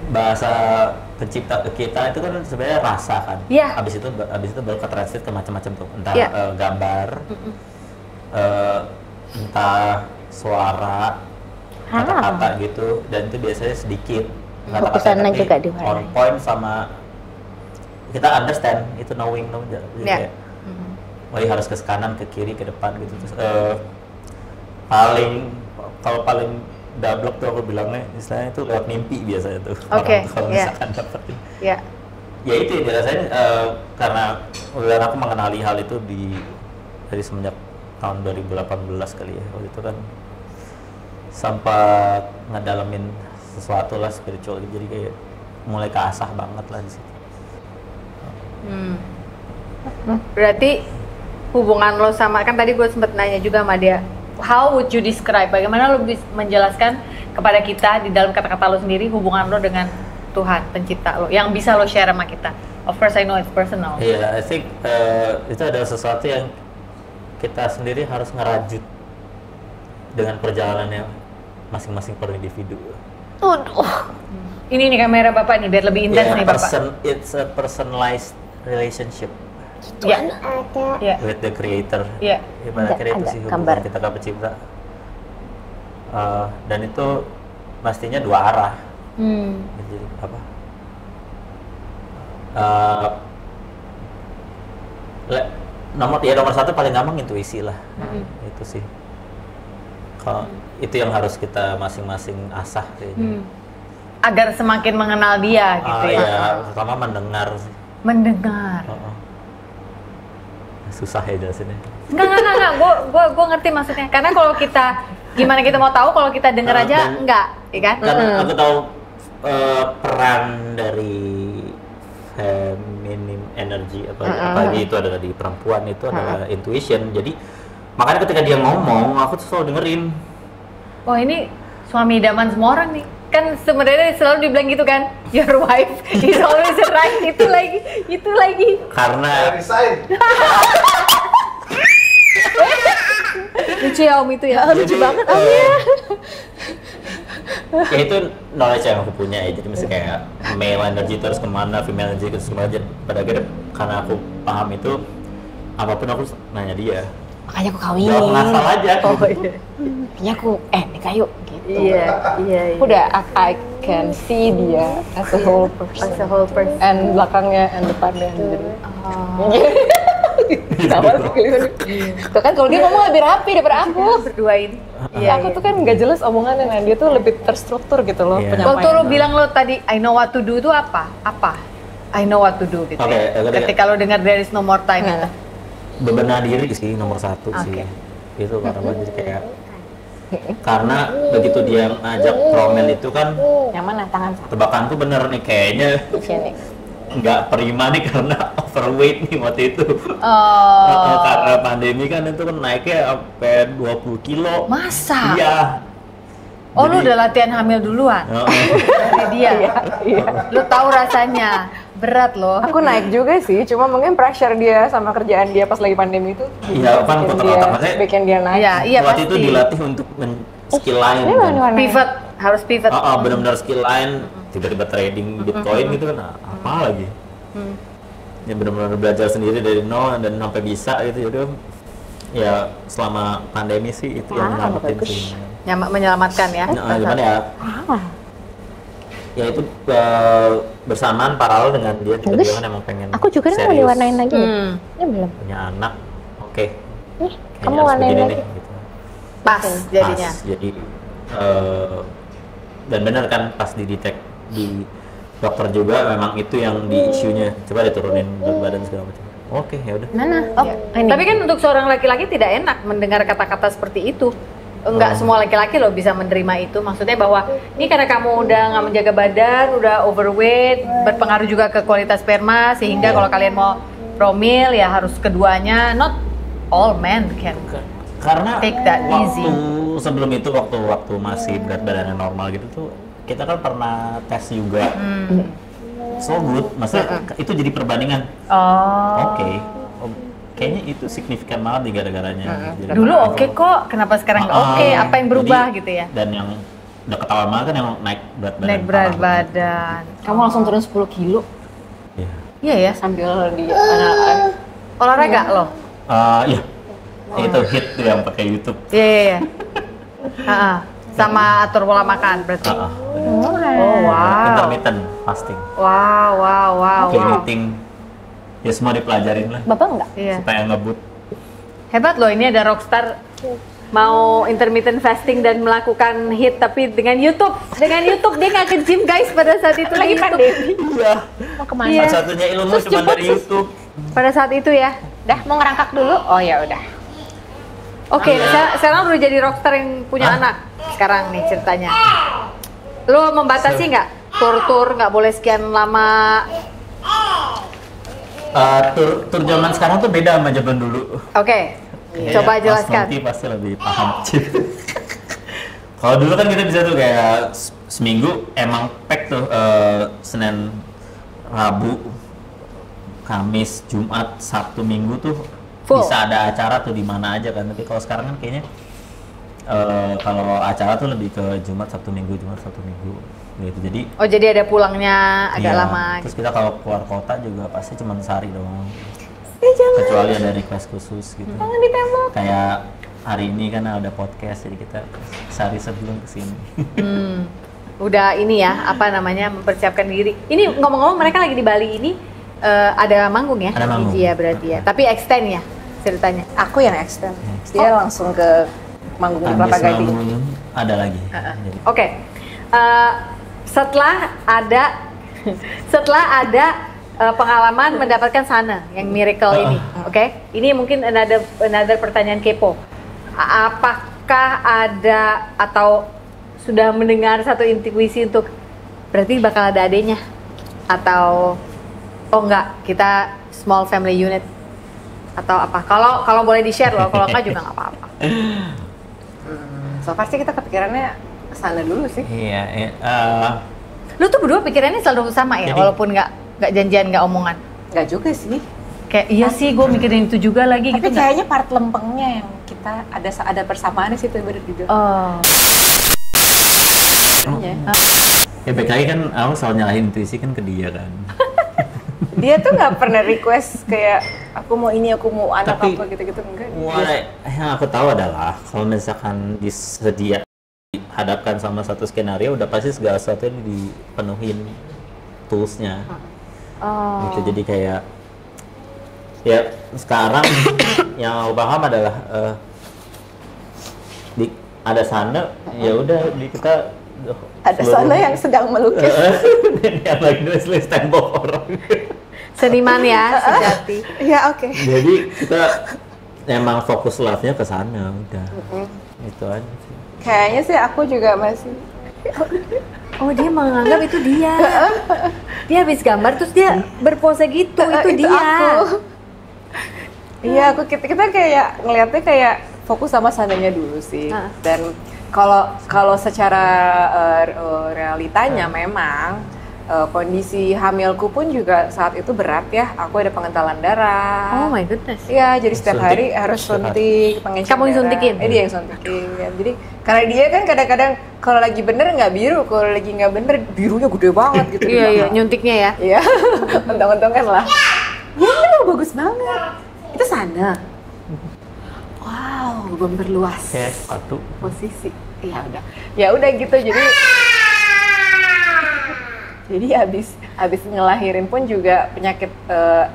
bahasa pencipta ke kita itu kan sebenarnya rasa kan. Iya. Abis itu baru ke-translate ke macam-macam tuh. Entah gambar, entah suara, kata-kata gitu. Dan itu biasanya sedikit. Fokusannya juga di on point sama kita understand itu knowing jadi kayak harus ke kanan, ke kiri, ke depan gitu. Terus paling dablek tuh aku bilangnya istilahnya itu lewat mimpi biasanya tuh. Orang kalau misalkan dapetin. Ya itu yang dirasain karena aku mengenali hal itu dari semenjak tahun 2018 kali ya. Waktu itu kan sempat ngedalamin sesuatu lah spiritual, jadi kayak mulai keasah banget lah di situ. Berarti hubungan lo sama, kan tadi gue sempet nanya juga sama dia, how would you describe, bagaimana lo bisa menjelaskan kepada kita di dalam kata-kata lo sendiri hubungan lo dengan Tuhan pencipta lo yang bisa lo share sama kita? Of course I know it's personal. I think itu adalah sesuatu yang kita sendiri harus ngerajut dengan perjalanannya masing-masing per individu. Ini nih kamera bapak nih biar lebih intens nih bapak. It's a personalized relationship with the creator. Pada akhirnya itu sih hubungan kita ke pencipta. Dan itu pastinya dua arah. Jadi apa? Nomor satu paling gampang intuisi lah. Itu sih. Kalau itu yang harus kita masing-masing asah kayaknya. Agar semakin mengenal dia gitu ya. Iya, pertama mendengar sih. Mendengar. Susah ya jelasinnya. Enggak. Gue ngerti maksudnya. Karena kalau kita gimana kita mau tahu kalau kita denger aja enggak, ya kan? Karena aku tahu peran dari feminim energy apalagi itu adalah di perempuan itu adalah intuition. Jadi makanya ketika dia ngomong aku tuh selalu dengerin. Wah ini suami idaman semua orang nih. Kan sebenarnya selalu dibilang gitu kan, your wife is always right. Itu lagi. Karena resign. Lucu ya om itu ya. Lucu banget om ya. Ya itu knowledge yang aku punya ya. Jadi mesti kayak male energy terus kemana, female energy terus kemana. Pada akhirnya karena aku paham itu, apapun aku nanya dia. Makanya aku kawinin. Gak ngasal aja. Makanya aku nikah yuk gitu. Iya. Udah I can see dia as a whole person. And belakangnya and depannya. Tuh kan kalau dia ngomong lebih rapi daripada aku. Berdua ini. Aku tuh kan nggak jelas omongannya, nah dia tuh lebih terstruktur gitu loh penyampaian. Waktu lo bilang lo tadi I know what to do itu apa? I know what to do gitu. Ketika lo dengar there is no more time itu. Bebenah diri sih nomor satu sih. Itu karena jadi kayak karena begitu dia ngajak promil itu kan yang mana tangan tebakanku bener nih kayaknya nggak prima nih karena overweight nih waktu itu. Karena pandemi kan itu kan naiknya sampai 20 kilo. Masa? Iya. Oh lu udah latihan hamil duluan? Dari dia? Iya. Lu tahu rasanya berat loh. Aku naik juga sih, cuma mungkin pressure dia sama kerjaan dia pas lagi pandemi itu. Iya kan otak-otaknya bikin dia naik. Iya waktu pasti. itu dilatih untuk skill lain. Pivot, harus pivot. Benar-benar skill lain. Tiba-tiba trading Bitcoin gitu kan, apa lagi? Ya benar-benar belajar sendiri dari nol dan sampai bisa gitu. Jadi ya selama pandemi sih itu yang nyelamatin sih. Menyelamatkan ya. Gimana ya? Ya itu bersamaan paralel dengan dia kan emang pengen aku juga mau diwarnain lagi. Ini belum punya anak. Oke. kamu warnain begini lagi. nih, gitu. Pas jadinya. Pas, jadi dan benar kan pas didetek di dokter juga memang itu yang di isunya, coba diturunin berat badan segala macam. Oke, ya udah. Mana? Oh, ini. Tapi kan untuk seorang laki-laki tidak enak mendengar kata-kata seperti itu. Enggak semua laki-laki loh bisa menerima itu. Maksudnya bahwa ini karena kamu udah nggak menjaga badan, udah overweight, berpengaruh juga ke kualitas sperma, sehingga kalau kalian mau promil ya harus keduanya. Not all men can. Karena Take that waktu easy. sebelum itu waktu masih berat badannya normal gitu tuh kita kan pernah tes juga. So good, maksudnya itu jadi perbandingan. Oh. Oke. Kayaknya itu signifikan banget nih gara-garanya. Jadi Dulu level- oke kok, kenapa sekarang nggak oke? Apa yang berubah gitu ya? Dan yang udah ketahuan banget kan yang naik berat badan. Naik berat parah banget. badan. Kamu langsung turun 10 kilo Iya. Iya ya. sambil di anak. Olahraga loh. Iya. Itu hit tuh yang pakai YouTube. Iya. Sama atur pola makan berarti. Oh wow. Intermittent fasting. Wow. Clean eating. Ya semua dipelajarin lah Bapak enggak? Iya. supaya ngebut. Hebat loh, ini ada rockstar mau intermittent fasting dan melakukan hit tapi dengan YouTube. Dengan YouTube dia nggak ke gym guys pada saat itu lagi pandemi. Iya. Mau kemana? Iya. Satu-satunya ilmu cuma dari YouTube. Pada saat itu ya. Dah mau ngerangkak dulu? Oh ya udah. Oke, sekarang udah jadi rockstar yang punya anak. Sekarang nih ceritanya. Lo membatasi nggak? Tur nggak boleh sekian lama. Tur zaman sekarang tuh beda sama zaman dulu. Oke, Kayaknya coba Mas jelaskan. Noti pasti lebih paham. Kalau dulu kan kita bisa tuh kayak seminggu emang pack tuh Senin, Rabu, Kamis, Jumat, Sabtu, Minggu tuh Full. bisa ada acara tuh di mana aja kan. Tapi kalau sekarang kan kayaknya kalau acara tuh lebih ke Jumat, Sabtu, Minggu gitu. Jadi Oh jadi ada pulangnya agak iya, lama. terus kita kalau keluar kota juga pasti cuma sehari doang. jangan. Kecuali ada request khusus gitu. Jangan ditembak. Kayak hari ini kan ada podcast jadi kita sehari sebelum kesini. Udah ini ya, apa namanya, mempersiapkan diri. Ini ngomong-ngomong mereka lagi di Bali ini ada manggung ya? Ada manggung. Iya berarti ya. Tapi extend ya ceritanya. Aku yang extend. Dia langsung ke manggung di Kelapa Habis Gading. manggung ada lagi. Jadi, Oke. Setelah ada pengalaman mendapatkan sana yang miracle ini, oke? Ini mungkin another pertanyaan kepo. Apakah ada atau sudah mendengar satu intuisi untuk berarti bakal ada adenya atau oh enggak, kita small family unit atau apa? Kalau boleh di-share loh, kalau enggak juga enggak apa-apa. So far sih kita kepikirannya kesana dulu sih. iya. Lu tuh berdua pikirannya selalu sama ya, Jadi- walaupun nggak janjian, nggak omongan. Nggak juga sih. Kayak iya sih, gue mikirin itu juga lagi Tapi gitu nggak? kayaknya part lempengnya yang kita ada persamaan di situ bener juga. Oh, Ya baik lagi kan aku selalu nyalahin intuisi kan ke dia kan. Dia tuh nggak pernah request kayak aku mau ini, aku mau anak Tapi- apa gitu-gitu enggak. Yang aku tahu adalah kalau misalkan disedia dihadapkan sama satu skenario udah pasti segala sesuatu dipenuhin toolsnya. Gitu, jadi kayak ya sekarang yang aku paham adalah ada sana ya udah kita Ada sana yang sedang melukis. dan yang lagi nulis tembok orang. seniman ya sejati. Ya oke. Jadi kita emang fokus love-nya ke sana udah. Itu aja sih. Kayaknya sih aku juga masih. Oh dia menganggap itu dia. Dia habis gambar terus dia berpose gitu, itu dia. Aku. Iya, kita kayak ngelihatnya kayak fokus sama sananya dulu sih. Dan kalau secara realitanya memang kondisi hamilku pun juga saat itu berat ya. Aku ada pengentalan darah. Oh my goodness. Iya, jadi setiap Suntik. hari harus suntik, pengecek Kamu yang darah. suntikin? Dia yang suntikin. Jadi karena dia kan kadang-kadang kalau lagi bener nggak biru, kalau lagi nggak bener birunya gede banget gitu. Iya nyuntiknya ya. Iya, untung-untung kan lah. Ya loh, bagus banget. Itu sana. Wow, memperluas Kayak sepatu. posisi. Ya udah gitu. Jadi habis ngelahirin pun juga penyakit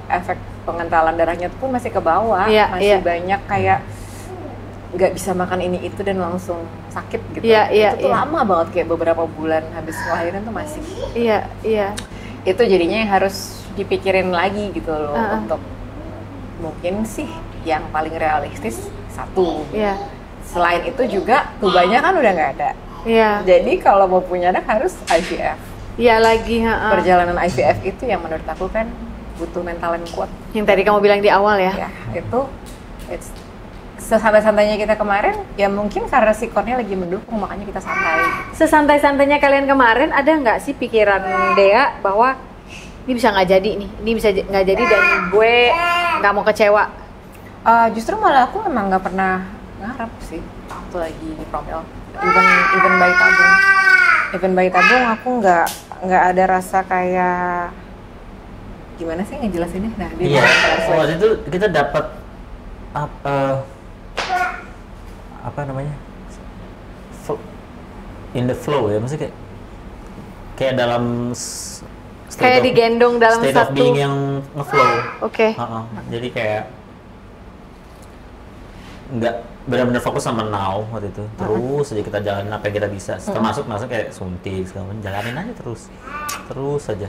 efek pengentalan darahnya pun masih ke bawah, Iya, masih iya. banyak kayak nggak bisa makan ini itu dan langsung sakit gitu. Iya, Itu tuh iya. lama banget, kayak beberapa bulan habis kelahiran tuh masih. Iya. Itu jadinya yang harus dipikirin lagi gitu loh untuk mungkin sih yang paling realistis satu. Iya. Selain itu juga tubanya kan udah nggak ada. Iya. Jadi kalau mau punya anak harus IVF. Iya lagi, Perjalanan IVF itu yang menurut aku kan butuh mental yang kuat. Yang tadi kamu bilang di awal ya. Ya, itu sesantai-santainya kita kemarin, ya mungkin karena si Kornya lagi mendukung, makanya kita santai. Sesantai-santainya kalian kemarin, ada nggak sih pikiran Dea bahwa ini bisa nggak jadi nih, ini bisa nggak jadi dan gue nggak mau kecewa? Justru malah aku memang nggak pernah ngarep sih waktu lagi promil. Even bayi tabung aku nggak ada rasa kayak gimana sih ngejelasinnya? Nah, Iya, waktu itu kita dapat apa namanya, in the flow ya, maksudnya kayak dalam Kayak digendong dalam state satu of being yang ngeflow. Oke. Jadi kayak nggak benar-benar fokus sama now waktu itu. Terus aja kita jalanin apa yang kita bisa. Termasuk kayak suntik segala macam, jalanin aja terus aja.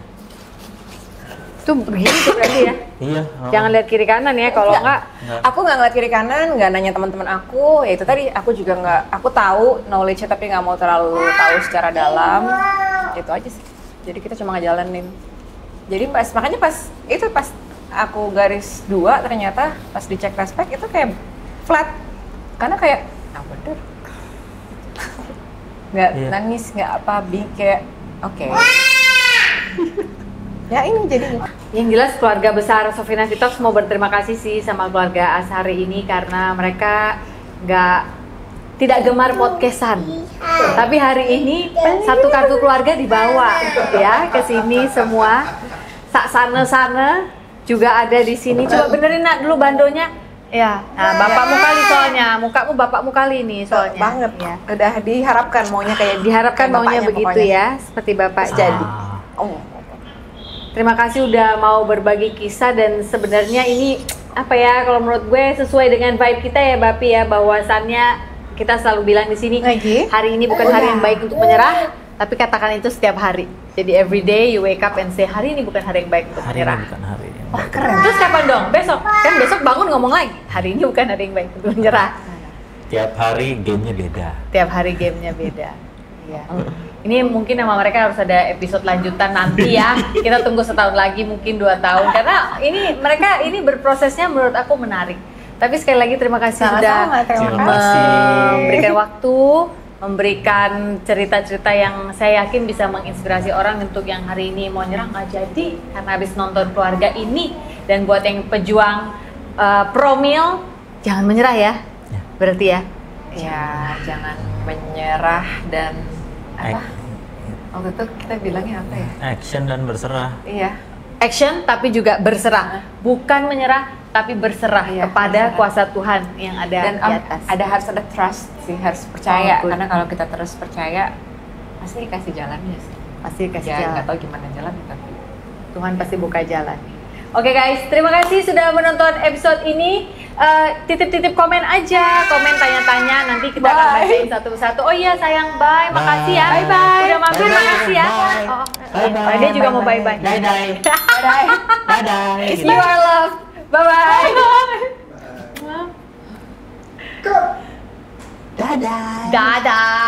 Itu begitu berarti ya. Iya. Jangan lihat kiri kanan ya, kalau nggak Aku nggak ngeliat kiri kanan, nggak nanya teman-teman aku. Ya itu tadi aku juga nggak, aku tahu knowledge-nya tapi nggak mau terlalu tahu secara dalam. Itu aja sih. Jadi kita cuma ngejalanin. Jadi makanya pas aku garis 2 ternyata pas dicek respect itu kayak flat. Karena kayak bener. Nggak nangis, nggak apa, kayak oke. Ya ini jadi. Yang jelas keluarga besar Sofina Talks mau berterima kasih sih sama keluarga Ashari ini karena mereka tidak gemar podcastan. Tapi hari ini satu kartu keluarga dibawa ya ke sini semua. Sak sana juga ada di sini. Coba benerin Nak dulu bandonya. Ya. Nah, bapakmu kali soalnya. Mukamu bapakmu kali nih soalnya. Banget. Ya. Udah diharapkan maunya kayak Diharapkan kayak maunya bapaknya begitu pokoknya. ya, seperti bapak jadi. Oh. Terima kasih udah mau berbagi kisah dan sebenarnya ini apa ya, kalau menurut gue sesuai dengan vibe kita ya Bapi ya, bahwasannya kita selalu bilang di sini hari ini bukan hari yang baik untuk menyerah, tapi katakan itu setiap hari. Jadi every day you wake up and say hari ini bukan hari yang baik untuk menyerah. Bukan hari yang Wah keren. Terus kapan dong? Besok? Kan besok bangun ngomong lagi. Hari ini bukan hari yang baik untuk menyerah. Tiap hari gamenya beda. Tiap hari gamenya beda. Iya. Ini mungkin sama mereka harus ada episode lanjutan nanti ya. Kita tunggu setahun lagi, mungkin 2 tahun. Karena ini mereka ini berprosesnya menurut aku menarik. Tapi sekali lagi terima kasih sudah memberikan waktu, memberikan cerita-cerita yang saya yakin bisa menginspirasi orang untuk yang hari ini mau nyerah nggak jadi karena habis nonton keluarga ini. Dan buat yang pejuang promil, jangan menyerah ya. Berarti ya. Ya, jangan menyerah dan apa? Waktu itu kita bilangnya apa ya? Action dan berserah. Iya. Action tapi juga berserah. Bukan menyerah tapi berserah kepada kuasa Tuhan yang ada Dan di atas. harus ada trust sih, harus percaya. Karena kalau kita terus percaya, pasti dikasih jalannya sih. Pasti dikasih Ya, jalan. nggak tahu gimana jalan, tapi Tuhan pasti buka jalan. Oke guys, terima kasih sudah menonton episode ini. Titip-titip komen aja, komen tanya-tanya, nanti kita akan bacain satu-satu. Oh iya sayang, bye, makasih ya. Bye-bye. Udah mampir, makasih ya. Bye-bye. Dia juga mau bye-bye. Dadah. Dadah. You are loved. Bye-bye. Dadah. Dadah.